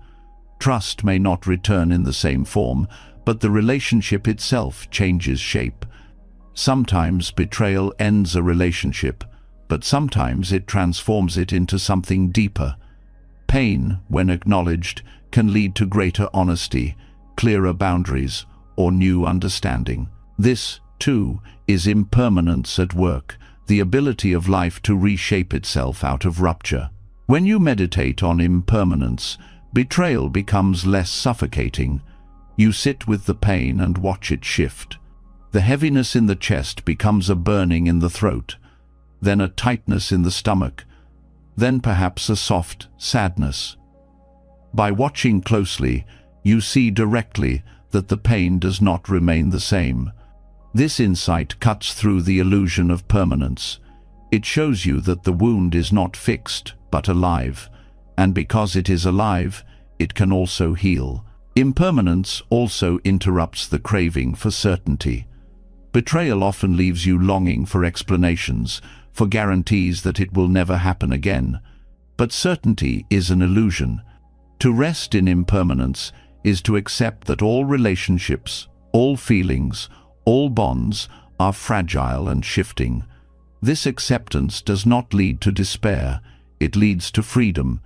Trust may not return in the same form, but the relationship itself changes shape. Sometimes betrayal ends a relationship, but sometimes it transforms it into something deeper. Pain, when acknowledged, can lead to greater honesty, clearer boundaries, or new understanding. This, too, is impermanence at work, the ability of life to reshape itself out of rupture. When you meditate on impermanence, betrayal becomes less suffocating. You sit with the pain and watch it shift. The heaviness in the chest becomes a burning in the throat. then a tightness in the stomach, then perhaps a soft sadness. By watching closely, you see directly that the pain does not remain the same. This insight cuts through the illusion of permanence. It shows you that the wound is not fixed, but alive, and because it is alive, it can also heal. Impermanence also interrupts the craving for certainty. Betrayal often leaves you longing for explanations, for guarantees that it will never happen again. But certainty is an illusion. To rest in impermanence is to accept that all relationships, all feelings, all bonds are fragile and shifting. This acceptance does not lead to despair, it leads to freedom.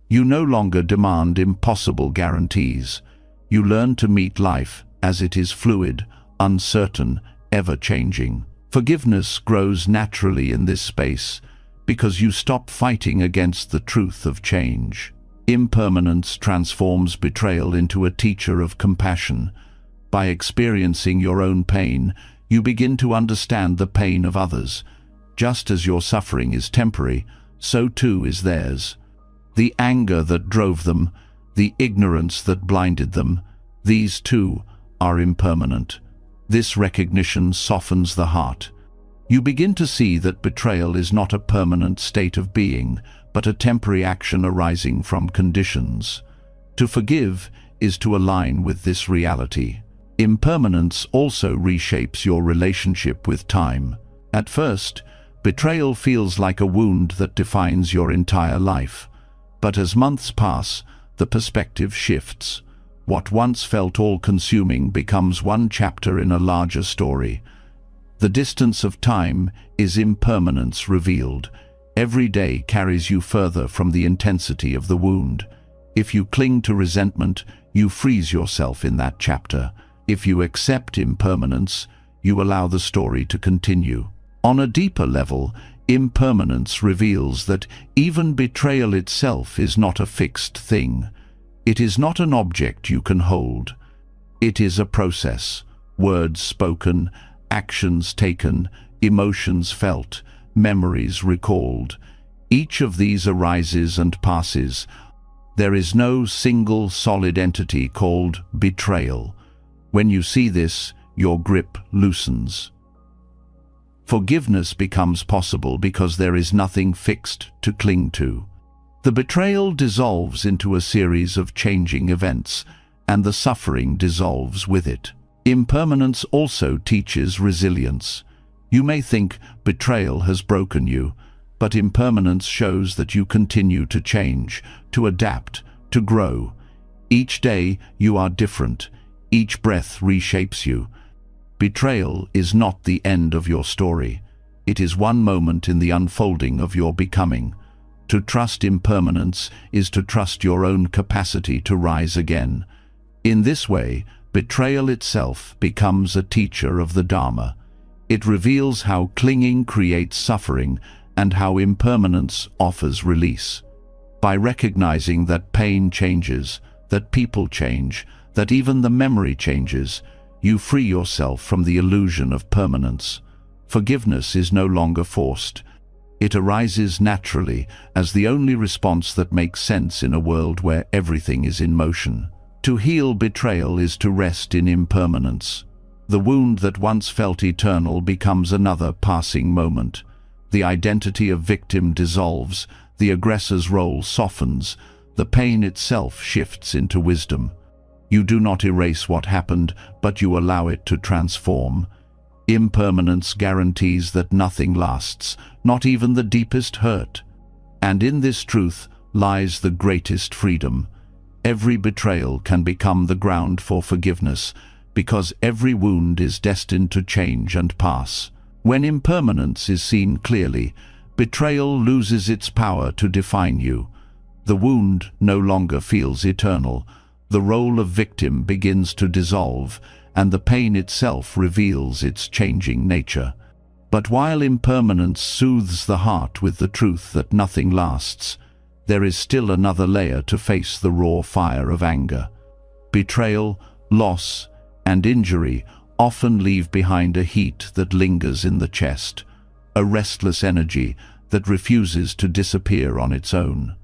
You no longer demand impossible guarantees. You learn to meet life as it is, fluid, uncertain, ever-changing. Forgiveness grows naturally in this space because you stop fighting against the truth of change. Impermanence transforms betrayal into a teacher of compassion. By experiencing your own pain, you begin to understand the pain of others. Just as your suffering is temporary, so too is theirs. The anger that drove them, the ignorance that blinded them, these too are impermanent. This recognition softens the heart. You begin to see that betrayal is not a permanent state of being, but a temporary action arising from conditions. To forgive is to align with this reality. Impermanence also reshapes your relationship with time. At first, betrayal feels like a wound that defines your entire life. But as months pass, the perspective shifts. What once felt all-consuming becomes one chapter in a larger story. The distance of time is impermanence revealed. Every day carries you further from the intensity of the wound. If you cling to resentment, you freeze yourself in that chapter. If you accept impermanence, you allow the story to continue. On a deeper level, impermanence reveals that even betrayal itself is not a fixed thing. It is not an object you can hold. It is a process. Words spoken, actions taken, emotions felt, memories recalled. Each of these arises and passes. There is no single solid entity called betrayal. When you see this, your grip loosens. Forgiveness becomes possible because there is nothing fixed to cling to. The betrayal dissolves into a series of changing events, and the suffering dissolves with it. Impermanence also teaches resilience. You may think betrayal has broken you, but impermanence shows that you continue to change, to adapt, to grow. Each day you are different. Each breath reshapes you. Betrayal is not the end of your story. It is one moment in the unfolding of your becoming. To trust impermanence is to trust your own capacity to rise again. In this way, betrayal itself becomes a teacher of the Dharma. It reveals how clinging creates suffering and how impermanence offers release. By recognizing that pain changes, that people change, that even the memory changes, you free yourself from the illusion of permanence. Forgiveness is no longer forced. It arises naturally as the only response that makes sense in a world where everything is in motion. To heal betrayal is to rest in impermanence. The wound that once felt eternal becomes another passing moment. The identity of victim dissolves, the aggressor's role softens, the pain itself shifts into wisdom. You do not erase what happened, but you allow it to transform. Impermanence guarantees that nothing lasts, not even the deepest hurt. And in this truth lies the greatest freedom. Every betrayal can become the ground for forgiveness, because every wound is destined to change and pass. When impermanence is seen clearly, betrayal loses its power to define you. The wound no longer feels eternal. The role of victim begins to dissolve, and the pain itself reveals its changing nature. But while impermanence soothes the heart with the truth that nothing lasts, there is still another layer to face the raw fire of anger. Betrayal, loss, and injury often leave behind a heat that lingers in the chest. a restless energy that refuses to disappear on its own.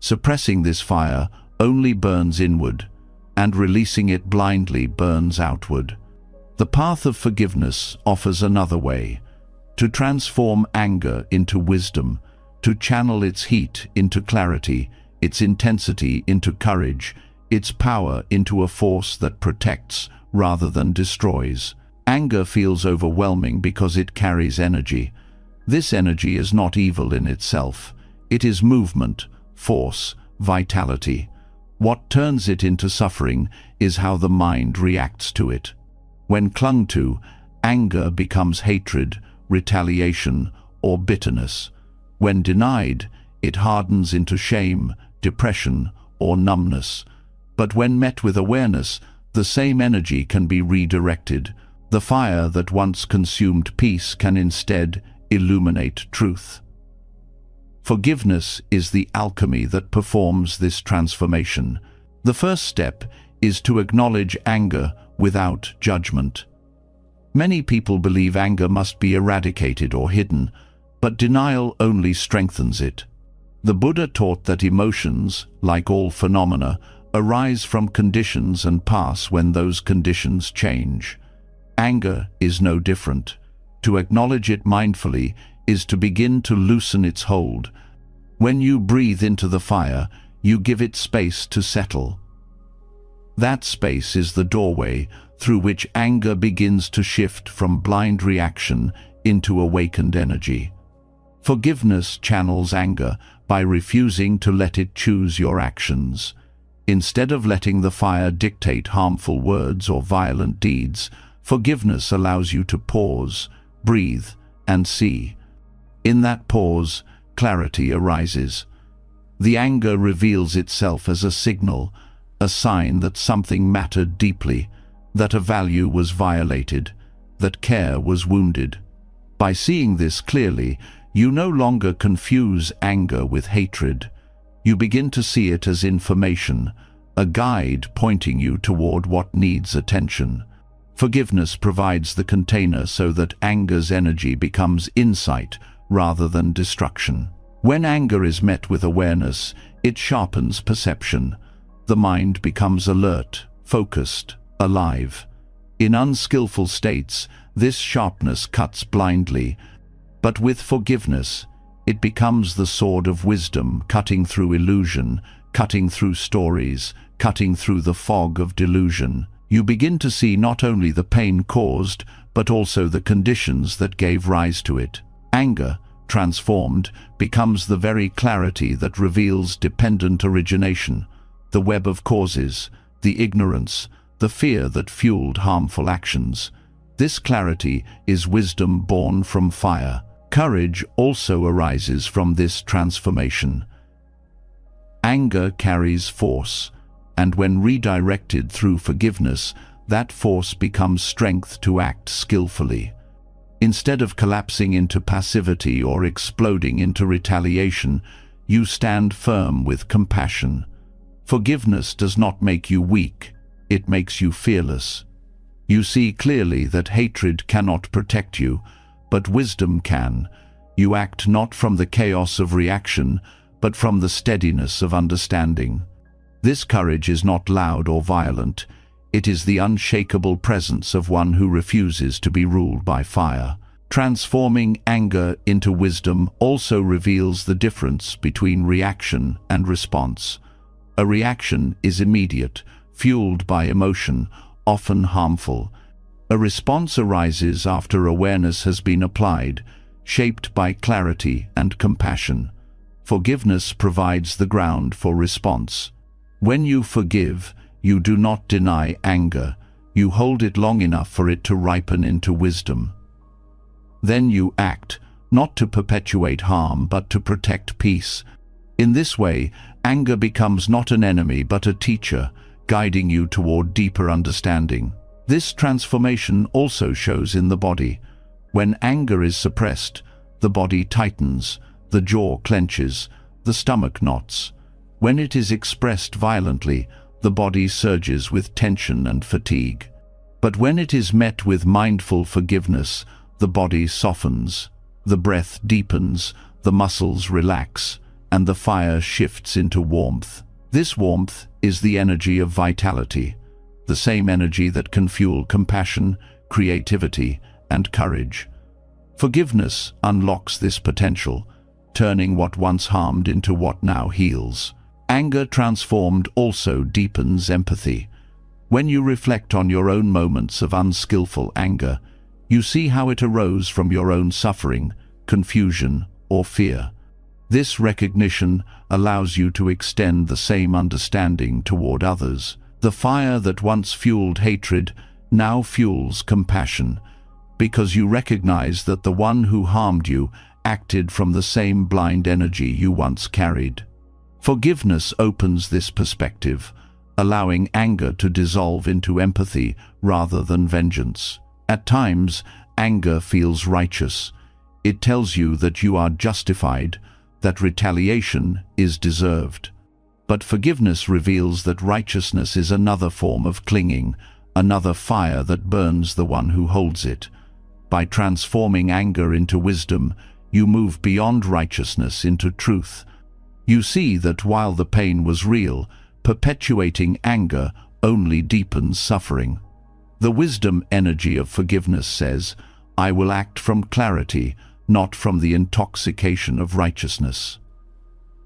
Suppressing this fire only burns inward, and releasing it blindly burns outward. The path of forgiveness offers another way: to transform anger into wisdom, to channel its heat into clarity, its intensity into courage, its power into a force that protects rather than destroys. Anger feels overwhelming because it carries energy. This energy is not evil in itself. It is movement, force, vitality. What turns it into suffering is how the mind reacts to it. When clung to, anger becomes hatred, retaliation, or bitterness. When denied, it hardens into shame, depression, or numbness. But when met with awareness, the same energy can be redirected. The fire that once consumed peace can instead illuminate truth. Forgiveness is the alchemy that performs this transformation. The first step is to acknowledge anger without judgment. Many people believe anger must be eradicated or hidden, but denial only strengthens it. The Buddha taught that emotions, like all phenomena, arise from conditions and pass when those conditions change. Anger is no different. To acknowledge it mindfully is to begin to loosen its hold. When you breathe into the fire, you give it space to settle. That space is the doorway through which anger begins to shift from blind reaction into awakened energy. Forgiveness channels anger by refusing to let it choose your actions. Instead of letting the fire dictate harmful words or violent deeds, forgiveness allows you to pause, breathe, and see. In that pause, clarity arises. The anger reveals itself as a signal, a sign that something mattered deeply, that a value was violated, that care was wounded. By seeing this clearly, you no longer confuse anger with hatred. You begin to see it as information, a guide pointing you toward what needs attention. Forgiveness provides the container so that anger's energy becomes insight rather than destruction. When anger is met with awareness, it sharpens perception. The mind becomes alert, focused, alive. In unskillful states, this sharpness cuts blindly, but with forgiveness, it becomes the sword of wisdom, cutting through illusion, cutting through stories, cutting through the fog of delusion. You begin to see not only the pain caused, but also the conditions that gave rise to it. Anger, transformed, becomes the very clarity that reveals dependent origination, the web of causes, the ignorance, the fear that fueled harmful actions. This clarity is wisdom born from fire. Courage also arises from this transformation. Anger carries force, and when redirected through forgiveness, that force becomes strength to act skillfully. Instead of collapsing into passivity or exploding into retaliation, you stand firm with compassion. Forgiveness does not make you weak, it makes you fearless. You see clearly that hatred cannot protect you, but wisdom can. You act not from the chaos of reaction, but from the steadiness of understanding. This courage is not loud or violent. It is the unshakable presence of one who refuses to be ruled by fire. Transforming anger into wisdom also reveals the difference between reaction and response. A reaction is immediate, fueled by emotion, often harmful. A response arises after awareness has been applied, shaped by clarity and compassion. Forgiveness provides the ground for response. When you forgive, you do not deny anger. You hold it long enough for it to ripen into wisdom. Then you act, not to perpetuate harm, but to protect peace. In this way, anger becomes not an enemy, but a teacher, guiding you toward deeper understanding. This transformation also shows in the body. When anger is suppressed, the body tightens, the jaw clenches, the stomach knots. When it is expressed violently, the body surges with tension and fatigue. But when it is met with mindful forgiveness, the body softens. The breath deepens, the muscles relax, and the fire shifts into warmth. This warmth is the energy of vitality, the same energy that can fuel compassion, creativity, and courage. Forgiveness unlocks this potential, turning what once harmed into what now heals. Anger transformed also deepens empathy. When you reflect on your own moments of unskillful anger, you see how it arose from your own suffering, confusion, or fear. This recognition allows you to extend the same understanding toward others. The fire that once fueled hatred now fuels compassion, because you recognize that the one who harmed you acted from the same blind energy you once carried. Forgiveness opens this perspective, allowing anger to dissolve into empathy rather than vengeance. At times, anger feels righteous. It tells you that you are justified, that retaliation is deserved. But forgiveness reveals that righteousness is another form of clinging, another fire that burns the one who holds it. By transforming anger into wisdom, you move beyond righteousness into truth. You see that while the pain was real, perpetuating anger only deepens suffering. The wisdom energy of forgiveness says, "I will act from clarity, not from the intoxication of righteousness."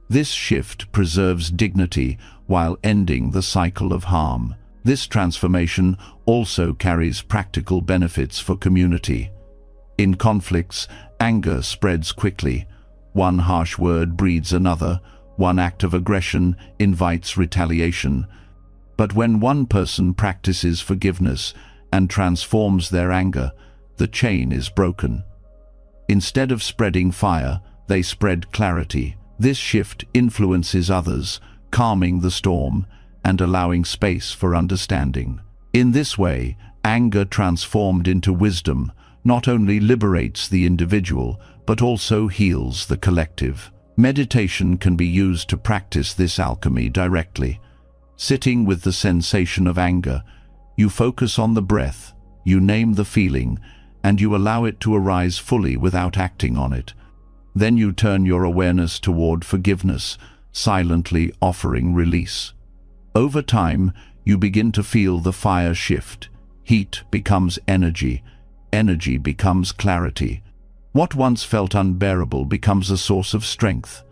This shift preserves dignity while ending the cycle of harm. This transformation also carries practical benefits for community. In conflicts, anger spreads quickly. One harsh word breeds another. One act of aggression invites retaliation. But when one person practices forgiveness and transforms their anger, the chain is broken. Instead of spreading fire, they spread clarity. This shift influences others, calming the storm and allowing space for understanding. In this way, anger transformed into wisdom not only liberates the individual, but also heals the collective. Meditation can be used to practice this alchemy directly. Sitting with the sensation of anger, you focus on the breath, you name the feeling, and you allow it to arise fully without acting on it. Then you turn your awareness toward forgiveness, silently offering release. Over time, you begin to feel the fire shift. Heat becomes energy. Energy becomes clarity. What once felt unbearable becomes a source of strength.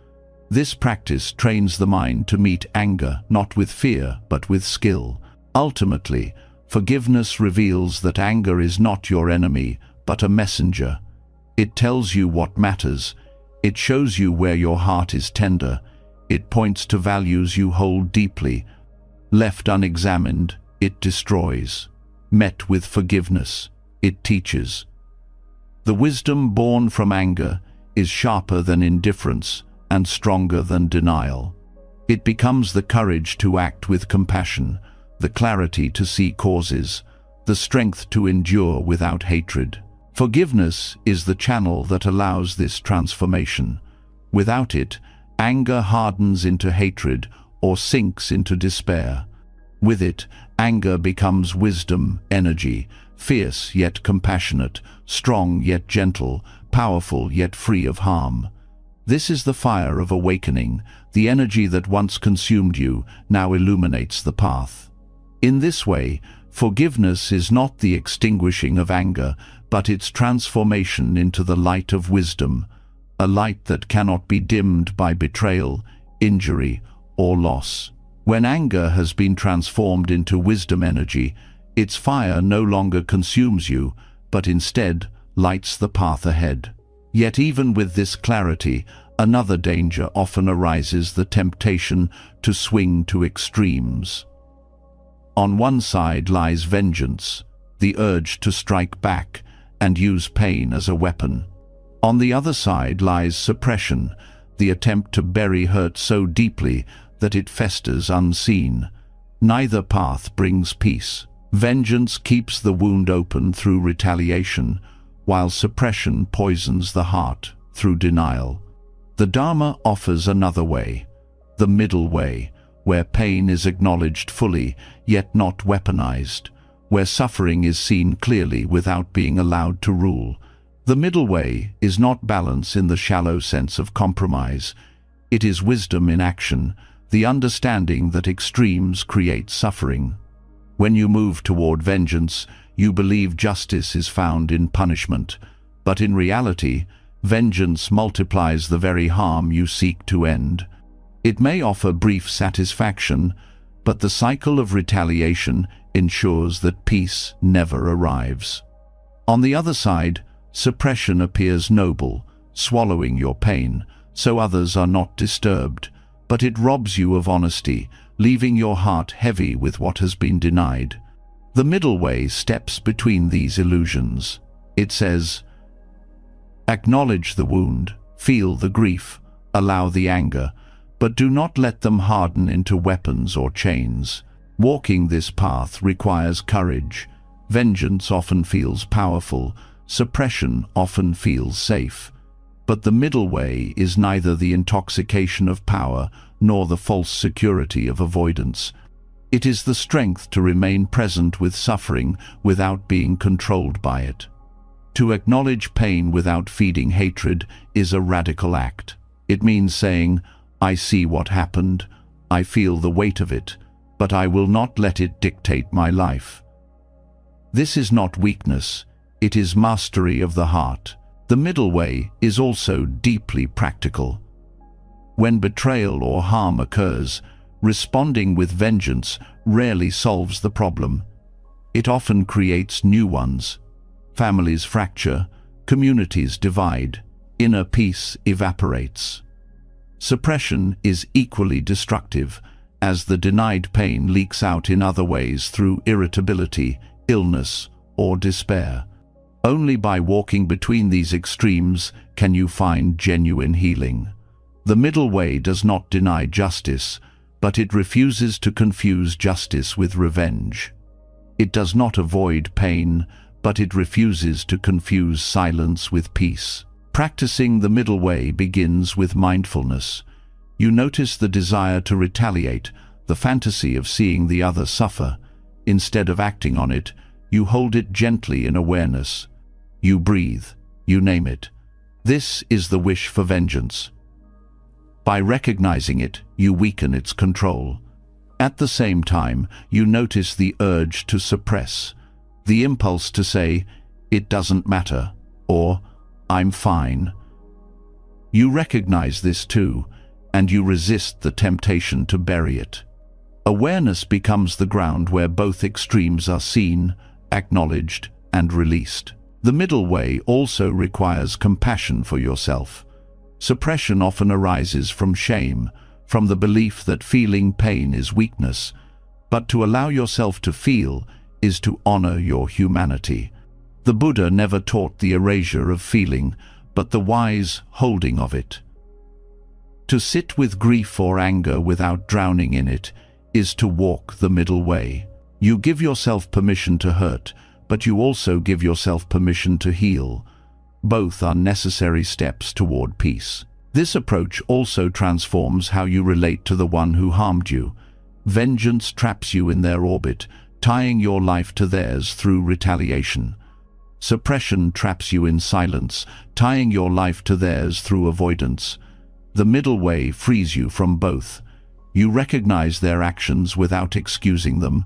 This practice trains the mind to meet anger not with fear but with skill. Ultimately, forgiveness reveals that anger is not your enemy but a messenger. It tells you what matters. It shows you where your heart is tender. It points to values you hold deeply. Left unexamined, it destroys. Met with forgiveness, it teaches. The wisdom born from anger is sharper than indifference and stronger than denial. It becomes the courage to act with compassion, the clarity to see causes, the strength to endure without hatred. Forgiveness is the channel that allows this transformation. Without it, anger hardens into hatred or sinks into despair. With it, anger becomes wisdom, energy, fierce yet compassionate, strong yet gentle, powerful yet free of harm. This is the fire of awakening. The energy that once consumed you now illuminates the path. In this way, forgiveness is not the extinguishing of anger, but its transformation into the light of wisdom, a light that cannot be dimmed by betrayal, injury, or loss. When anger has been transformed into wisdom energy, its fire no longer consumes you, but instead lights the path ahead. Yet even with this clarity, another danger often arises: the temptation to swing to extremes. On one side lies vengeance, the urge to strike back and use pain as a weapon. On the other side lies suppression, the attempt to bury hurt so deeply that it festers unseen. Neither path brings peace. Vengeance keeps the wound open through retaliation, while suppression poisons the heart through denial. The Dharma offers another way, the middle way, where pain is acknowledged fully, yet not weaponized, where suffering is seen clearly without being allowed to rule. The middle way is not balance in the shallow sense of compromise. It is wisdom in action, the understanding that extremes create suffering. When you move toward vengeance, you believe justice is found in punishment, but in reality, vengeance multiplies the very harm you seek to end. It may offer brief satisfaction, but the cycle of retaliation ensures that peace never arrives. On the other side, suppression appears noble, swallowing your pain, so others are not disturbed, but it robs you of honesty, leaving your heart heavy with what has been denied. The middle way steps between these illusions. It says, acknowledge the wound, feel the grief, allow the anger, but do not let them harden into weapons or chains. Walking this path requires courage. Vengeance often feels powerful, suppression often feels safe. But the middle way is neither the intoxication of power nor the false security of avoidance. It is the strength to remain present with suffering without being controlled by it. To acknowledge pain without feeding hatred is a radical act. It means saying, I see what happened, I feel the weight of it, but I will not let it dictate my life. This is not weakness, it is mastery of the heart. The middle way is also deeply practical. When betrayal or harm occurs, responding with vengeance rarely solves the problem. It often creates new ones. Families fracture, communities divide, inner peace evaporates. Suppression is equally destructive, as the denied pain leaks out in other ways through irritability, illness, or despair. Only by walking between these extremes can you find genuine healing. The middle way does not deny justice, but it refuses to confuse justice with revenge. It does not avoid pain, but it refuses to confuse silence with peace. Practicing the middle way begins with mindfulness. You notice the desire to retaliate, the fantasy of seeing the other suffer. Instead of acting on it, you hold it gently in awareness. You breathe, you name it. This is the wish for vengeance. By recognizing it, you weaken its control. At the same time, you notice the urge to suppress, the impulse to say, it doesn't matter, or I'm fine. You recognize this too, and you resist the temptation to bury it. Awareness becomes the ground where both extremes are seen, acknowledged, and released. The middle way also requires compassion for yourself. Suppression often arises from shame, from the belief that feeling pain is weakness, but to allow yourself to feel is to honor your humanity. The Buddha never taught the erasure of feeling, but the wise holding of it. To sit with grief or anger without drowning in it is to walk the middle way. You give yourself permission to hurt, but you also give yourself permission to heal. Both are necessary steps toward peace. This approach also transforms how you relate to the one who harmed you. Vengeance traps you in their orbit, tying your life to theirs through retaliation. Suppression traps you in silence, tying your life to theirs through avoidance. The middle way frees you from both. You recognize their actions without excusing them.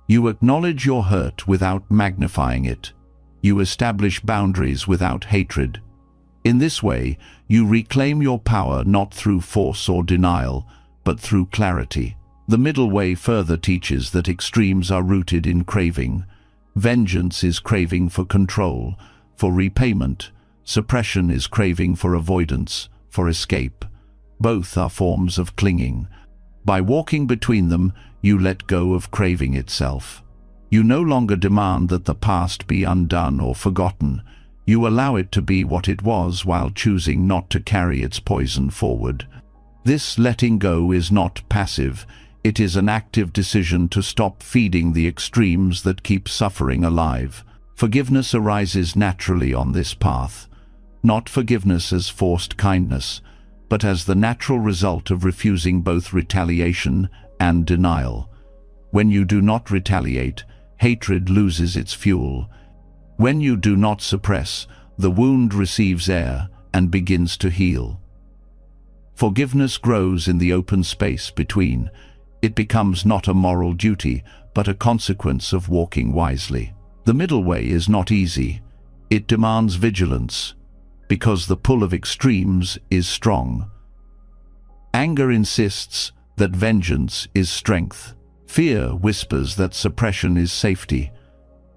You acknowledge your hurt without magnifying it. You establish boundaries without hatred. In this way, you reclaim your power not through force or denial, but through clarity. The middle way further teaches that extremes are rooted in craving. Vengeance is craving for control, for repayment. Suppression is craving for avoidance, for escape. Both are forms of clinging. By walking between them, you let go of craving itself. You no longer demand that the past be undone or forgotten. You allow it to be what it was while choosing not to carry its poison forward. This letting go is not passive. It is an active decision to stop feeding the extremes that keep suffering alive. Forgiveness arises naturally on this path. Not forgiveness as forced kindness, but as the natural result of refusing both retaliation and denial. When you do not retaliate, hatred loses its fuel. When you do not suppress, the wound receives air and begins to heal. Forgiveness grows in the open space between. It becomes not a moral duty, but a consequence of walking wisely. The middle way is not easy. It demands vigilance, because the pull of extremes is strong. Anger insists that vengeance is strength. Fear whispers that suppression is safety.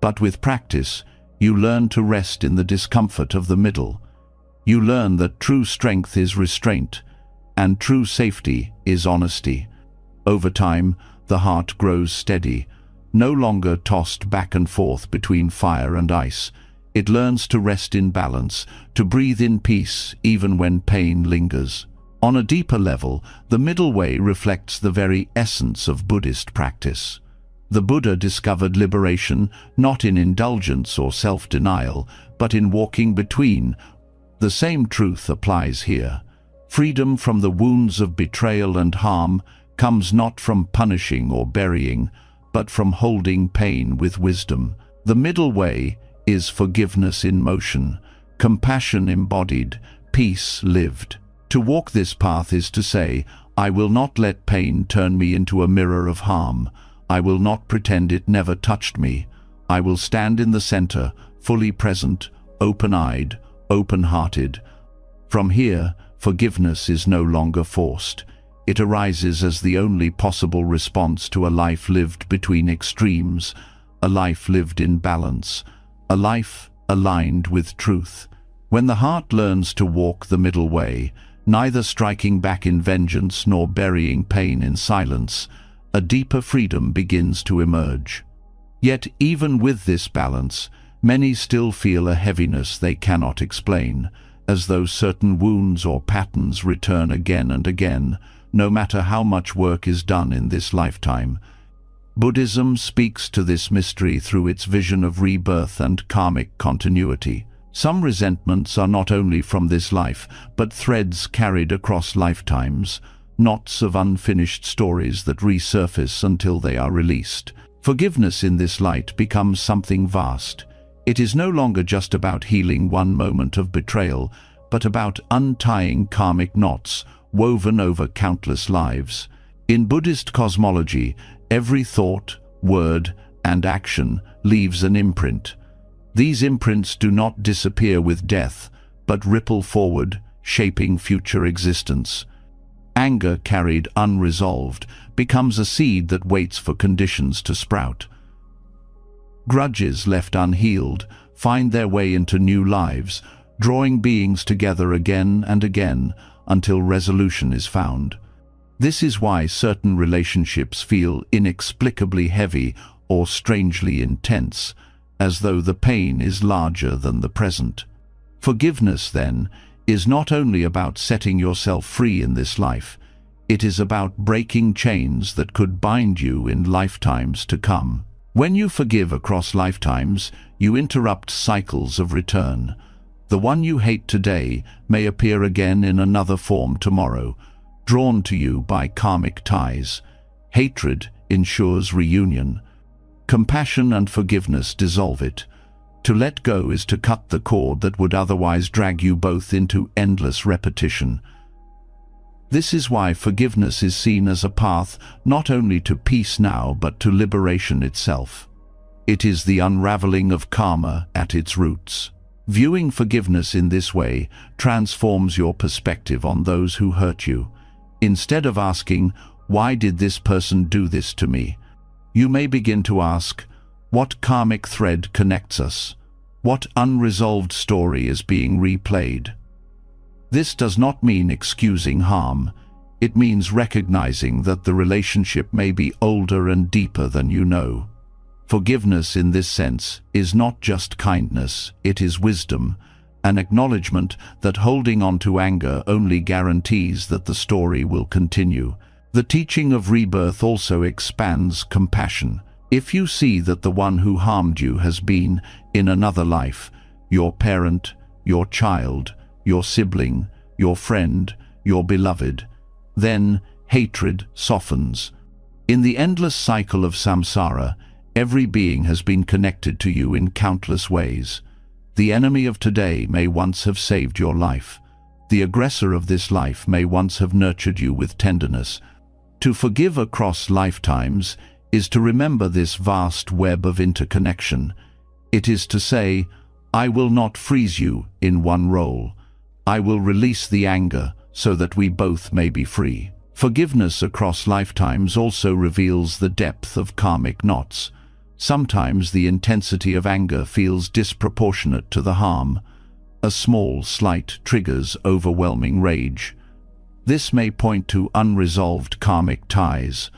But with practice, you learn to rest in the discomfort of the middle. You learn that true strength is restraint, and true safety is honesty. Over time, the heart grows steady, no longer tossed back and forth between fire and ice. It learns to rest in balance, to breathe in peace even when pain lingers. On a deeper level, the middle way reflects the very essence of Buddhist practice. The Buddha discovered liberation not in indulgence or self-denial, but in walking between. The same truth applies here. Freedom from the wounds of betrayal and harm comes not from punishing or burying, but from holding pain with wisdom. The middle way is forgiveness in motion, compassion embodied, peace lived. To walk this path is to say, I will not let pain turn me into a mirror of harm. I will not pretend it never touched me. I will stand in the center, fully present, open-eyed, open-hearted. From here, forgiveness is no longer forced. It arises as the only possible response to a life lived between extremes, a life lived in balance, a life aligned with truth. When the heart learns to walk the middle way, neither striking back in vengeance nor burying pain in silence, a deeper freedom begins to emerge. Yet even with this balance, many still feel a heaviness they cannot explain, as though certain wounds or patterns return again and again, no matter how much work is done in this lifetime. Buddhism speaks to this mystery through its vision of rebirth and karmic continuity. Some resentments are not only from this life, but threads carried across lifetimes, knots of unfinished stories that resurface until they are released. Forgiveness in this light becomes something vast. It is no longer just about healing one moment of betrayal, but about untying karmic knots woven over countless lives. In Buddhist cosmology, every thought, word, and action leaves an imprint. These imprints do not disappear with death, but ripple forward, shaping future existence. Anger carried unresolved becomes a seed that waits for conditions to sprout. Grudges left unhealed find their way into new lives, drawing beings together again and again until resolution is found. This is why certain relationships feel inexplicably heavy or strangely intense, as though the pain is larger than the present. Forgiveness, then, is not only about setting yourself free in this life, it is about breaking chains that could bind you in lifetimes to come. When you forgive across lifetimes, you interrupt cycles of return. The one you hate today may appear again in another form tomorrow, drawn to you by karmic ties. Hatred ensures reunion. Compassion and forgiveness dissolve it. To let go is to cut the cord that would otherwise drag you both into endless repetition. This is why forgiveness is seen as a path not only to peace now, but to liberation itself. It is the unraveling of karma at its roots. Viewing forgiveness in this way transforms your perspective on those who hurt you. Instead of asking, "Why did this person do this to me?" you may begin to ask, "What karmic thread connects us? What unresolved story is being replayed?" This does not mean excusing harm. It means recognizing that the relationship may be older and deeper than you know. Forgiveness in this sense is not just kindness, it is wisdom, an acknowledgement that holding on to anger only guarantees that the story will continue. The teaching of rebirth also expands compassion. If you see that the one who harmed you has been, in another life, your parent, your child, your sibling, your friend, your beloved, then hatred softens. In the endless cycle of samsara, every being has been connected to you in countless ways. The enemy of today may once have saved your life. The aggressor of this life may once have nurtured you with tenderness. To forgive across lifetimes is to remember this vast web of interconnection. It is to say, I will not freeze you in one role. I will release the anger so that we both may be free. Forgiveness across lifetimes also reveals the depth of karmic knots. Sometimes the intensity of anger feels disproportionate to the harm. A small slight triggers overwhelming rage. This may point to unresolved karmic ties.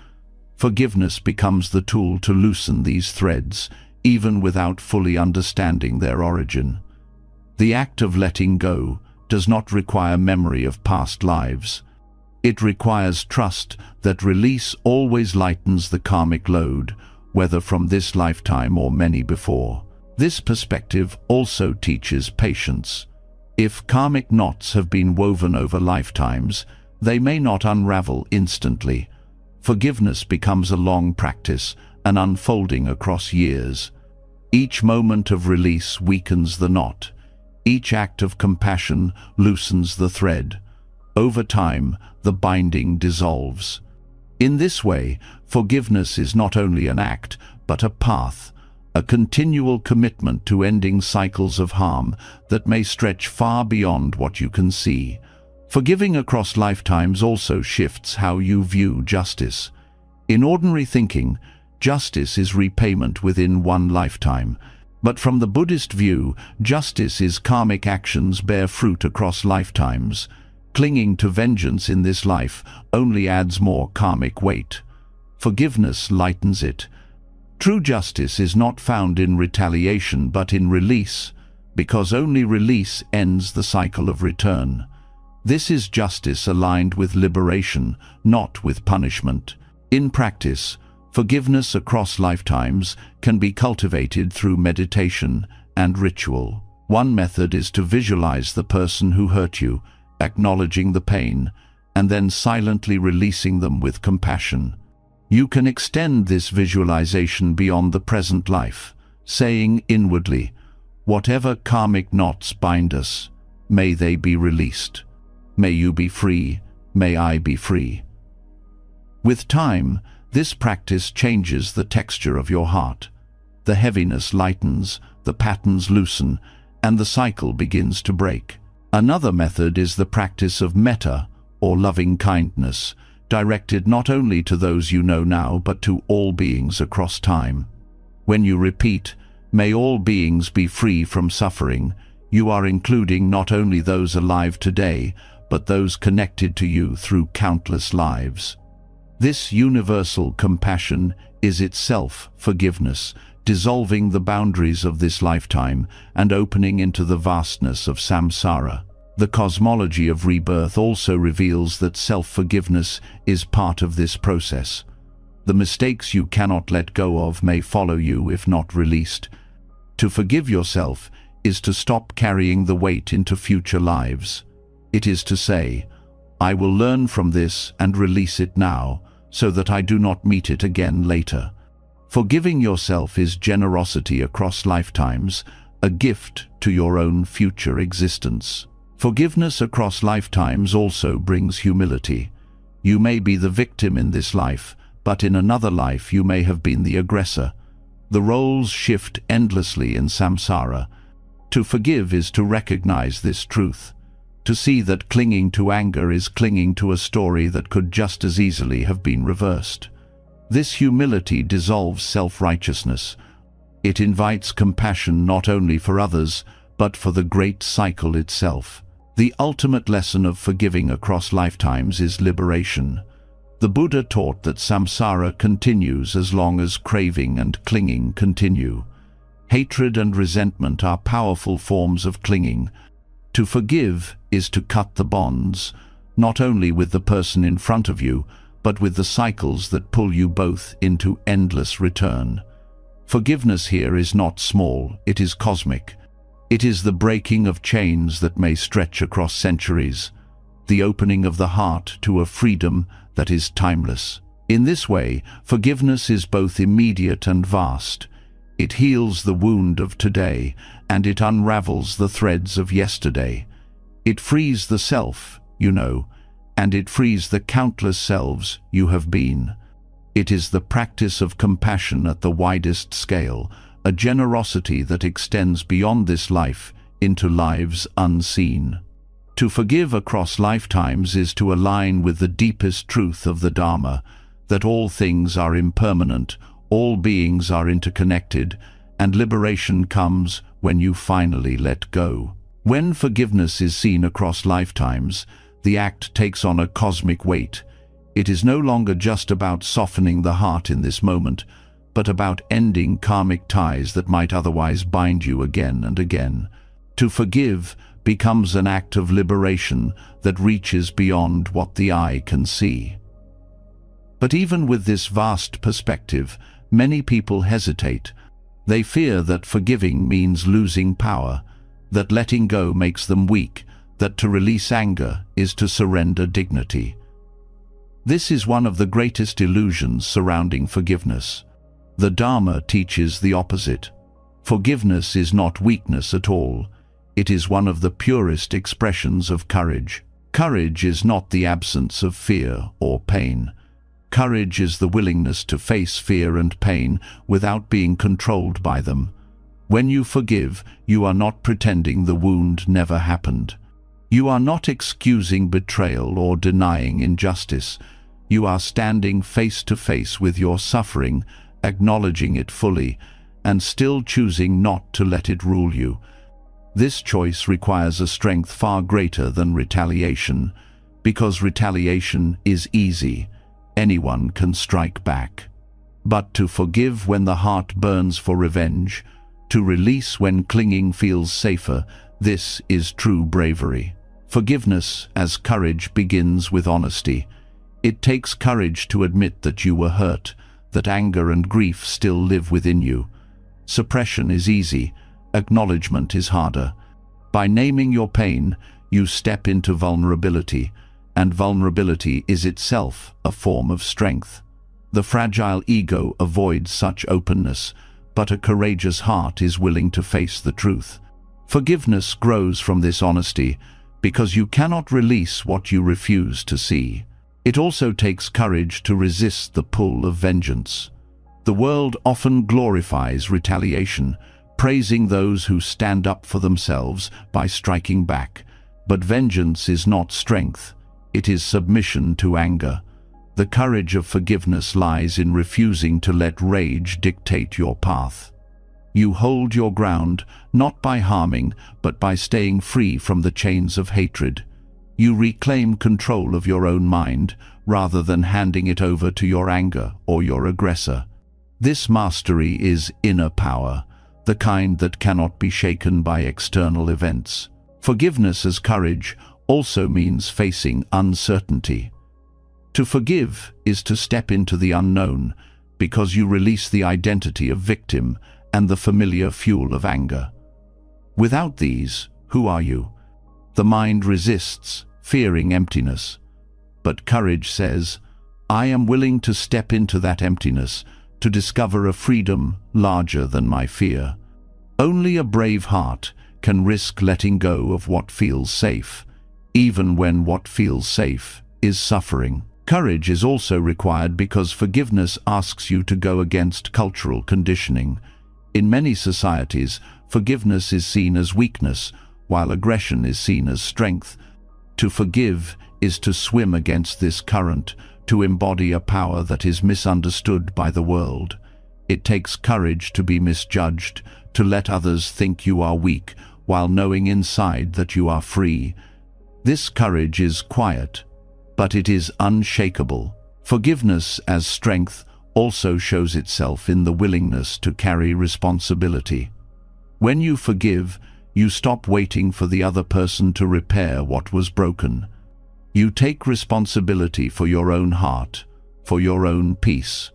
Forgiveness becomes the tool to loosen these threads, even without fully understanding their origin. The act of letting go does not require memory of past lives. It requires trust that release always lightens the karmic load, whether from this lifetime or many before. This perspective also teaches patience. If karmic knots have been woven over lifetimes, they may not unravel instantly. Forgiveness becomes a long practice, an unfolding across years. Each moment of release weakens the knot. Each act of compassion loosens the thread. Over time, the binding dissolves. In this way, forgiveness is not only an act, but a path, a continual commitment to ending cycles of harm that may stretch far beyond what you can see. Forgiving across lifetimes also shifts how you view justice. In ordinary thinking, justice is repayment within one lifetime. But from the Buddhist view, justice is karmic actions bear fruit across lifetimes. Clinging to vengeance in this life only adds more karmic weight. Forgiveness lightens it. True justice is not found in retaliation but in release, because only release ends the cycle of return. This is justice aligned with liberation, not with punishment. In practice, forgiveness across lifetimes can be cultivated through meditation and ritual. One method is to visualize the person who hurt you, acknowledging the pain, and then silently releasing them with compassion. You can extend this visualization beyond the present life, saying inwardly, "Whatever karmic knots bind us, may they be released. May you be free, may I be free." With time, this practice changes the texture of your heart. The heaviness lightens, the patterns loosen, and the cycle begins to break. Another method is the practice of metta, or loving kindness, directed not only to those you know now but to all beings across time. When you repeat, "May all beings be free from suffering," you are including not only those alive today, but those connected to you through countless lives. This universal compassion is itself forgiveness, dissolving the boundaries of this lifetime and opening into the vastness of samsara. The cosmology of rebirth also reveals that self-forgiveness is part of this process. The mistakes you cannot let go of may follow you if not released. To forgive yourself is to stop carrying the weight into future lives. It is to say, "I will learn from this and release it now, so that I do not meet it again later." Forgiving yourself is generosity across lifetimes, a gift to your own future existence. Forgiveness across lifetimes also brings humility. You may be the victim in this life, but in another life you may have been the aggressor. The roles shift endlessly in samsara. To forgive is to recognize this truth, to see that clinging to anger is clinging to a story that could just as easily have been reversed. This humility dissolves self-righteousness. It invites compassion not only for others, but for the great cycle itself. The ultimate lesson of forgiving across lifetimes is liberation. The Buddha taught that samsara continues as long as craving and clinging continue. Hatred and resentment are powerful forms of clinging. To forgive is to cut the bonds, not only with the person in front of you, but with the cycles that pull you both into endless return. Forgiveness here is not small, it is cosmic. It is the breaking of chains that may stretch across centuries, the opening of the heart to a freedom that is timeless. In this way, forgiveness is both immediate and vast. It heals the wound of today, and it unravels the threads of yesterday. It frees the self, you know, and it frees the countless selves you have been. It is the practice of compassion at the widest scale, a generosity that extends beyond this life into lives unseen. To forgive across lifetimes is to align with the deepest truth of the Dharma, that all things are impermanent, all beings are interconnected, and liberation comes when you finally let go. When forgiveness is seen across lifetimes, the act takes on a cosmic weight. It is no longer just about softening the heart in this moment, but about ending karmic ties that might otherwise bind you again and again. To forgive becomes an act of liberation that reaches beyond what the eye can see. But even with this vast perspective, many people hesitate. They fear that forgiving means losing power, that letting go makes them weak, that to release anger is to surrender dignity. This is one of the greatest illusions surrounding forgiveness. The Dharma teaches the opposite. Forgiveness is not weakness at all. It is one of the purest expressions of courage. Courage is not the absence of fear or pain. Courage is the willingness to face fear and pain without being controlled by them. When you forgive, you are not pretending the wound never happened. You are not excusing betrayal or denying injustice. You are standing face to face with your suffering, acknowledging it fully, and still choosing not to let it rule you. This choice requires a strength far greater than retaliation, because retaliation is easy. Anyone can strike back. But to forgive when the heart burns for revenge, to release when clinging feels safer, this is true bravery. Forgiveness as courage begins with honesty. It takes courage to admit that you were hurt, that anger and grief still live within you. Suppression is easy, acknowledgement is harder. By naming your pain, you step into vulnerability, and vulnerability is itself a form of strength. The fragile ego avoids such openness, but a courageous heart is willing to face the truth. Forgiveness grows from this honesty, because you cannot release what you refuse to see. It also takes courage to resist the pull of vengeance. The world often glorifies retaliation, praising those who stand up for themselves by striking back. But vengeance is not strength. It is submission to anger. The courage of forgiveness lies in refusing to let rage dictate your path. You hold your ground, not by harming, but by staying free from the chains of hatred. You reclaim control of your own mind, rather than handing it over to your anger or your aggressor. This mastery is inner power, the kind that cannot be shaken by external events. Forgiveness as courage also means facing uncertainty. To forgive is to step into the unknown, because you release the identity of victim and the familiar fuel of anger. Without these, who are you? The mind resists, fearing emptiness. But courage says, I am willing to step into that emptiness, to discover a freedom larger than my fear. Only a brave heart can risk letting go of what feels safe, even when what feels safe is suffering. Courage is also required because forgiveness asks you to go against cultural conditioning. In many societies, forgiveness is seen as weakness, while aggression is seen as strength. To forgive is to swim against this current, to embody a power that is misunderstood by the world. It takes courage to be misjudged, to let others think you are weak, while knowing inside that you are free. This courage is quiet, but it is unshakable. Forgiveness as strength also shows itself in the willingness to carry responsibility. When you forgive, you stop waiting for the other person to repair what was broken. You take responsibility for your own heart, for your own peace.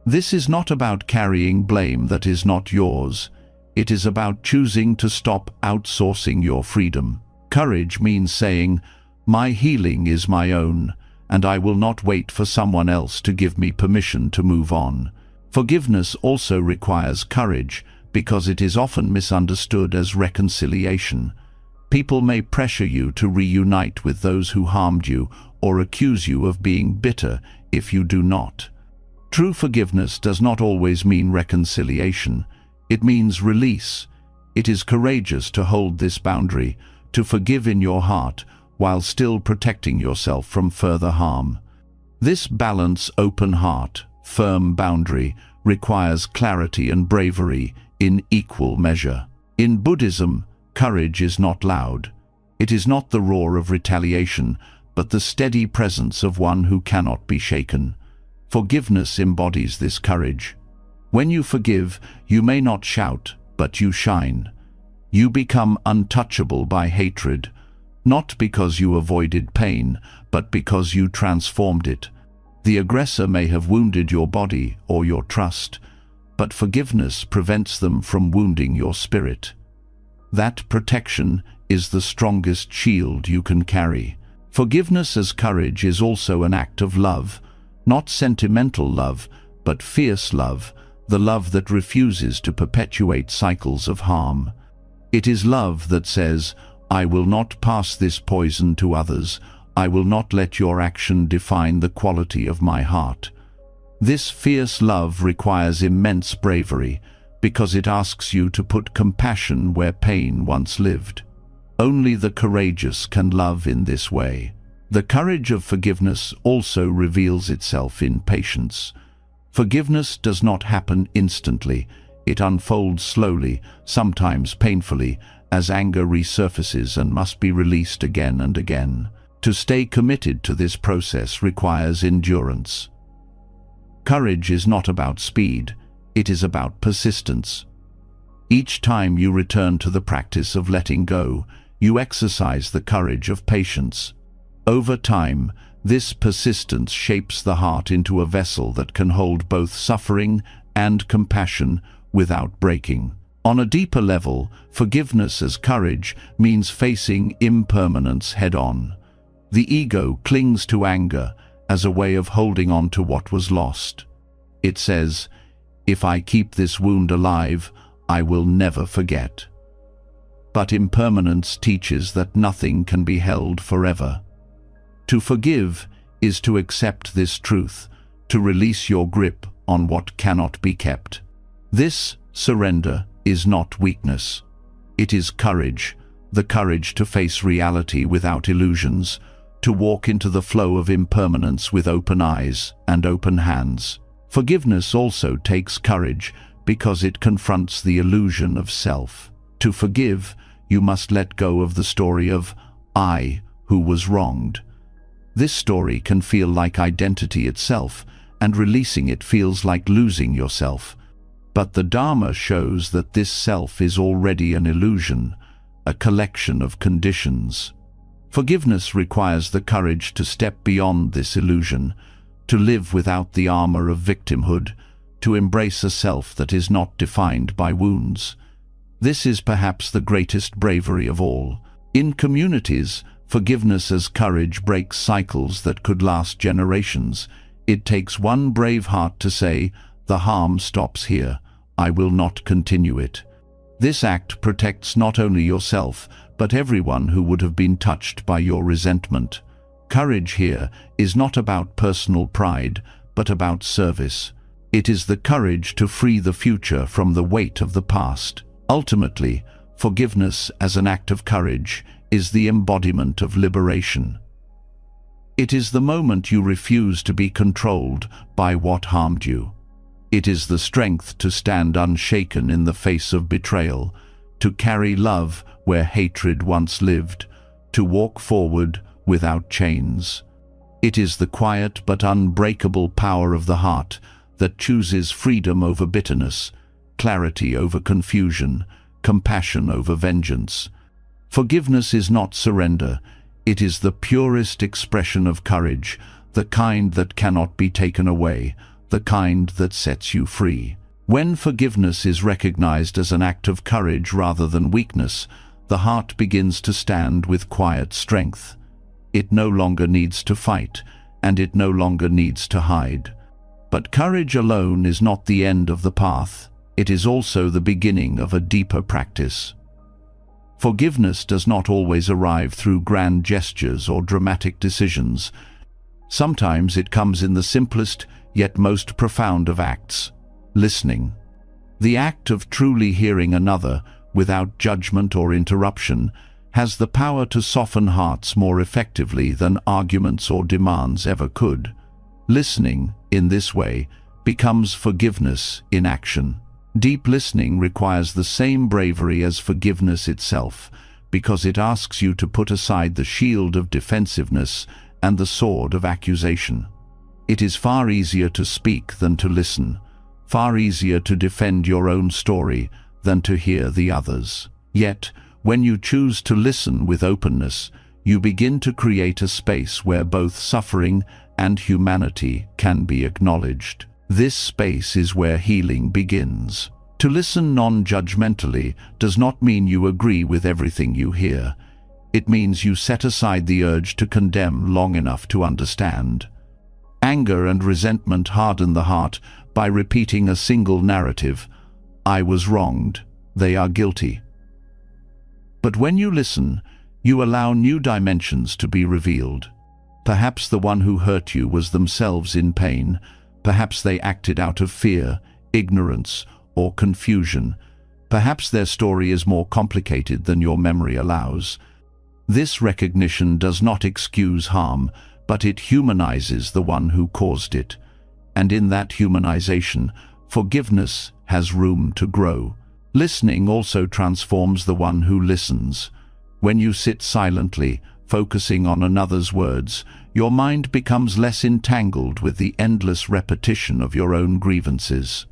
This is not about carrying blame that is not yours. It is about choosing to stop outsourcing your freedom. Courage means saying, my healing is my own, and I will not wait for someone else to give me permission to move on. Forgiveness also requires courage because it is often misunderstood as reconciliation. People may pressure you to reunite with those who harmed you or accuse you of being bitter if you do not. True forgiveness does not always mean reconciliation. It means release. It is courageous to hold this boundary, to forgive in your heart while still protecting yourself from further harm. This balanced, open heart, firm boundary requires clarity and bravery in equal measure. In Buddhism, courage is not loud. It is not the roar of retaliation, but the steady presence of one who cannot be shaken. Forgiveness embodies this courage. When you forgive, you may not shout, but you shine. You become untouchable by hatred, not because you avoided pain, but because you transformed it. The aggressor may have wounded your body or your trust, but forgiveness prevents them from wounding your spirit. That protection is the strongest shield you can carry. Forgiveness as courage is also an act of love, not sentimental love, but fierce love, the love that refuses to perpetuate cycles of harm. It is love that says, "I will not pass this poison to others. I will not let your action define the quality of my heart." This fierce love requires immense bravery because it asks you to put compassion where pain once lived. Only the courageous can love in this way. The courage of forgiveness also reveals itself in patience. Forgiveness does not happen instantly. It unfolds slowly, sometimes painfully, as anger resurfaces and must be released again and again. To stay committed to this process requires endurance. Courage is not about speed, it is about persistence. Each time you return to the practice of letting go, you exercise the courage of patience. Over time, this persistence shapes the heart into a vessel that can hold both suffering and compassion without breaking. On a deeper level, forgiveness as courage means facing impermanence head-on. The ego clings to anger as a way of holding on to what was lost. It says, "If I keep this wound alive, I will never forget." But impermanence teaches that nothing can be held forever. To forgive is to accept this truth, to release your grip on what cannot be kept. This surrender is not weakness. It is courage, the courage to face reality without illusions, to walk into the flow of impermanence with open eyes and open hands. Forgiveness also takes courage because it confronts the illusion of self. To forgive, you must let go of the story of I who was wronged. This story can feel like identity itself, and releasing it feels like losing yourself. But the Dharma shows that this self is already an illusion, a collection of conditions. Forgiveness requires the courage to step beyond this illusion, to live without the armor of victimhood, to embrace a self that is not defined by wounds. This is perhaps the greatest bravery of all. In communities, forgiveness as courage breaks cycles that could last generations. It takes one brave heart to say, "The harm stops here. I will not continue it." This act protects not only yourself, but everyone who would have been touched by your resentment. Courage here is not about personal pride, but about service. It is the courage to free the future from the weight of the past. Ultimately, forgiveness as an act of courage is the embodiment of liberation. It is the moment you refuse to be controlled by what harmed you. It is the strength to stand unshaken in the face of betrayal, to carry love where hatred once lived, to walk forward without chains. It is the quiet but unbreakable power of the heart that chooses freedom over bitterness, clarity over confusion, compassion over vengeance. Forgiveness is not surrender. It is the purest expression of courage, the kind that cannot be taken away, the kind that sets you free. When forgiveness is recognized as an act of courage rather than weakness, the heart begins to stand with quiet strength. It no longer needs to fight, and it no longer needs to hide. But courage alone is not the end of the path. It is also the beginning of a deeper practice. Forgiveness does not always arrive through grand gestures or dramatic decisions. Sometimes it comes in the simplest yet most profound of acts: listening. The act of truly hearing another, without judgment or interruption, has the power to soften hearts more effectively than arguments or demands ever could. Listening, in this way, becomes forgiveness in action. Deep listening requires the same bravery as forgiveness itself, because it asks you to put aside the shield of defensiveness and the sword of accusation. It is far easier to speak than to listen, far easier to defend your own story than to hear the others. Yet, when you choose to listen with openness, you begin to create a space where both suffering and humanity can be acknowledged. This space is where healing begins. To listen non-judgmentally does not mean you agree with everything you hear. It means you set aside the urge to condemn long enough to understand. Anger and resentment harden the heart by repeating a single narrative: "I was wronged, they are guilty." But when you listen, you allow new dimensions to be revealed. Perhaps the one who hurt you was themselves in pain. Perhaps they acted out of fear, ignorance, or confusion. Perhaps their story is more complicated than your memory allows. This recognition does not excuse harm, but it humanizes the one who caused it. And in that humanization, forgiveness has room to grow. Listening also transforms the one who listens. When you sit silently, focusing on another's words, your mind becomes less entangled with the endless repetition of your own grievances.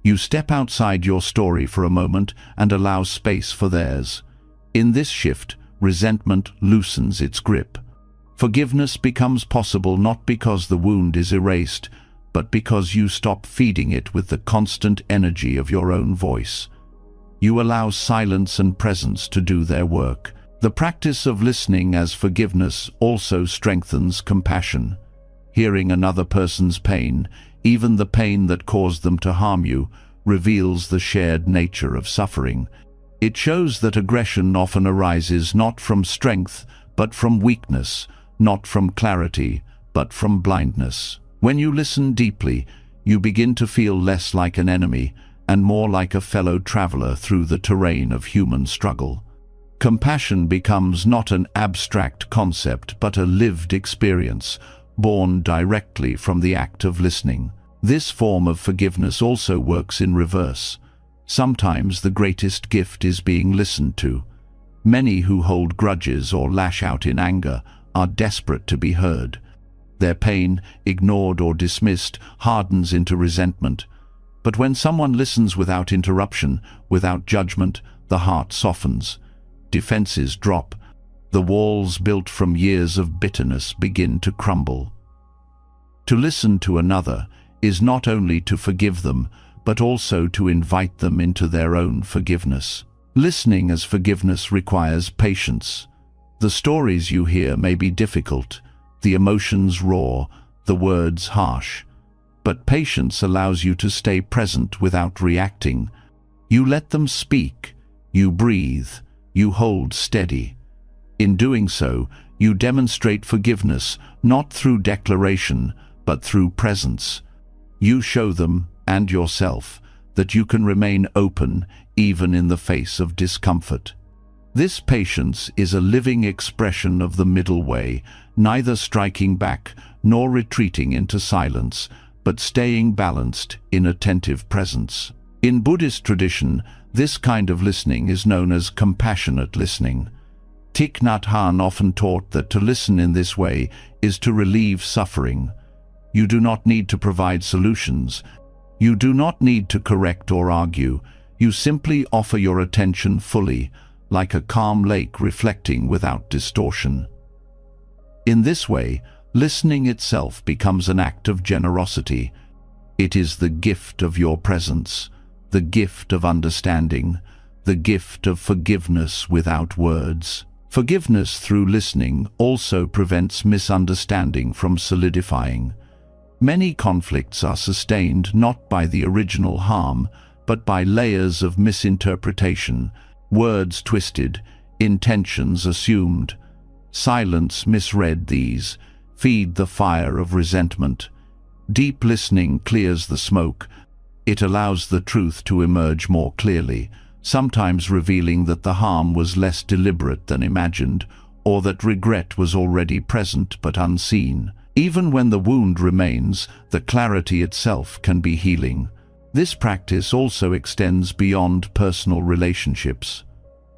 You step outside your story for a moment and allow space for theirs. In this shift, resentment loosens its grip. Forgiveness becomes possible not because the wound is erased, but because you stop feeding it with the constant energy of your own voice. You allow silence and presence to do their work. The practice of listening as forgiveness also strengthens compassion. Hearing another person's pain, even the pain that caused them to harm you, reveals the shared nature of suffering. It shows that aggression often arises not from strength, but from weakness, not from clarity, but from blindness. When you listen deeply, you begin to feel less like an enemy and more like a fellow traveler through the terrain of human struggle. Compassion becomes not an abstract concept, but a lived experience, born directly from the act of listening. This form of forgiveness also works in reverse. Sometimes the greatest gift is being listened to. Many who hold grudges or lash out in anger are desperate to be heard. Their pain, ignored or dismissed, hardens into resentment. But when someone listens without interruption, without judgment, the heart softens. Defenses drop. The walls built from years of bitterness begin to crumble. To listen to another is not only to forgive them, but also to invite them into their own forgiveness. Listening as forgiveness requires patience. The stories you hear may be difficult, the emotions raw, the words harsh. But patience allows you to stay present without reacting. You let them speak, you breathe, you hold steady. In doing so, you demonstrate forgiveness not through declaration, but through presence. You show them, and yourself, that you can remain open even in the face of discomfort. This patience is a living expression of the middle way, neither striking back nor retreating into silence, but staying balanced in attentive presence. In Buddhist tradition, this kind of listening is known as compassionate listening. Thich Nhat Hanh often taught that to listen in this way is to relieve suffering. You do not need to provide solutions. You do not need to correct or argue. You simply offer your attention fully, like a calm lake reflecting without distortion. In this way, listening itself becomes an act of generosity. It is the gift of your presence, the gift of understanding, the gift of forgiveness without words. Forgiveness through listening also prevents misunderstanding from solidifying. Many conflicts are sustained not by the original harm, but by layers of misinterpretation, words twisted, intentions assumed. Silence misread these, feed the fire of resentment. Deep listening clears the smoke. It allows the truth to emerge more clearly, sometimes revealing that the harm was less deliberate than imagined, or that regret was already present but unseen. Even when the wound remains, the clarity itself can be healing. This practice also extends beyond personal relationships.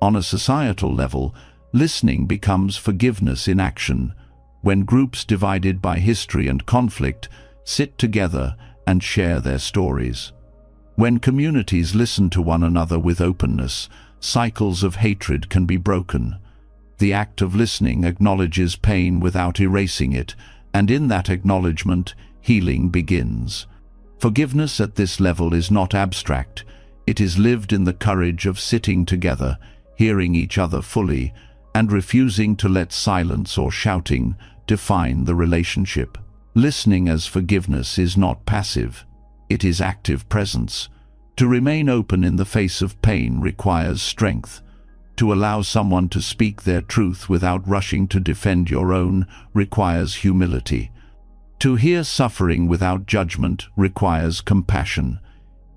On a societal level, listening becomes forgiveness in action. When groups divided by history and conflict sit together and share their stories. When communities listen to one another with openness, cycles of hatred can be broken. The act of listening acknowledges pain without erasing it, and in that acknowledgement, healing begins. Forgiveness at this level is not abstract. It is lived in the courage of sitting together, hearing each other fully, and refusing to let silence or shouting define the relationship. Listening as forgiveness is not passive. It is active presence. To remain open in the face of pain requires strength. To allow someone to speak their truth without rushing to defend your own requires humility. To hear suffering without judgment requires compassion.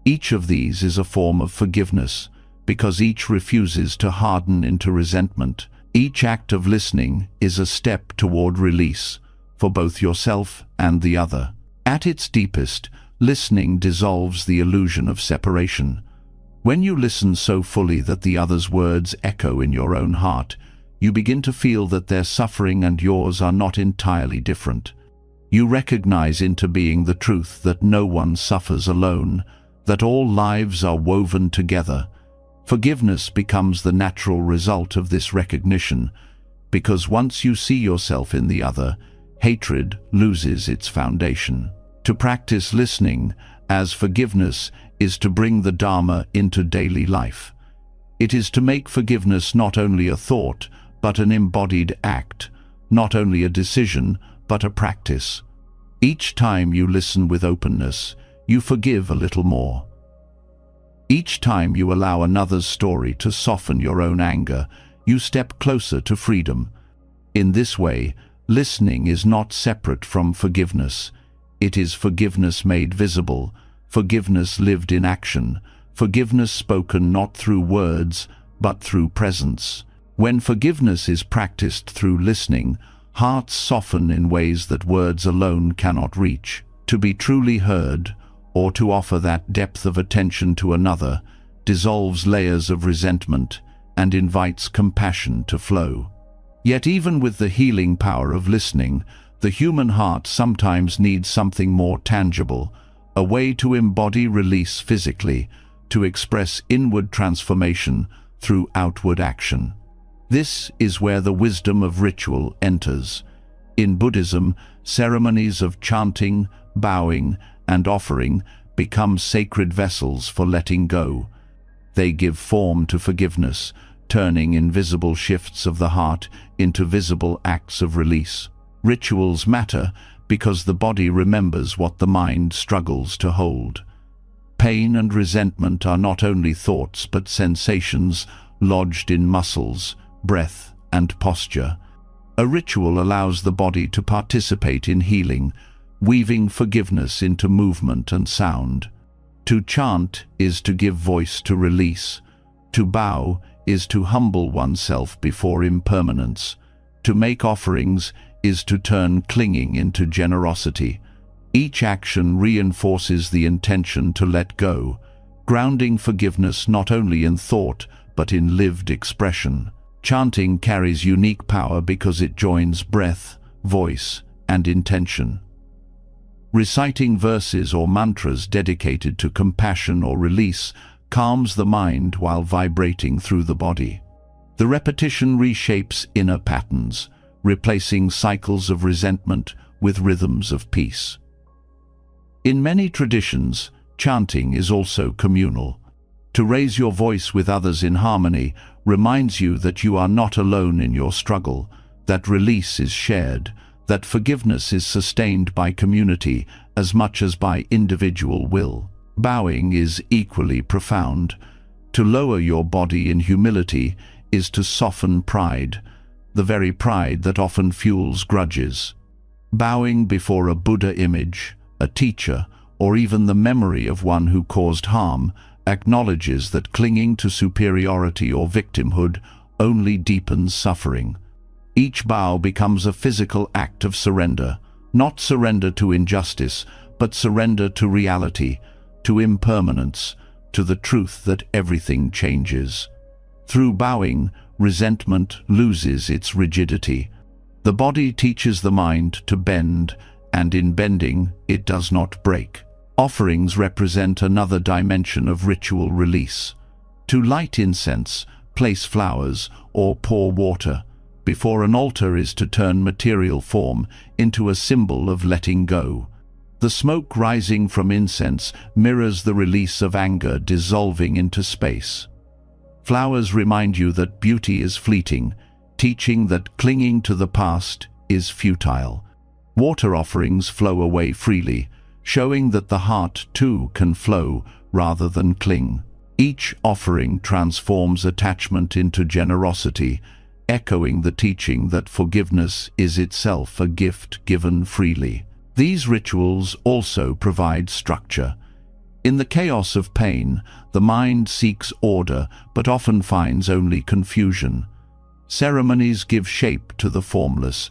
Each of these is a form of forgiveness, because each refuses to harden into resentment. Each act of listening is a step toward release, for both yourself and the other. At its deepest, listening dissolves the illusion of separation. When you listen so fully that the other's words echo in your own heart, you begin to feel that their suffering and yours are not entirely different. You recognize into being the truth that no one suffers alone, that all lives are woven together. Forgiveness becomes the natural result of this recognition, because once you see yourself in the other, hatred loses its foundation. To practice listening as forgiveness is to bring the Dharma into daily life. It is to make forgiveness not only a thought, but an embodied act, not only a decision, but a practice. Each time you listen with openness, you forgive a little more. Each time you allow another's story to soften your own anger, you step closer to freedom. In this way, listening is not separate from forgiveness. It is forgiveness made visible, forgiveness lived in action, forgiveness spoken not through words, but through presence. When forgiveness is practiced through listening, hearts soften in ways that words alone cannot reach. To be truly heard, or to offer that depth of attention to another, dissolves layers of resentment and invites compassion to flow. Yet even with the healing power of listening, the human heart sometimes needs something more tangible, a way to embody release physically, to express inward transformation through outward action. This is where the wisdom of ritual enters. In Buddhism, ceremonies of chanting, bowing, and offering become sacred vessels for letting go. They give form to forgiveness, turning invisible shifts of the heart into visible acts of release. Rituals matter because the body remembers what the mind struggles to hold. Pain and resentment are not only thoughts but sensations lodged in muscles, breath, and posture. A ritual allows the body to participate in healing, weaving forgiveness into movement and sound. To chant is to give voice to release. To bow is to humble oneself before impermanence. To make offerings is to turn clinging into generosity. Each action reinforces the intention to let go, grounding forgiveness not only in thought but in lived expression. Chanting carries unique power because it joins breath, voice, and intention. Reciting verses or mantras dedicated to compassion or release calms the mind while vibrating through the body. The repetition reshapes inner patterns, replacing cycles of resentment with rhythms of peace. In many traditions, chanting is also communal. To raise your voice with others in harmony reminds you that you are not alone in your struggle, that release is shared, that forgiveness is sustained by community as much as by individual will. Bowing is equally profound. To lower your body in humility is to soften pride, the very pride that often fuels grudges. Bowing before a Buddha image, a teacher, or even the memory of one who caused harm acknowledges that clinging to superiority or victimhood only deepens suffering. Each bow becomes a physical act of surrender, not surrender to injustice, but surrender to reality, to impermanence, to the truth that everything changes. Through bowing, resentment loses its rigidity. The body teaches the mind to bend, and in bending, it does not break. Offerings represent another dimension of ritual release. To light incense, place flowers, or pour water before an altar is to turn material form into a symbol of letting go. The smoke rising from incense mirrors the release of anger dissolving into space. Flowers remind you that beauty is fleeting, teaching that clinging to the past is futile. Water offerings flow away freely, showing that the heart too can flow rather than cling. Each offering transforms attachment into generosity, echoing the teaching that forgiveness is itself a gift given freely. These rituals also provide structure. In the chaos of pain, the mind seeks order but often finds only confusion. Ceremonies give shape to the formless.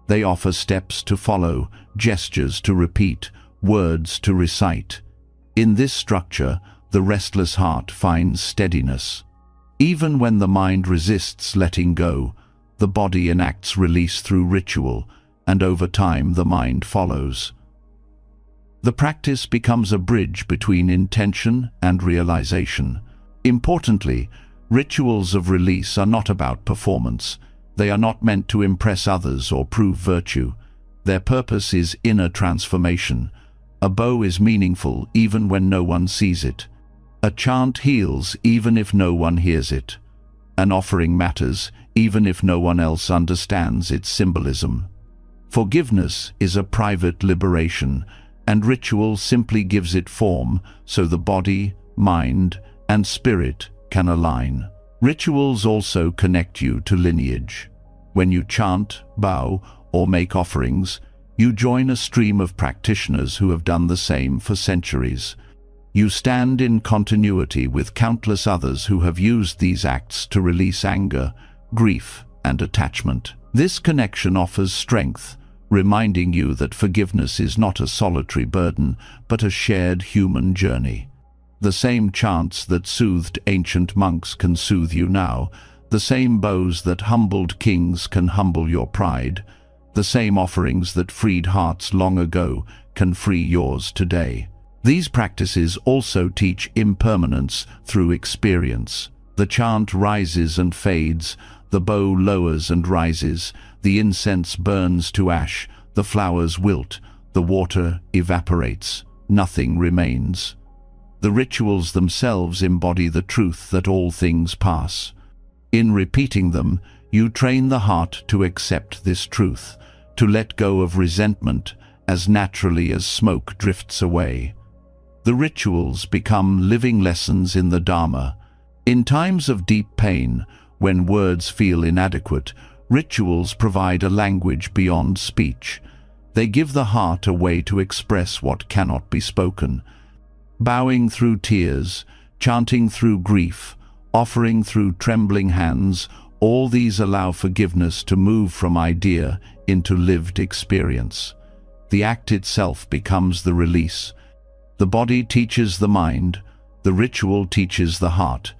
They offer steps to follow, gestures to repeat, words to recite. In this structure, the restless heart finds steadiness. Even when the mind resists letting go, the body enacts release through ritual, and over time the mind follows. The practice becomes a bridge between intention and realization. Importantly, rituals of release are not about performance. They are not meant to impress others or prove virtue. Their purpose is inner transformation. A bow is meaningful even when no one sees it. A chant heals even if no one hears it. An offering matters even if no one else understands its symbolism. Forgiveness is a private liberation, and ritual simply gives it form so the body, mind, and spirit can align. Rituals also connect you to lineage. When you chant, bow, or make offerings, you join a stream of practitioners who have done the same for centuries. You stand in continuity with countless others who have used these acts to release anger, grief, and attachment. This connection offers strength, reminding you that forgiveness is not a solitary burden, but a shared human journey. The same chants that soothed ancient monks can soothe you now. The same bows that humbled kings can humble your pride. The same offerings that freed hearts long ago can free yours today. These practices also teach impermanence through experience. The chant rises and fades, the bow lowers and rises, the incense burns to ash, the flowers wilt, the water evaporates, nothing remains. The rituals themselves embody the truth that all things pass. In repeating them, you train the heart to accept this truth, to let go of resentment as naturally as smoke drifts away. The rituals become living lessons in the Dharma. In times of deep pain, when words feel inadequate, rituals provide a language beyond speech. They give the heart a way to express what cannot be spoken. Bowing through tears, chanting through grief, offering through trembling hands, all these allow forgiveness to move from idea into lived experience. The act itself becomes the release. The body teaches the mind, the ritual teaches the heart,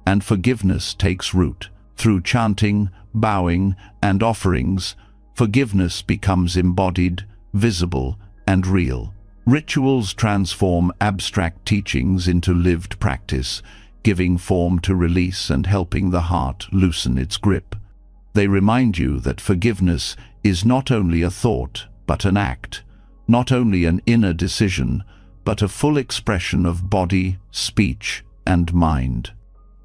and forgiveness takes root. Through chanting, bowing, and offerings, forgiveness becomes embodied, visible, and real. Rituals transform abstract teachings into lived practice, giving form to release and helping the heart loosen its grip. They remind you that forgiveness is not only a thought, but an act, not only an inner decision, but a full expression of body, speech, and mind.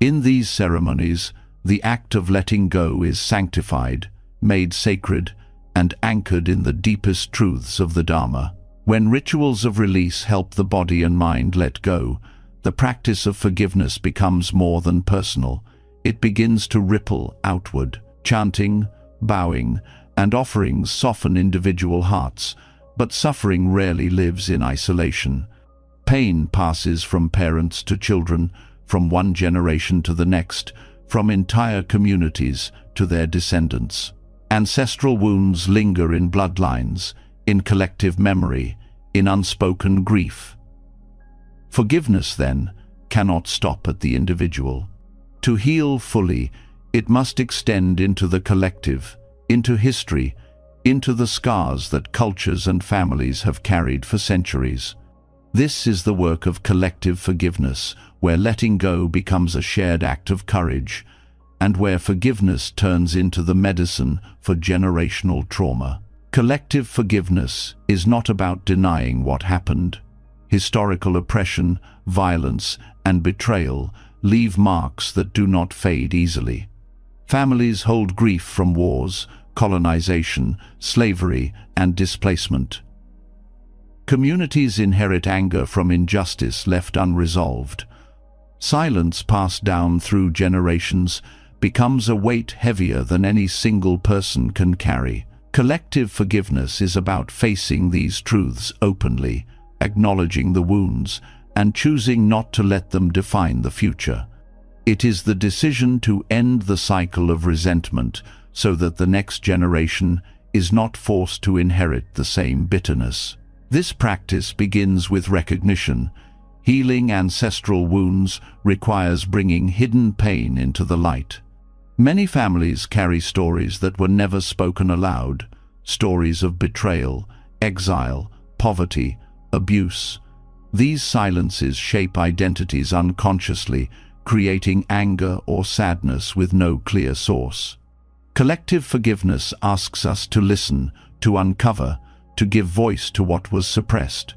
In these ceremonies, the act of letting go is sanctified, made sacred, and anchored in the deepest truths of the Dharma. When rituals of release help the body and mind let go, the practice of forgiveness becomes more than personal. It begins to ripple outward. Chanting, bowing, and offerings soften individual hearts, but suffering rarely lives in isolation. Pain passes from parents to children, from one generation to the next, from entire communities to their descendants. Ancestral wounds linger in bloodlines, in collective memory, in unspoken grief. Forgiveness, then, cannot stop at the individual. To heal fully, it must extend into the collective, into history, into the scars that cultures and families have carried for centuries. This is the work of collective forgiveness, where letting go becomes a shared act of courage, and where forgiveness turns into the medicine for generational trauma. Collective forgiveness is not about denying what happened. Historical oppression, violence, and betrayal leave marks that do not fade easily. Families hold grief from wars, colonization, slavery, and displacement. Communities inherit anger from injustice left unresolved. Silence passed down through generations becomes a weight heavier than any single person can carry. Collective forgiveness is about facing these truths openly, acknowledging the wounds, and choosing not to let them define the future. It is the decision to end the cycle of resentment so that the next generation is not forced to inherit the same bitterness. This practice begins with recognition. Healing ancestral wounds requires bringing hidden pain into the light. Many families carry stories that were never spoken aloud, stories of betrayal, exile, poverty, abuse. These silences shape identities unconsciously, creating anger or sadness with no clear source. Collective forgiveness asks us to listen, to uncover, to give voice to what was suppressed.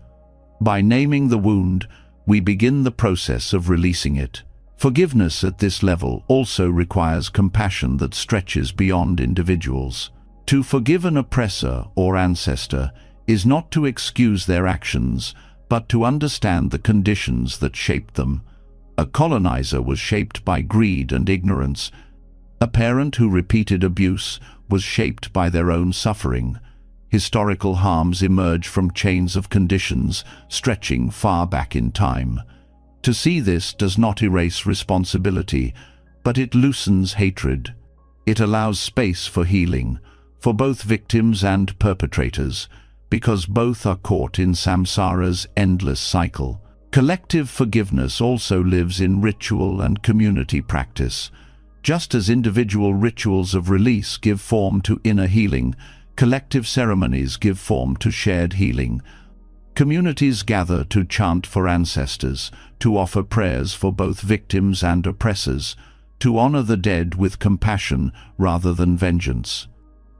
By naming the wound, we begin the process of releasing it. Forgiveness at this level also requires compassion that stretches beyond individuals. To forgive an oppressor or ancestor is not to excuse their actions, but to understand the conditions that shaped them. A colonizer was shaped by greed and ignorance. A parent who repeated abuse was shaped by their own suffering. Historical harms emerge from chains of conditions stretching far back in time. To see this does not erase responsibility, but it loosens hatred. It allows space for healing, for both victims and perpetrators, because both are caught in samsara's endless cycle. Collective forgiveness also lives in ritual and community practice. Just as individual rituals of release give form to inner healing, collective ceremonies give form to shared healing. Communities gather to chant for ancestors, to offer prayers for both victims and oppressors, to honor the dead with compassion rather than vengeance.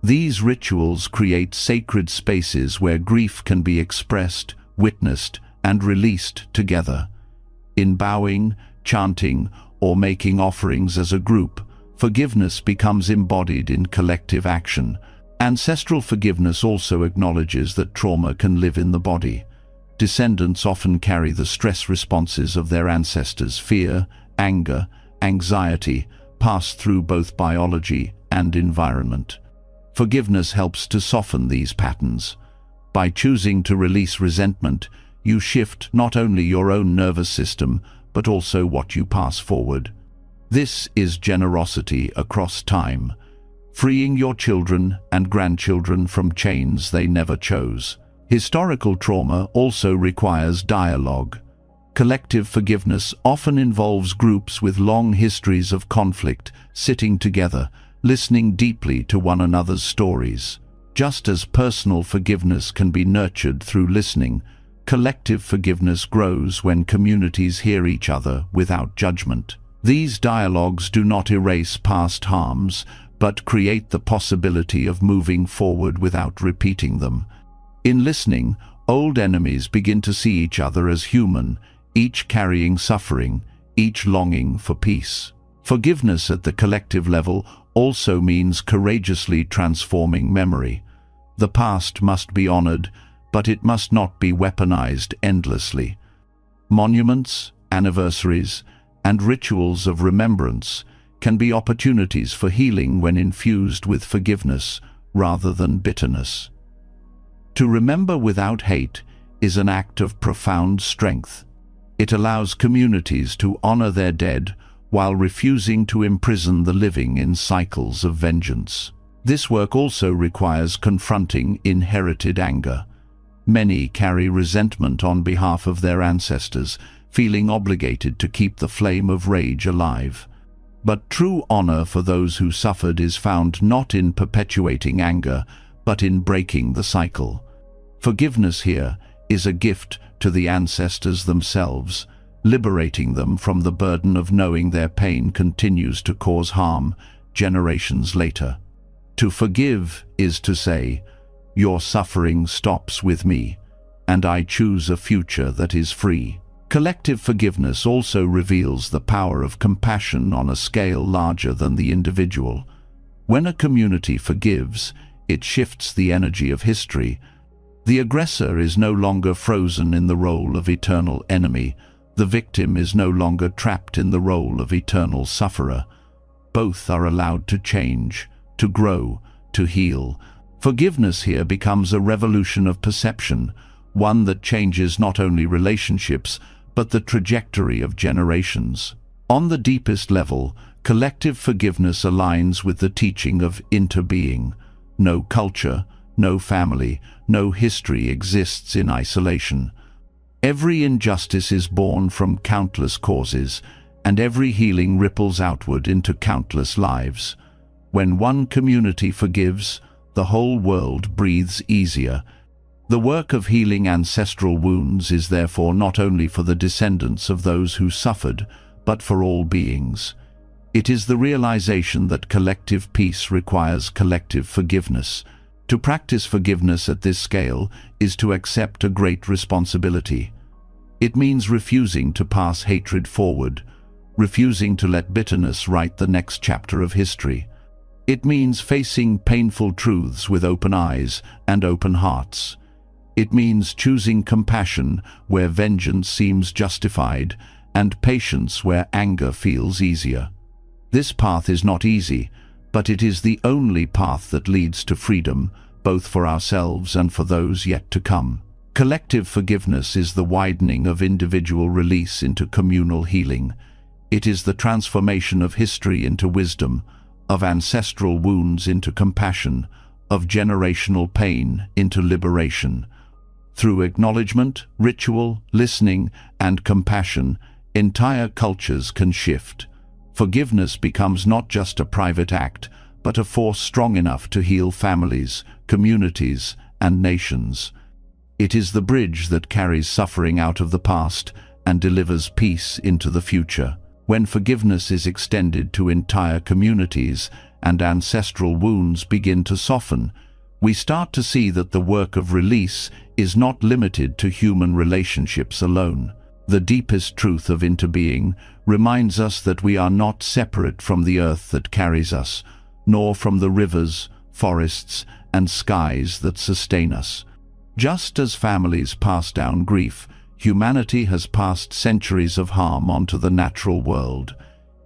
These rituals create sacred spaces where grief can be expressed, witnessed, and released together. In bowing, chanting, or making offerings as a group, forgiveness becomes embodied in collective action. Ancestral forgiveness also acknowledges that trauma can live in the body. Descendants often carry the stress responses of their ancestors: fear, anger, anxiety, passed through both biology and environment. Forgiveness helps to soften these patterns. By choosing to release resentment, you shift not only your own nervous system, but also what you pass forward. This is generosity across time, freeing your children and grandchildren from chains they never chose. Historical trauma also requires dialogue. Collective forgiveness often involves groups with long histories of conflict sitting together, listening deeply to one another's stories. Just as personal forgiveness can be nurtured through listening, collective forgiveness grows when communities hear each other without judgment. These dialogues do not erase past harms, but create the possibility of moving forward without repeating them. In listening, old enemies begin to see each other as human, each carrying suffering, each longing for peace. Forgiveness at the collective level also means courageously transforming memory. The past must be honored, but it must not be weaponized endlessly. Monuments, anniversaries, and rituals of remembrance can be opportunities for healing when infused with forgiveness rather than bitterness. To remember without hate is an act of profound strength. It allows communities to honor their dead while refusing to imprison the living in cycles of vengeance. This work also requires confronting inherited anger. Many carry resentment on behalf of their ancestors, feeling obligated to keep the flame of rage alive. But true honor for those who suffered is found not in perpetuating anger, but in breaking the cycle. Forgiveness here is a gift to the ancestors themselves, liberating them from the burden of knowing their pain continues to cause harm generations later. To forgive is to say, "Your suffering stops with me, and I choose a future that is free." Collective forgiveness also reveals the power of compassion on a scale larger than the individual. When a community forgives, it shifts the energy of history. The aggressor is no longer frozen in the role of eternal enemy. The victim is no longer trapped in the role of eternal sufferer. Both are allowed to change, to grow, to heal. Forgiveness here becomes a revolution of perception, one that changes not only relationships, but the trajectory of generations. On the deepest level, collective forgiveness aligns with the teaching of interbeing. No culture, no family, no history exists in isolation. Every injustice is born from countless causes, and every healing ripples outward into countless lives. When one community forgives, the whole world breathes easier. The work of healing ancestral wounds is therefore not only for the descendants of those who suffered, but for all beings. It is the realization that collective peace requires collective forgiveness. To practice forgiveness at this scale is to accept a great responsibility. It means refusing to pass hatred forward, refusing to let bitterness write the next chapter of history. It means facing painful truths with open eyes and open hearts. It means choosing compassion where vengeance seems justified and patience where anger feels easier. This path is not easy, but it is the only path that leads to freedom, both for ourselves and for those yet to come. Collective forgiveness is the widening of individual release into communal healing. It is the transformation of history into wisdom, of ancestral wounds into compassion, of generational pain into liberation. Through acknowledgement, ritual, listening, and compassion, entire cultures can shift. Forgiveness becomes not just a private act, but a force strong enough to heal families, communities, and nations. It is the bridge that carries suffering out of the past and delivers peace into the future. When forgiveness is extended to entire communities and ancestral wounds begin to soften, we start to see that the work of release is not limited to human relationships alone. The deepest truth of interbeing reminds us that we are not separate from the earth that carries us, nor from the rivers, forests, and skies that sustain us. Just as families pass down grief, humanity has passed centuries of harm onto the natural world.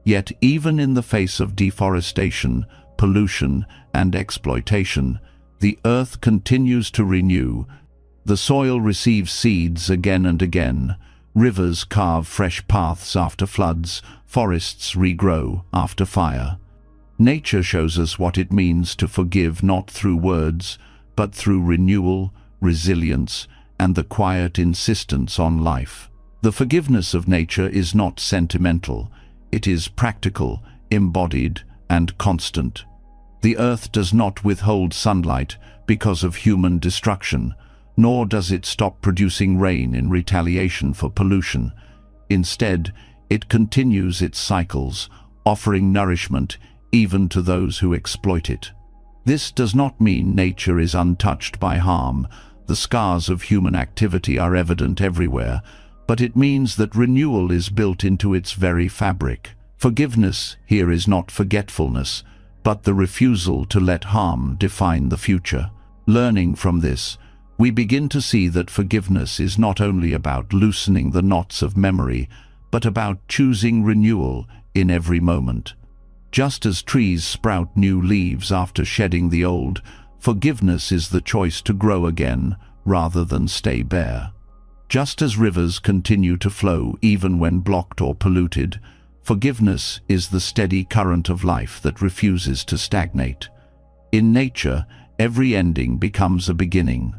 Yet even in the face of deforestation, pollution, and exploitation, the earth continues to renew. The soil receives seeds again and again. Rivers carve fresh paths after floods. Forests regrow after fire. Nature shows us what it means to forgive not through words, but through renewal, resilience, and the quiet insistence on life. The forgiveness of nature is not sentimental. It is practical, embodied, and constant. The earth does not withhold sunlight because of human destruction, nor does it stop producing rain in retaliation for pollution. Instead, it continues its cycles, offering nourishment even to those who exploit it. This does not mean nature is untouched by harm. The scars of human activity are evident everywhere, but it means that renewal is built into its very fabric. Forgiveness here is not forgetfulness, but the refusal to let harm define the future. Learning from this, we begin to see that forgiveness is not only about loosening the knots of memory, but about choosing renewal in every moment. Just as trees sprout new leaves after shedding the old, forgiveness is the choice to grow again rather than stay bare. Just as rivers continue to flow even when blocked or polluted, forgiveness is the steady current of life that refuses to stagnate. In nature, every ending becomes a beginning.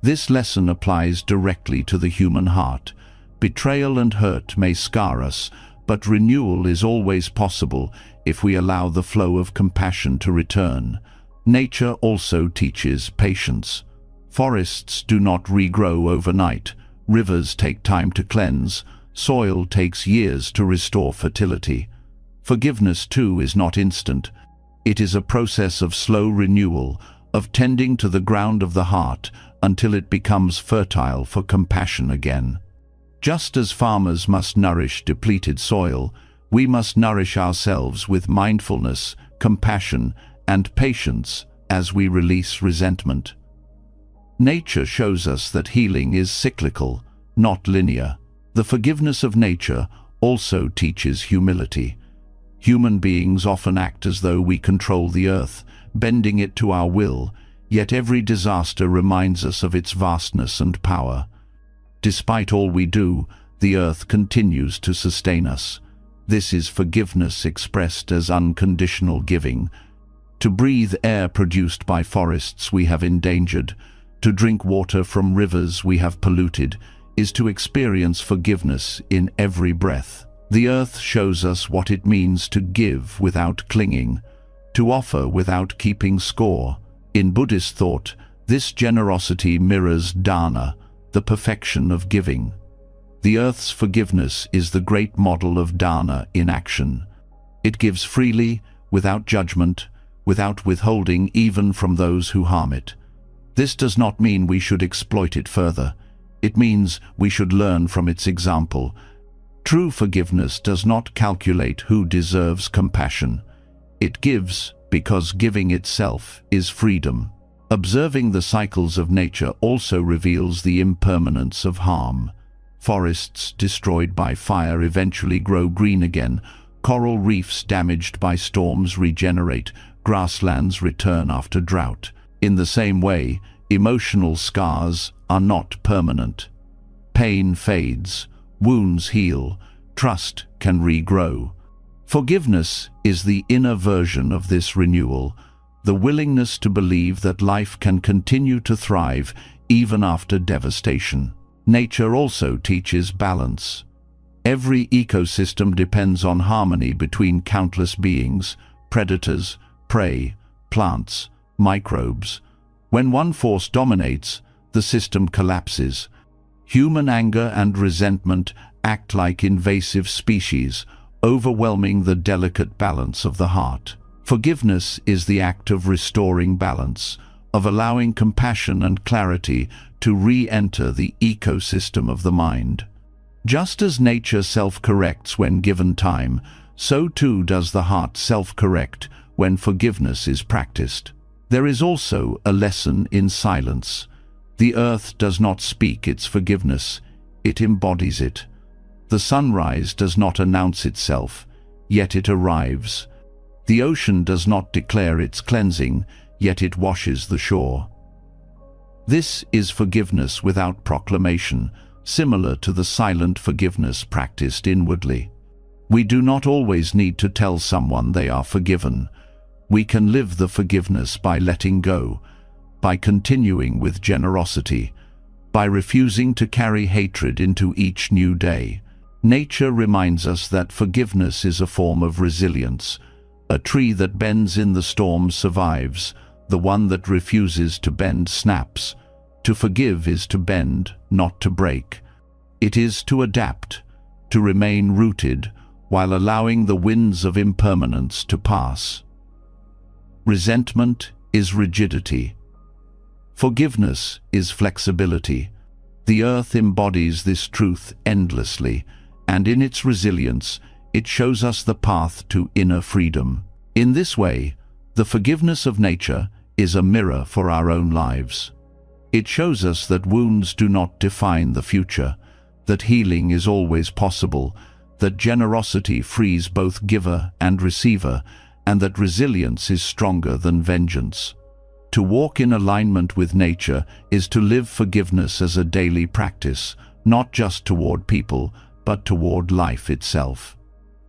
This lesson applies directly to the human heart. Betrayal and hurt may scar us, but renewal is always possible if we allow the flow of compassion to return. Nature also teaches patience. Forests do not regrow overnight. Rivers take time to cleanse. Soil takes years to restore fertility. Forgiveness, too, is not instant. It is a process of slow renewal, of tending to the ground of the heart until it becomes fertile for compassion again. Just as farmers must nourish depleted soil, we must nourish ourselves with mindfulness, compassion, and patience as we release resentment. Nature shows us that healing is cyclical, not linear. The forgiveness of nature also teaches humility. Human beings often act as though we control the earth, bending it to our will, yet every disaster reminds us of its vastness and power. Despite all we do, the earth continues to sustain us. This is forgiveness expressed as unconditional giving. To breathe air produced by forests we have endangered, to drink water from rivers we have polluted, is to experience forgiveness in every breath. The earth shows us what it means to give without clinging, to offer without keeping score. In Buddhist thought, this generosity mirrors dana, the perfection of giving. The earth's forgiveness is the great model of dana in action. It gives freely, without judgment, without withholding even from those who harm it. This does not mean we should exploit it further. It means we should learn from its example. True forgiveness does not calculate who deserves compassion. It gives because giving itself is freedom. Observing the cycles of nature also reveals the impermanence of harm. Forests destroyed by fire eventually grow green again. Coral reefs damaged by storms regenerate. Grasslands return after drought. In the same way, emotional scars are not permanent. Pain fades, wounds heal, trust can regrow. Forgiveness is the inner version of this renewal, the willingness to believe that life can continue to thrive even after devastation. Nature also teaches balance. Every ecosystem depends on harmony between countless beings, predators, prey, plants, microbes. When one force dominates, the system collapses. Human anger and resentment act like invasive species, overwhelming the delicate balance of the heart. Forgiveness is the act of restoring balance, of allowing compassion and clarity to re-enter the ecosystem of the mind. Just as nature self-corrects when given time, so too does the heart self-correct when forgiveness is practiced. There is also a lesson in silence. The earth does not speak its forgiveness, it embodies it. The sunrise does not announce itself, yet it arrives. The ocean does not declare its cleansing, yet it washes the shore. This is forgiveness without proclamation, similar to the silent forgiveness practiced inwardly. We do not always need to tell someone they are forgiven. We can live the forgiveness by letting go, by continuing with generosity, by refusing to carry hatred into each new day. Nature reminds us that forgiveness is a form of resilience. A tree that bends in the storm survives. The one that refuses to bend snaps. To forgive is to bend, not to break. It is to adapt, to remain rooted, while allowing the winds of impermanence to pass. Resentment is rigidity. Forgiveness is flexibility. The earth embodies this truth endlessly, and in its resilience, it shows us the path to inner freedom. In this way, the forgiveness of nature is a mirror for our own lives. It shows us that wounds do not define the future, that healing is always possible, that generosity frees both giver and receiver, and that resilience is stronger than vengeance. To walk in alignment with nature is to live forgiveness as a daily practice, not just toward people, but toward life itself.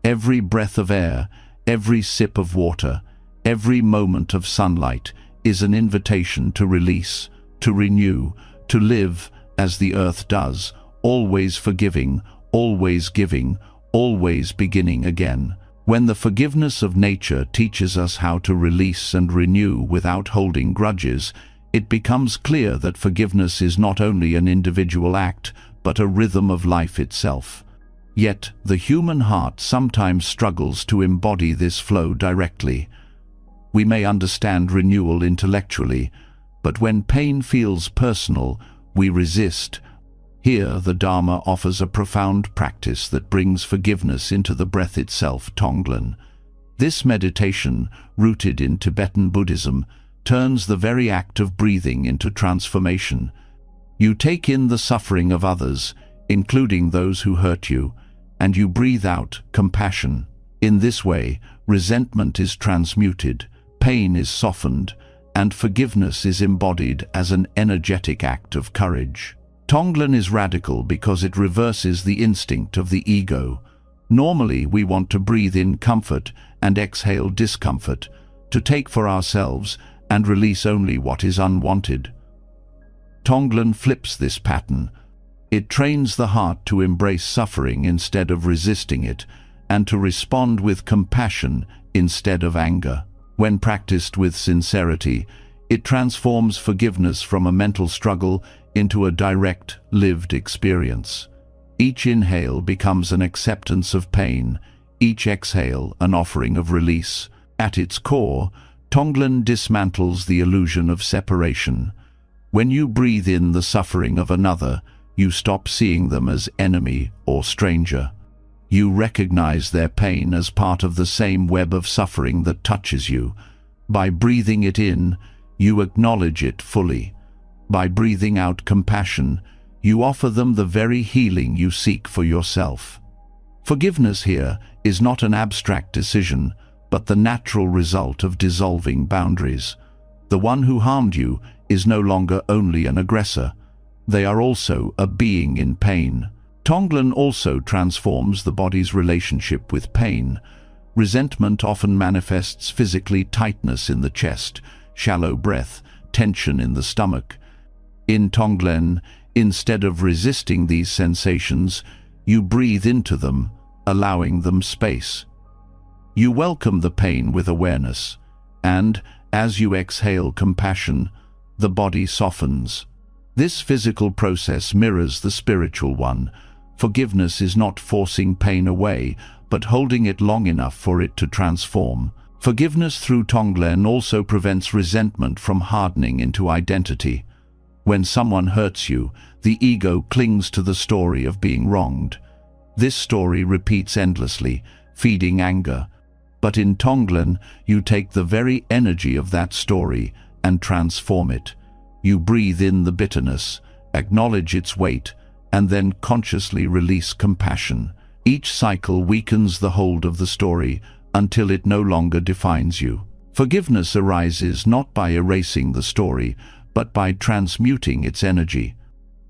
Every breath of air, every sip of water, every moment of sunlight is an invitation to release, to renew, to live as the earth does, always forgiving, always giving, always beginning again. When the forgiveness of nature teaches us how to release and renew without holding grudges, it becomes clear that forgiveness is not only an individual act, but a rhythm of life itself. Yet, the human heart sometimes struggles to embody this flow directly. We may understand renewal intellectually, but when pain feels personal, we resist. Here, the Dharma offers a profound practice that brings forgiveness into the breath itself, Tonglen. This meditation, rooted in Tibetan Buddhism, turns the very act of breathing into transformation. You take in the suffering of others, including those who hurt you, and you breathe out compassion. In this way, resentment is transmuted, pain is softened, and forgiveness is embodied as an energetic act of courage. Tonglen is radical because it reverses the instinct of the ego. Normally, we want to breathe in comfort and exhale discomfort, to take for ourselves and release only what is unwanted. Tonglen flips this pattern. It trains the heart to embrace suffering instead of resisting it, and to respond with compassion instead of anger. When practiced with sincerity, it transforms forgiveness from a mental struggle into a direct, lived experience. Each inhale becomes an acceptance of pain, each exhale an offering of release. At its core, Tonglen dismantles the illusion of separation. When you breathe in the suffering of another, you stop seeing them as enemy or stranger. You recognize their pain as part of the same web of suffering that touches you. By breathing it in, you acknowledge it fully. By breathing out compassion, you offer them the very healing you seek for yourself. Forgiveness here is not an abstract decision, but the natural result of dissolving boundaries. The one who harmed you is no longer only an aggressor. They are also a being in pain. Tonglen also transforms the body's relationship with pain. Resentment often manifests physically: tightness in the chest, shallow breath, tension in the stomach. In Tonglen, instead of resisting these sensations, you breathe into them, allowing them space. You welcome the pain with awareness, and, as you exhale compassion, the body softens. This physical process mirrors the spiritual one. Forgiveness is not forcing pain away, but holding it long enough for it to transform. Forgiveness through Tonglen also prevents resentment from hardening into identity. When someone hurts you, the ego clings to the story of being wronged. This story repeats endlessly, feeding anger. But in Tonglen, you take the very energy of that story and transform it. You breathe in the bitterness, acknowledge its weight, and then consciously release compassion. Each cycle weakens the hold of the story until it no longer defines you. Forgiveness arises not by erasing the story, but by transmuting its energy.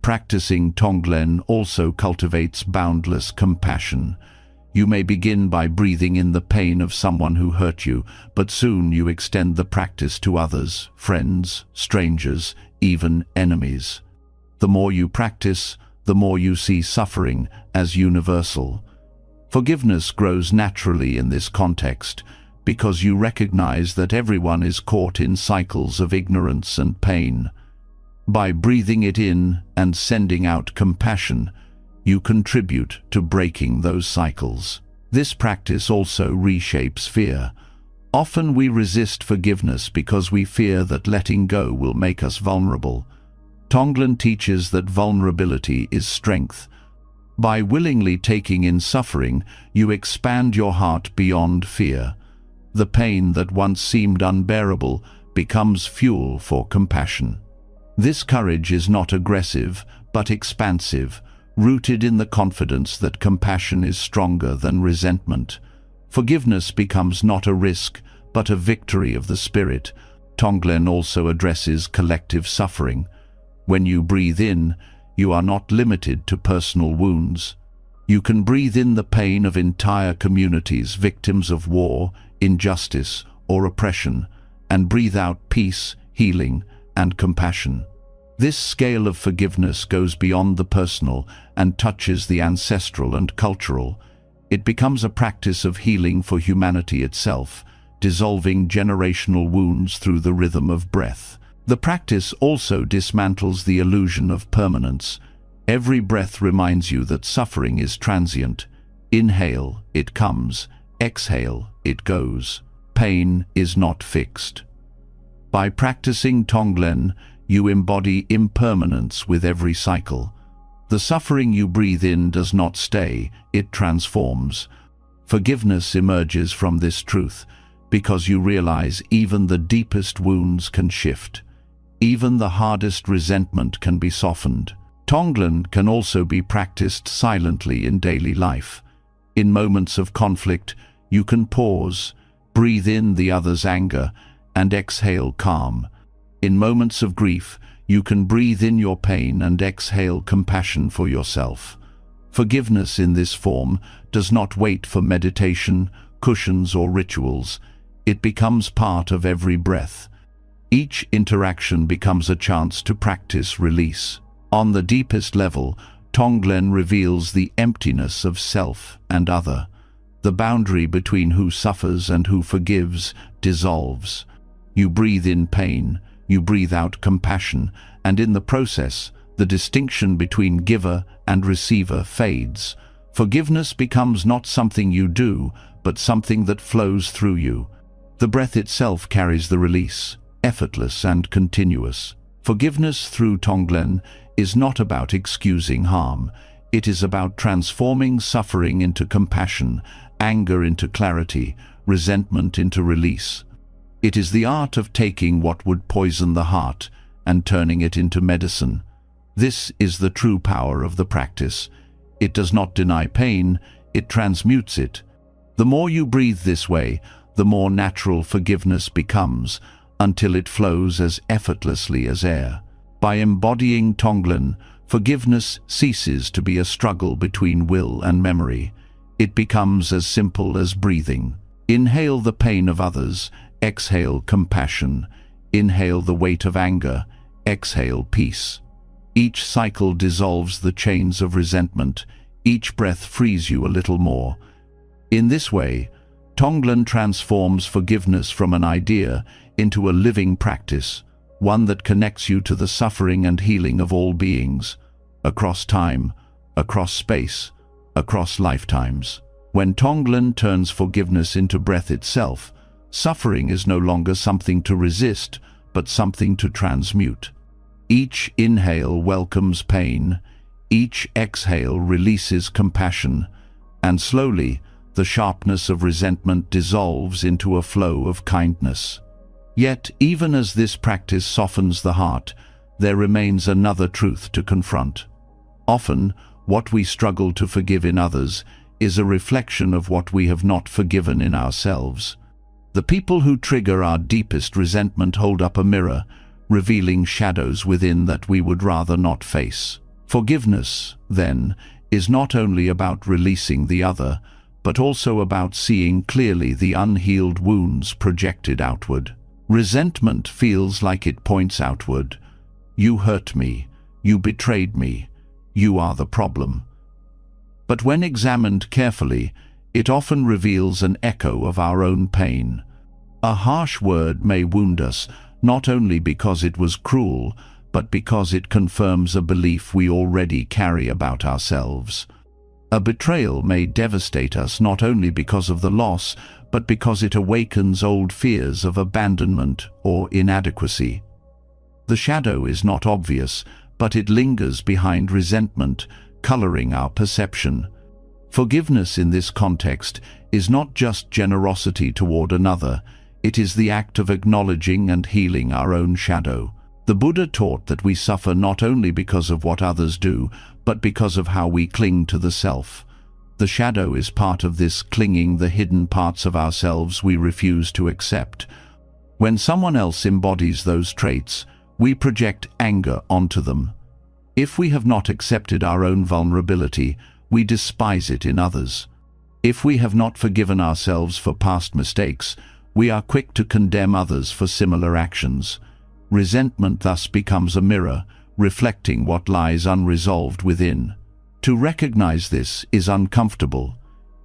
Practicing Tonglen also cultivates boundless compassion. You may begin by breathing in the pain of someone who hurt you, but soon you extend the practice to others, friends, strangers, even enemies. The more you practice, the more you see suffering as universal. Forgiveness grows naturally in this context, because you recognize that everyone is caught in cycles of ignorance and pain. By breathing it in and sending out compassion, you contribute to breaking those cycles. This practice also reshapes fear. Often we resist forgiveness because we fear that letting go will make us vulnerable. Tonglen teaches that vulnerability is strength. By willingly taking in suffering, you expand your heart beyond fear. The pain that once seemed unbearable becomes fuel for compassion. This courage is not aggressive, but expansive, rooted in the confidence that compassion is stronger than resentment. Forgiveness becomes not a risk, but a victory of the spirit. Tonglen also addresses collective suffering. When you breathe in, you are not limited to personal wounds. You can breathe in the pain of entire communities, victims of war, injustice, or oppression, and breathe out peace, healing, and compassion. This scale of forgiveness goes beyond the personal and touches the ancestral and cultural. It becomes a practice of healing for humanity itself, dissolving generational wounds through the rhythm of breath. The practice also dismantles the illusion of permanence. Every breath reminds you that suffering is transient. Inhale, it comes. Exhale, it goes. Pain is not fixed. By practicing Tonglen, you embody impermanence with every cycle. The suffering you breathe in does not stay, it transforms. Forgiveness emerges from this truth, because you realize even the deepest wounds can shift. Even the hardest resentment can be softened. Tonglen can also be practiced silently in daily life. In moments of conflict, you can pause, breathe in the other's anger, and exhale calm. In moments of grief, you can breathe in your pain and exhale compassion for yourself. Forgiveness in this form does not wait for meditation, cushions, or rituals. It becomes part of every breath. Each interaction becomes a chance to practice release. On the deepest level, Tonglen reveals the emptiness of self and other. The boundary between who suffers and who forgives dissolves. You breathe in pain, you breathe out compassion, and in the process, the distinction between giver and receiver fades. Forgiveness becomes not something you do, but something that flows through you. The breath itself carries the release, effortless and continuous. Forgiveness through Tonglen is not about excusing harm. It is about transforming suffering into compassion, anger into clarity, resentment into release. It is the art of taking what would poison the heart and turning it into medicine. This is the true power of the practice. It does not deny pain, it transmutes it. The more you breathe this way, the more natural forgiveness becomes, until it flows as effortlessly as air. By embodying Tonglen, forgiveness ceases to be a struggle between will and memory. It becomes as simple as breathing. Inhale the pain of others, exhale compassion. Inhale the weight of anger, exhale peace. Each cycle dissolves the chains of resentment. Each breath frees you a little more. In this way, Tonglen transforms forgiveness from an idea into a living practice, one that connects you to the suffering and healing of all beings, across time, across space, across lifetimes. When Tonglen turns forgiveness into breath itself, suffering is no longer something to resist, but something to transmute. Each inhale welcomes pain, each exhale releases compassion, and slowly, the sharpness of resentment dissolves into a flow of kindness. Yet, even as this practice softens the heart, there remains another truth to confront. Often, what we struggle to forgive in others is a reflection of what we have not forgiven in ourselves. The people who trigger our deepest resentment hold up a mirror, revealing shadows within that we would rather not face. Forgiveness, then, is not only about releasing the other, but also about seeing clearly the unhealed wounds projected outward. Resentment feels like it points outward. You hurt me. You betrayed me. You are the problem. But when examined carefully, it often reveals an echo of our own pain. A harsh word may wound us, not only because it was cruel, but because it confirms a belief we already carry about ourselves. A betrayal may devastate us not only because of the loss, but because it awakens old fears of abandonment or inadequacy. The shadow is not obvious, but it lingers behind resentment, coloring our perception. Forgiveness in this context is not just generosity toward another, It is the act of acknowledging and healing our own shadow. The Buddha taught that we suffer not only because of what others do, but because of how we cling to the self. The shadow is part of this clinging, the hidden parts of ourselves we refuse to accept. When someone else embodies those traits, we project anger onto them. If we have not accepted our own vulnerability, we despise it in others. If we have not forgiven ourselves for past mistakes, we are quick to condemn others for similar actions. Resentment thus becomes a mirror, reflecting what lies unresolved within. To recognize this is uncomfortable.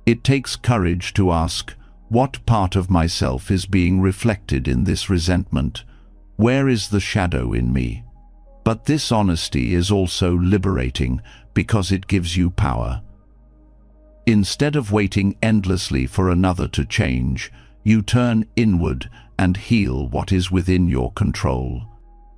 It takes courage to ask, what part of myself is being reflected in this resentment? Where is the shadow in me? But this honesty is also liberating because it gives you power. Instead of waiting endlessly for another to change, you turn inward and heal what is within your control.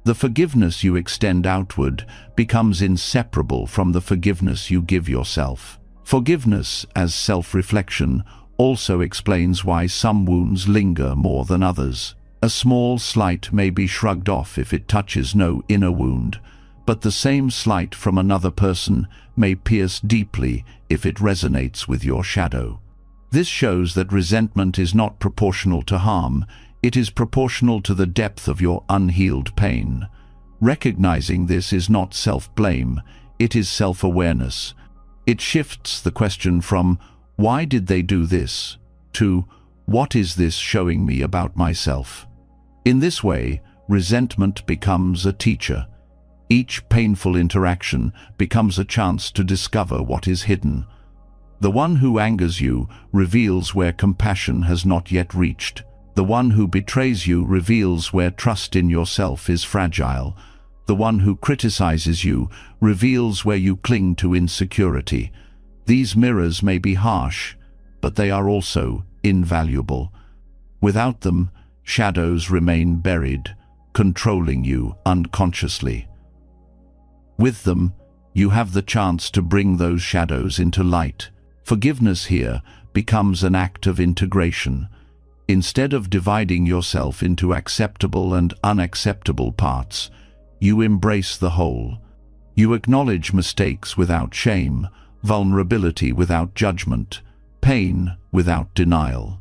The forgiveness you extend outward becomes inseparable from the forgiveness you give yourself. Forgiveness as self-reflection also explains why some wounds linger more than others. A small slight may be shrugged off if it touches no inner wound, but the same slight from another person may pierce deeply if it resonates with your shadow. This shows that resentment is not proportional to harm, it is proportional to the depth of your unhealed pain. Recognizing this is not self-blame, it is self-awareness. It shifts the question from, "Why did they do this?" to, "What is this showing me about myself?" In this way, resentment becomes a teacher. Each painful interaction becomes a chance to discover what is hidden. The one who angers you reveals where compassion has not yet reached. The one who betrays you reveals where trust in yourself is fragile. The one who criticizes you reveals where you cling to insecurity. These mirrors may be harsh, but they are also invaluable. Without them, shadows remain buried, controlling you unconsciously. With them, you have the chance to bring those shadows into light. Forgiveness here becomes an act of integration. Instead of dividing yourself into acceptable and unacceptable parts, you embrace the whole. You acknowledge mistakes without shame, vulnerability without judgment, pain without denial.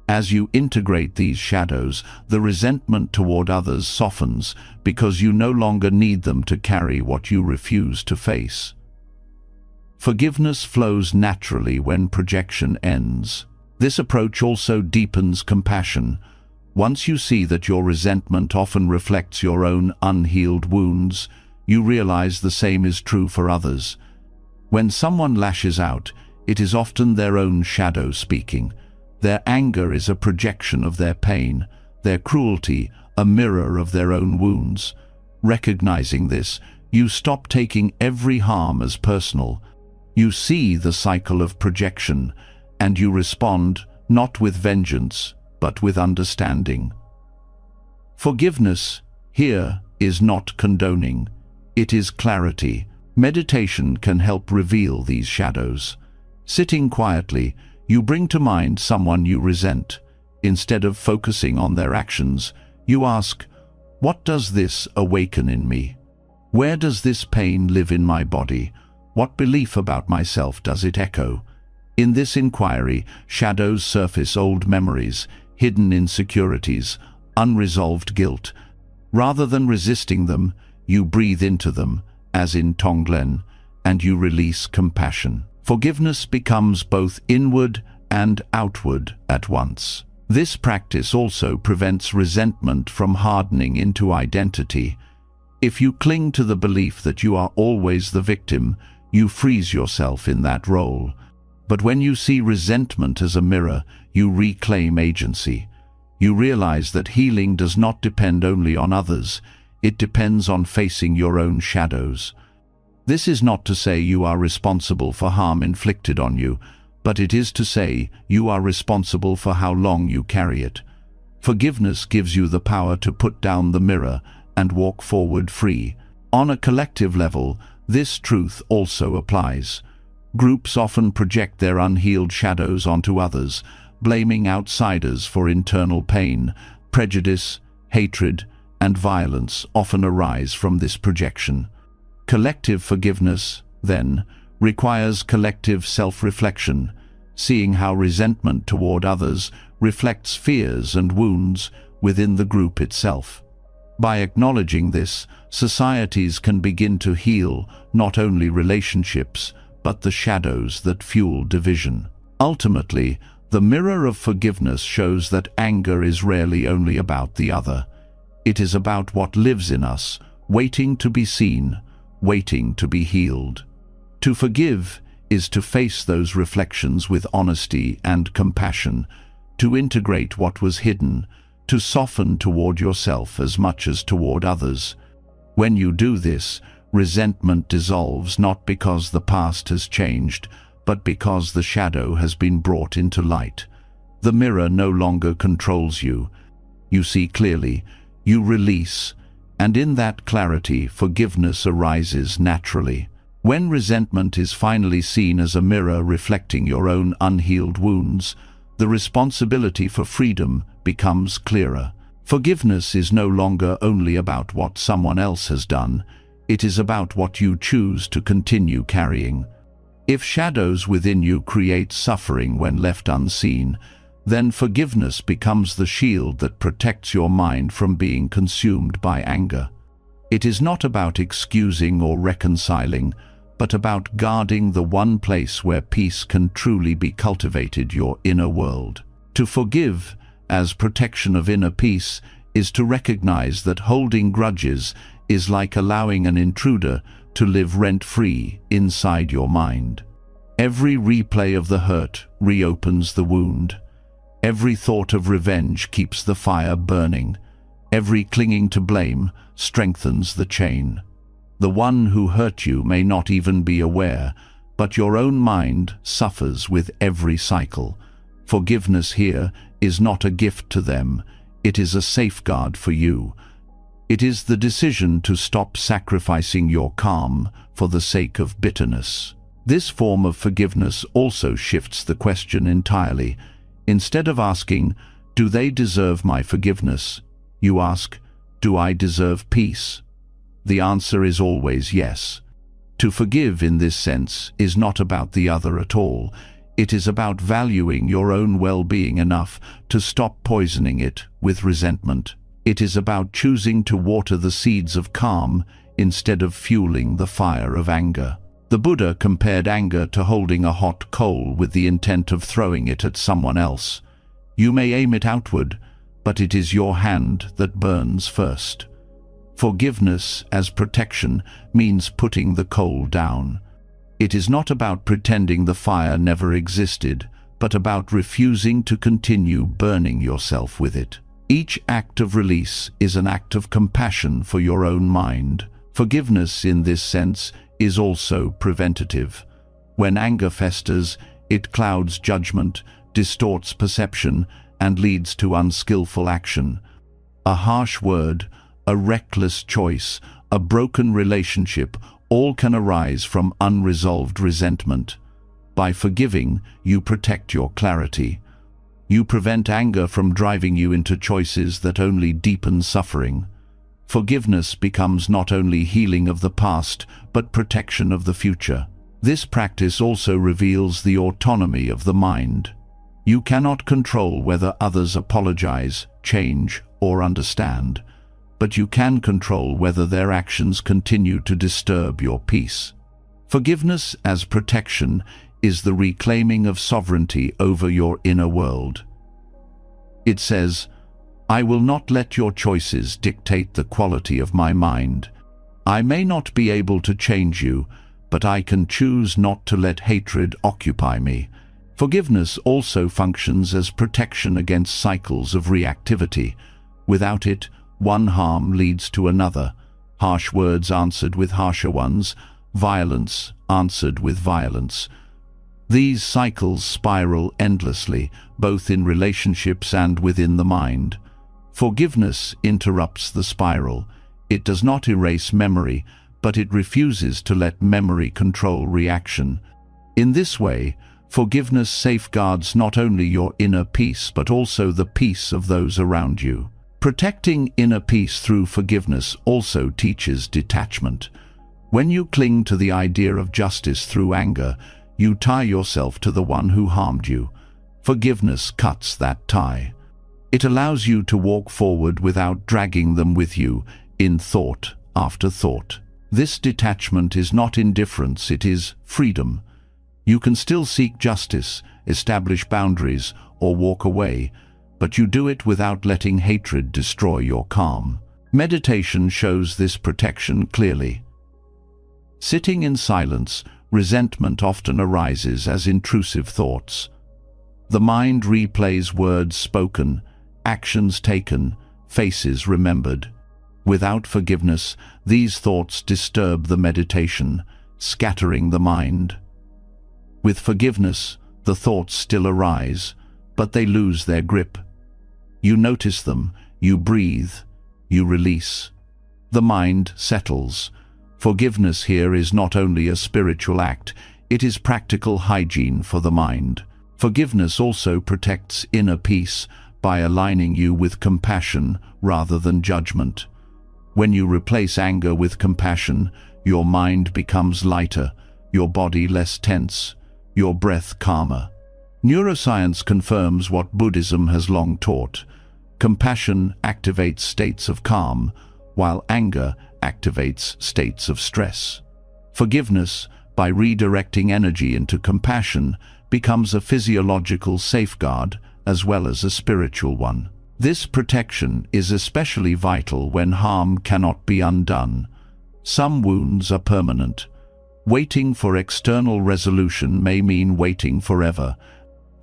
As you integrate these shadows, the resentment toward others softens because you no longer need them to carry what you refuse to face. Forgiveness flows naturally when projection ends. This approach also deepens compassion. Once you see that your resentment often reflects your own unhealed wounds, you realize the same is true for others. When someone lashes out, it is often their own shadow speaking. Their anger is a projection of their pain, their cruelty a mirror of their own wounds. Recognizing this, you stop taking every harm as personal. You see the cycle of projection, and you respond not with vengeance, but with understanding. Forgiveness here is not condoning, it is clarity. Meditation can help reveal these shadows. Sitting quietly, you bring to mind someone you resent. Instead of focusing on their actions, you ask, what does this awaken in me? Where does this pain live in my body? What belief about myself does it echo? In this inquiry, shadows surface old memories, hidden insecurities, unresolved guilt. Rather than resisting them, you breathe into them, as in Tonglen, and you release compassion. Forgiveness becomes both inward and outward at once. This practice also prevents resentment from hardening into identity. If you cling to the belief that you are always the victim, you freeze yourself in that role. But when you see resentment as a mirror, you reclaim agency. You realize that healing does not depend only on others, it depends on facing your own shadows. This is not to say you are responsible for harm inflicted on you, but it is to say you are responsible for how long you carry it. Forgiveness gives you the power to put down the mirror and walk forward free. On a collective level, this truth also applies. Groups often project their unhealed shadows onto others, blaming outsiders for internal pain. Prejudice, hatred, and violence often arise from this projection. Collective forgiveness, then, requires collective self-reflection, seeing how resentment toward others reflects fears and wounds within the group itself. By acknowledging this, societies can begin to heal not only relationships, but the shadows that fuel division. Ultimately, the mirror of forgiveness shows that anger is rarely only about the other. It is about what lives in us, waiting to be seen, waiting to be healed. To forgive is to face those reflections with honesty and compassion, to integrate what was hidden, to soften toward yourself as much as toward others. When you do this, resentment dissolves not because the past has changed, but because the shadow has been brought into light. The mirror no longer controls you. You see clearly, you release, and in that clarity, forgiveness arises naturally. When resentment is finally seen as a mirror reflecting your own unhealed wounds, the responsibility for freedom becomes clearer. Forgiveness is no longer only about what someone else has done, it is about what you choose to continue carrying. If shadows within you create suffering when left unseen, then forgiveness becomes the shield that protects your mind from being consumed by anger. It is not about excusing or reconciling, but about guarding the one place where peace can truly be cultivated, your inner world. To forgive, as protection of inner peace, is to recognize that holding grudges is like allowing an intruder to live rent-free inside your mind. Every replay of the hurt reopens the wound. Every thought of revenge keeps the fire burning. Every clinging to blame strengthens the chain. The one who hurt you may not even be aware, but your own mind suffers with every cycle. Forgiveness here is not a gift to them, it is a safeguard for you. It is the decision to stop sacrificing your calm for the sake of bitterness. This form of forgiveness also shifts the question entirely. Instead of asking, "Do they deserve my forgiveness?" you ask, "Do I deserve peace?" The answer is always yes. To forgive in this sense is not about the other at all. It is about valuing your own well-being enough to stop poisoning it with resentment. It is about choosing to water the seeds of calm instead of fueling the fire of anger. The Buddha compared anger to holding a hot coal with the intent of throwing it at someone else. You may aim it outward, but it is your hand that burns first. Forgiveness as protection means putting the coal down. It is not about pretending the fire never existed, but about refusing to continue burning yourself with it. Each act of release is an act of compassion for your own mind. Forgiveness in this sense is also preventative. When anger festers, it clouds judgment, distorts perception, and leads to unskillful action. A harsh word, a reckless choice, a broken relationship, all can arise from unresolved resentment. By forgiving, you protect your clarity. You prevent anger from driving you into choices that only deepen suffering. Forgiveness becomes not only healing of the past, but protection of the future. This practice also reveals the autonomy of the mind. You cannot control whether others apologize, change, or understand, but you can control whether their actions continue to disturb your peace. Forgiveness as protection is the reclaiming of sovereignty over your inner world. It says, "I will not let your choices dictate the quality of my mind. I may not be able to change you, but I can choose not to let hatred occupy me." Forgiveness also functions as protection against cycles of reactivity. Without it, one harm leads to another, harsh words answered with harsher ones, violence answered with violence. These cycles spiral endlessly, both in relationships and within the mind. Forgiveness interrupts the spiral. It does not erase memory, but it refuses to let memory control reaction. In this way, Forgiveness safeguards not only your inner peace but also the peace of those around you. Protecting inner peace through forgiveness also teaches detachment. When you cling to the idea of justice through anger, you tie yourself to the one who harmed you. Forgiveness cuts that tie. It allows you to walk forward without dragging them with you in thought after thought. This detachment is not indifference, it is freedom. You can still seek justice, establish boundaries, or walk away, but you do it without letting hatred destroy your calm. Meditation shows this protection clearly. Sitting in silence, resentment often arises as intrusive thoughts. The mind replays words spoken, actions taken, faces remembered. Without forgiveness, these thoughts disturb the meditation, scattering the mind. With forgiveness, the thoughts still arise, but they lose their grip. You notice them, you breathe, you release. The mind settles. Forgiveness here is not only a spiritual act, it is practical hygiene for the mind. Forgiveness also protects inner peace by aligning you with compassion rather than judgment. When you replace anger with compassion, your mind becomes lighter, your body less tense, your breath calmer. Neuroscience confirms what Buddhism has long taught. Compassion activates states of calm, while anger activates states of stress. Forgiveness, by redirecting energy into compassion, becomes a physiological safeguard as well as a spiritual one. This protection is especially vital when harm cannot be undone. Some wounds are permanent. Waiting for external resolution may mean waiting forever.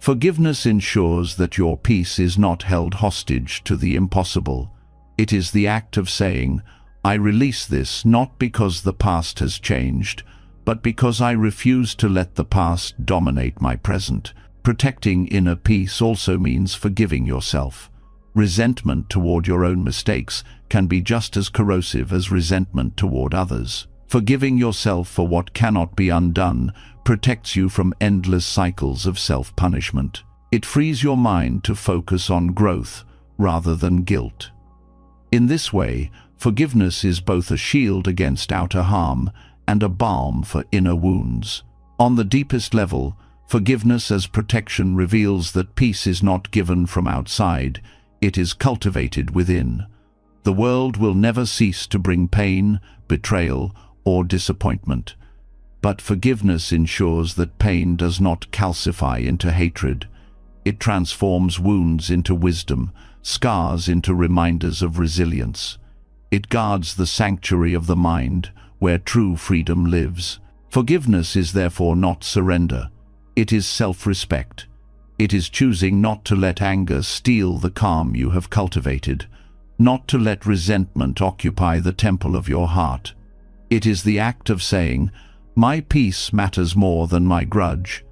Forgiveness ensures that your peace is not held hostage to the impossible. It is the act of saying, I release this not because the past has changed, but because I refuse to let the past dominate my present. Protecting inner peace also means forgiving yourself. Resentment toward your own mistakes can be just as corrosive as resentment toward others. Forgiving yourself for what cannot be undone protects you from endless cycles of self-punishment. It frees your mind to focus on growth rather than guilt. In this way, forgiveness is both a shield against outer harm and a balm for inner wounds. On the deepest level, forgiveness as protection reveals that peace is not given from outside, it is cultivated within. The world will never cease to bring pain, betrayal, or disappointment. But forgiveness ensures that pain does not calcify into hatred. It transforms wounds into wisdom, scars into reminders of resilience. It guards the sanctuary of the mind, where true freedom lives. Forgiveness is therefore not surrender. It is self-respect. It is choosing not to let anger steal the calm you have cultivated, not to let resentment occupy the temple of your heart. It is the act of saying, my peace matters more than my grudge.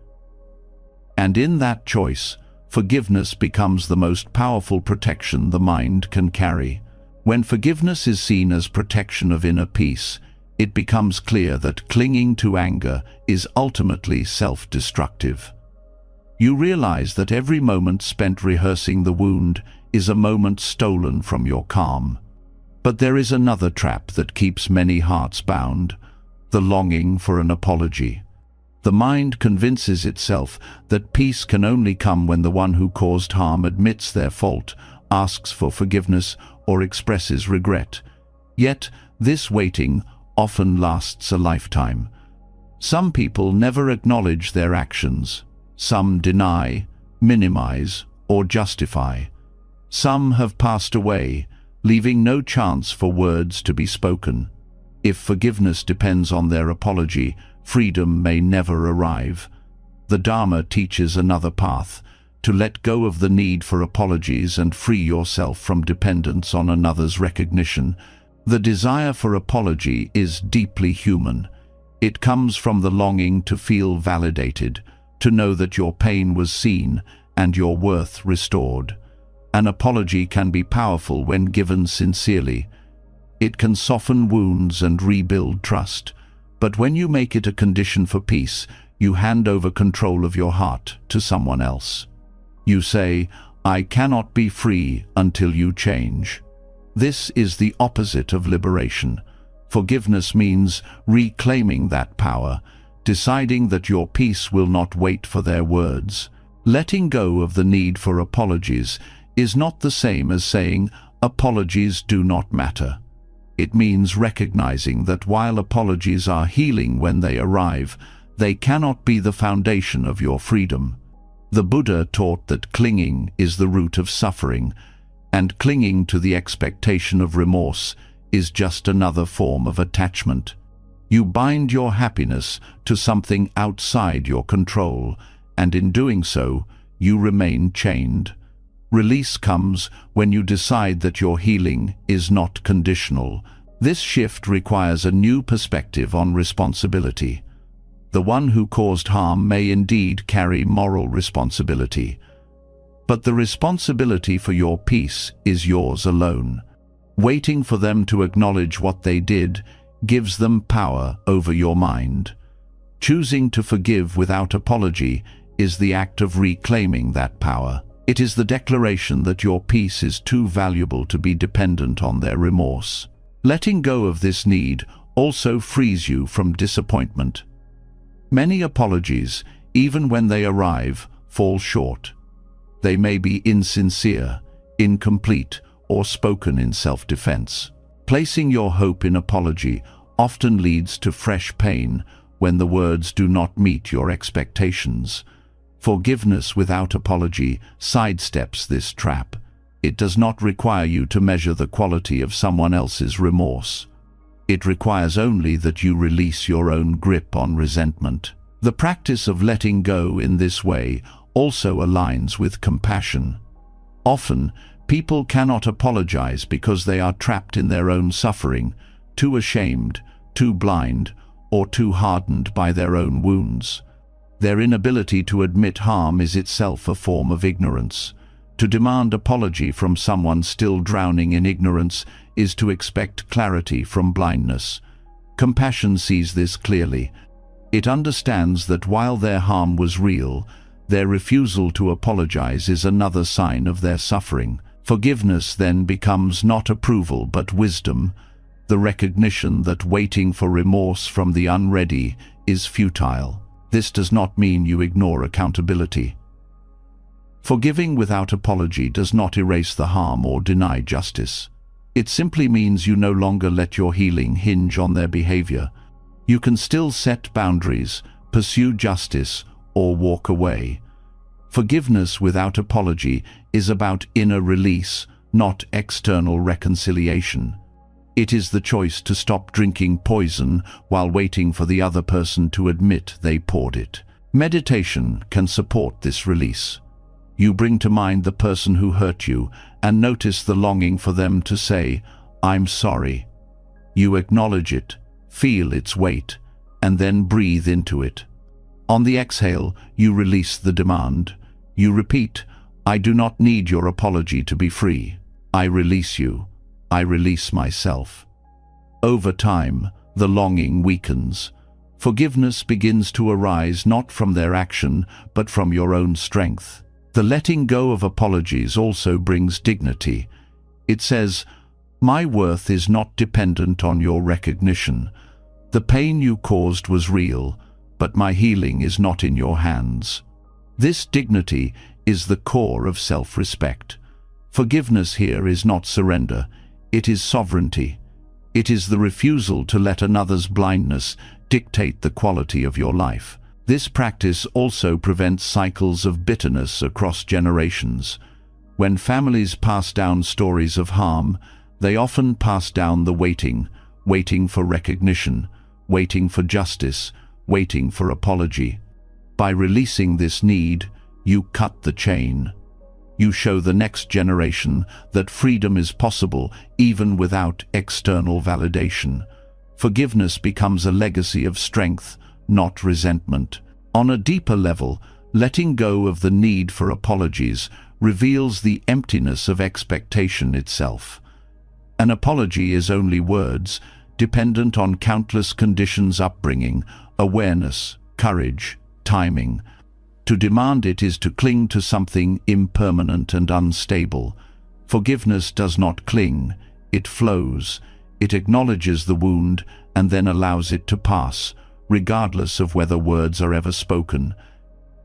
And in that choice, forgiveness becomes the most powerful protection the mind can carry. When forgiveness is seen as protection of inner peace, it becomes clear that clinging to anger is ultimately self-destructive. You realize that every moment spent rehearsing the wound is a moment stolen from your calm. But there is another trap that keeps many hearts bound, the longing for an apology. The mind convinces itself that peace can only come when the one who caused harm admits their fault, asks for forgiveness, or expresses regret. Yet, this waiting often lasts a lifetime. Some people never acknowledge their actions. Some deny, minimize, or justify. Some have passed away, leaving no chance for words to be spoken. If forgiveness depends on their apology, freedom may never arrive. The Dharma teaches another path, to let go of the need for apologies and free yourself from dependence on another's recognition. The desire for apology is deeply human. It comes from the longing to feel validated, to know that your pain was seen and your worth restored. An apology can be powerful when given sincerely. It can soften wounds and rebuild trust. But when you make it a condition for peace, You hand over control of your heart to someone else. You say, "I cannot be free until you change." This is the opposite of liberation. Forgiveness means reclaiming that power, deciding that your peace will not wait for their words. Letting go of the need for apologies is not the same as saying, "Apologies do not matter." It means recognizing that while apologies are healing when they arrive, they cannot be the foundation of your freedom. The Buddha taught that clinging is the root of suffering, and clinging to the expectation of remorse is just another form of attachment. You bind your happiness to something outside your control, and in doing so, you remain chained. Release comes when you decide that your healing is not conditional. This shift requires a new perspective on responsibility. The one who caused harm may indeed carry moral responsibility, but the responsibility for your peace is yours alone. Waiting for them to acknowledge what they did gives them power over your mind. Choosing to forgive without apology is the act of reclaiming that power. It is the declaration that your peace is too valuable to be dependent on their remorse. Letting go of this need also frees you from disappointment. Many apologies, even when they arrive, fall short. They may be insincere, incomplete, or spoken in self-defense. Placing your hope in apology often leads to fresh pain when the words do not meet your expectations. Forgiveness without apology sidesteps this trap. It does not require you to measure the quality of someone else's remorse. It requires only that you release your own grip on resentment. The practice of letting go in this way also aligns with compassion. Often, people cannot apologize because they are trapped in their own suffering, too ashamed, too blind, or too hardened by their own wounds. Their inability to admit harm is itself a form of ignorance. To demand apology from someone still drowning in ignorance is to expect clarity from blindness. Compassion sees this clearly. It understands that while their harm was real, their refusal to apologize is another sign of their suffering. Forgiveness then becomes not approval but wisdom, the recognition that waiting for remorse from the unready is futile. This does not mean you ignore accountability. Forgiving without apology does not erase the harm or deny justice. It simply means you no longer let your healing hinge on their behavior. You can still set boundaries, pursue justice, or walk away. Forgiveness without apology is about inner release, not external reconciliation. It is the choice to stop drinking poison while waiting for the other person to admit they poured it. Meditation can support this release. You bring to mind the person who hurt you and notice the longing for them to say, "I'm sorry." You acknowledge it, feel its weight, and then breathe into it. On the exhale, you release the demand. You repeat, "I do not need your apology to be free. I release you. I release myself." Over time, the longing weakens. Forgiveness begins to arise not from their action, but from your own strength. The letting go of apologies also brings dignity. It says, "My worth is not dependent on your recognition. The pain you caused was real, but my healing is not in your hands." This dignity is the core of self-respect. Forgiveness here is not surrender, it is sovereignty. It is the refusal to let another's blindness dictate the quality of your life. This practice also prevents cycles of bitterness across generations. When families pass down stories of harm, they often pass down the waiting for recognition, waiting for justice, waiting for apology. By releasing this need, you cut the chain. You show the next generation that freedom is possible even without external validation. Forgiveness becomes a legacy of strength, not resentment. On a deeper level, letting go of the need for apologies reveals the emptiness of expectation itself. An apology is only words, dependent on countless conditions: upbringing, awareness, courage, timing. To demand it is to cling to something impermanent and unstable. Forgiveness does not cling, it flows. It acknowledges the wound and then allows it to pass, regardless of whether words are ever spoken.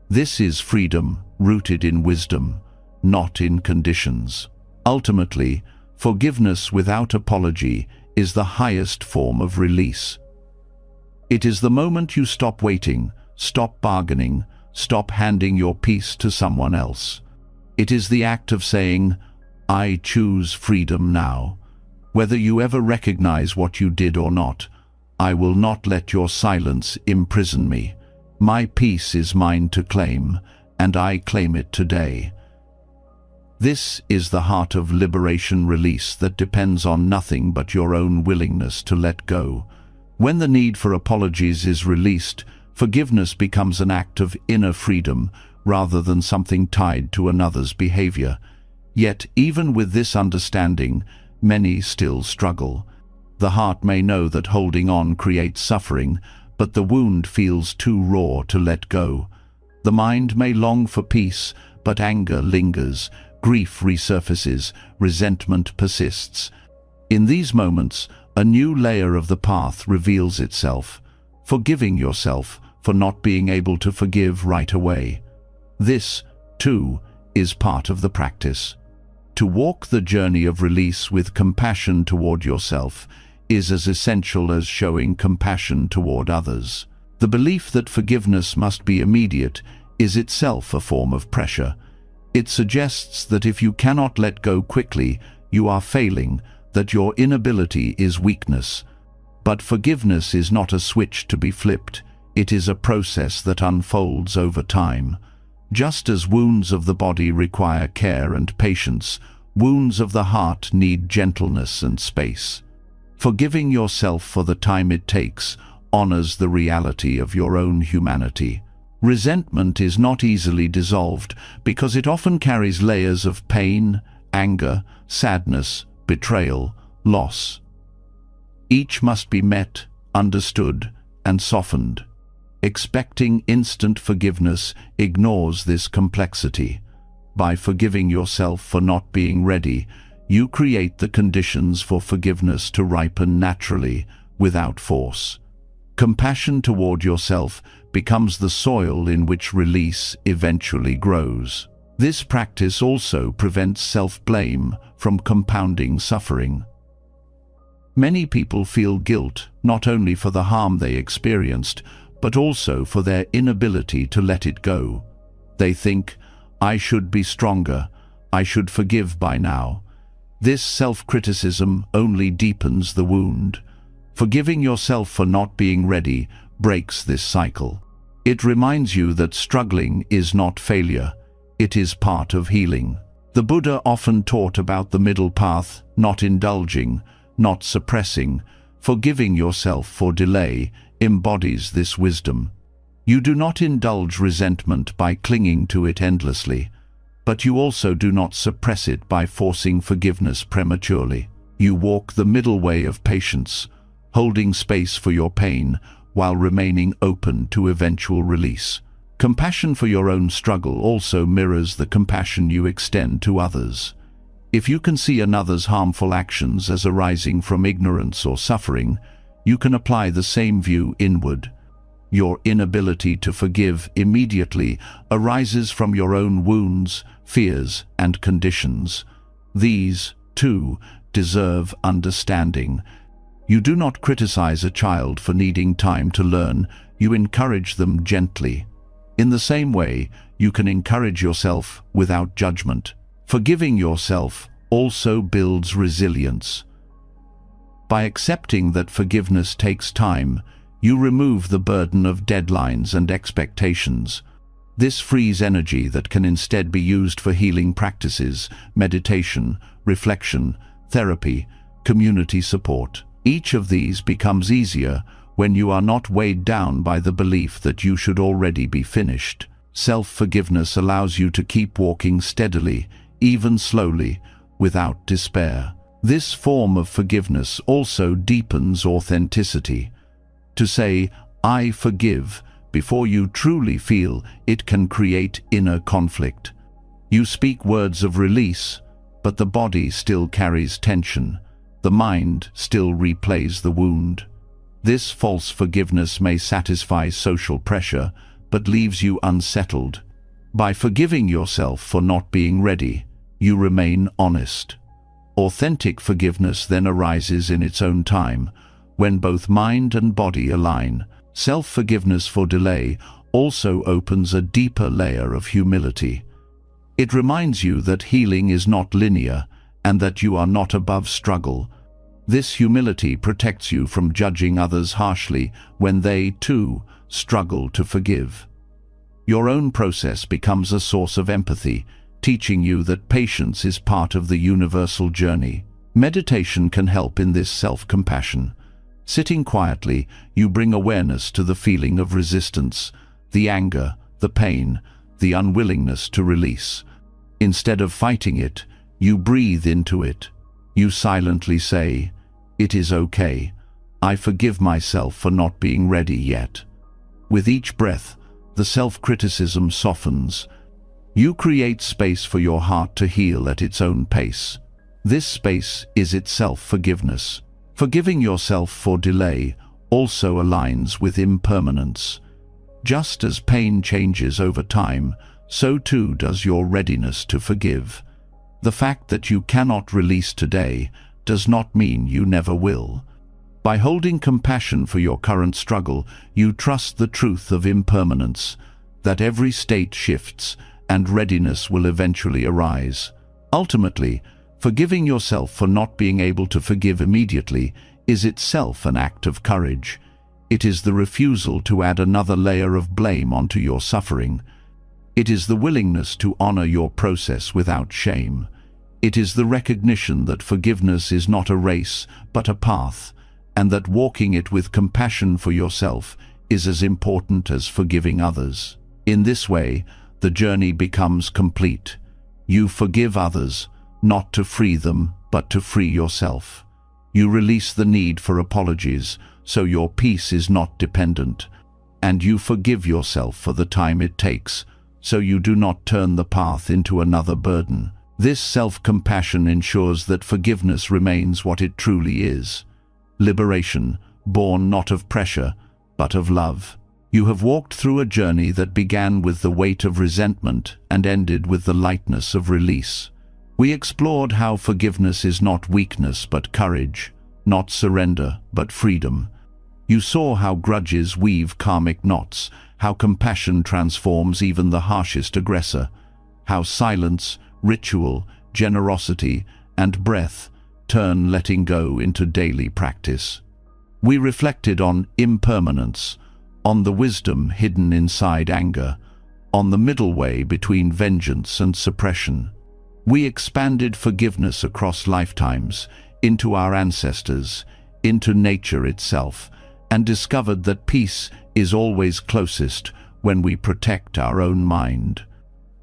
This is freedom rooted in wisdom, not in conditions. Ultimately, forgiveness without apology is the highest form of release. It is the moment you stop waiting, stop bargaining, stop handing your peace to someone else. It is the act of saying, "I choose freedom now. Whether you ever recognize what you did or not, I will not let your silence imprison me. My peace is mine to claim, and I claim it today." This is the heart of liberation release that depends on nothing but your own willingness to let go. When the need for apologies is released, forgiveness becomes an act of inner freedom rather than something tied to another's behavior. Yet, even with this understanding, many still struggle. The heart may know that holding on creates suffering, but the wound feels too raw to let go. The mind may long for peace, but anger lingers, grief resurfaces, resentment persists. In these moments, a new layer of the path reveals itself, forgiving yourself for not being able to forgive right away. This, too, is part of the practice. To walk the journey of release with compassion toward yourself is as essential as showing compassion toward others. The belief that forgiveness must be immediate is itself a form of pressure. It suggests that if you cannot let go quickly, you are failing, that your inability is weakness. But forgiveness is not a switch to be flipped. It is a process that unfolds over time. Just as wounds of the body require care and patience, wounds of the heart need gentleness and space. Forgiving yourself for the time it takes honors the reality of your own humanity. Resentment is not easily dissolved because it often carries layers of pain, anger, sadness, betrayal, loss. Each must be met, understood, and softened. Expecting instant forgiveness ignores this complexity. By forgiving yourself for not being ready, you create the conditions for forgiveness to ripen naturally, without force. Compassion toward yourself becomes the soil in which release eventually grows. This practice also prevents self-blame from compounding suffering. Many people feel guilt not only for the harm they experienced, but also for their inability to let it go. They think, "I should be stronger, I should forgive by now." This self-criticism only deepens the wound. Forgiving yourself for not being ready breaks this cycle. It reminds you that struggling is not failure, it is part of healing. The Buddha often taught about the middle path, not indulging, not suppressing. Forgiving yourself for delay embodies this wisdom. You do not indulge resentment by clinging to it endlessly, but you also do not suppress it by forcing forgiveness prematurely. You walk the middle way of patience, holding space for your pain while remaining open to eventual release. Compassion for your own struggle also mirrors the compassion you extend to others. If you can see another's harmful actions as arising from ignorance or suffering, you can apply the same view inward. Your inability to forgive immediately arises from your own wounds, fears, and conditions. These, too, deserve understanding. You do not criticize a child for needing time to learn, you encourage them gently. In the same way, you can encourage yourself without judgment. Forgiving yourself also builds resilience. By accepting that forgiveness takes time, you remove the burden of deadlines and expectations. This frees energy that can instead be used for healing practices, meditation, reflection, therapy, community support. Each of these becomes easier when you are not weighed down by the belief that you should already be finished. Self-forgiveness allows you to keep walking steadily, even slowly, without despair. This form of forgiveness also deepens authenticity. To say, "I forgive," before you truly feel, it can create inner conflict. You speak words of release, but the body still carries tension. The mind still replays the wound. This false forgiveness may satisfy social pressure, but leaves you unsettled. By forgiving yourself for not being ready, you remain honest. Authentic forgiveness then arises in its own time, when both mind and body align. Self-forgiveness for delay also opens a deeper layer of humility. It reminds you that healing is not linear and that you are not above struggle. This humility protects you from judging others harshly when they, too, struggle to forgive. Your own process becomes a source of empathy, teaching you that patience is part of the universal journey. Meditation can help in this self-compassion. Sitting quietly, you bring awareness to the feeling of resistance, the anger, the pain, the unwillingness to release. Instead of fighting it, you breathe into it. You silently say, "It is okay. I forgive myself for not being ready yet." With each breath, the self-criticism softens. You create space for your heart to heal at its own pace. This space is itself forgiveness. Forgiving yourself for delay also aligns with impermanence. Just as pain changes over time, so too does your readiness to forgive. The fact that you cannot release today does not mean you never will. By holding compassion for your current struggle, you trust the truth of impermanence, that every state shifts and readiness will eventually arise. Ultimately, forgiving yourself for not being able to forgive immediately is itself an act of courage. It is the refusal to add another layer of blame onto your suffering. It is the willingness to honor your process without shame. It is the recognition that forgiveness is not a race, but a path, and that walking it with compassion for yourself is as important as forgiving others. In this way, the journey becomes complete. You forgive others, not to free them, but to free yourself. You release the need for apologies, so your peace is not dependent. And you forgive yourself for the time it takes, so you do not turn the path into another burden. This self-compassion ensures that forgiveness remains what it truly is. Liberation, born not of pressure, but of love. You have walked through a journey that began with the weight of resentment and ended with the lightness of release. We explored how forgiveness is not weakness but courage, not surrender but freedom. You saw how grudges weave karmic knots, how compassion transforms even the harshest aggressor, how silence, ritual, generosity, and breath turn letting go into daily practice. We reflected on impermanence, on the wisdom hidden inside anger, on the middle way between vengeance and suppression. We expanded forgiveness across lifetimes, into our ancestors, into nature itself, and discovered that peace is always closest when we protect our own mind.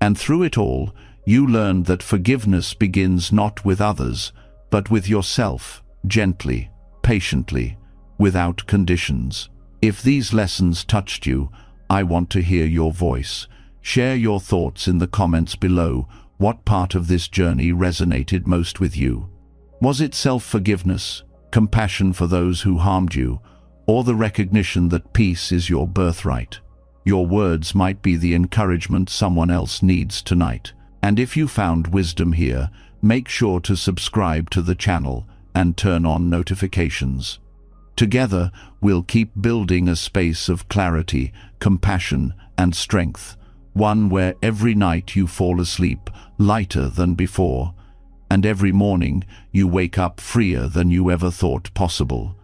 And through it all, you learned that forgiveness begins not with others, but with yourself, gently, patiently, without conditions. If these lessons touched you, I want to hear your voice. Share your thoughts in the comments below. What part of this journey resonated most with you? Was it self-forgiveness, compassion for those who harmed you, or the recognition that peace is your birthright? Your words might be the encouragement someone else needs tonight. And if you found wisdom here, make sure to subscribe to the channel and turn on notifications. Together, we'll keep building a space of clarity, compassion, and strength, one where every night you fall asleep lighter than before, and every morning you wake up freer than you ever thought possible.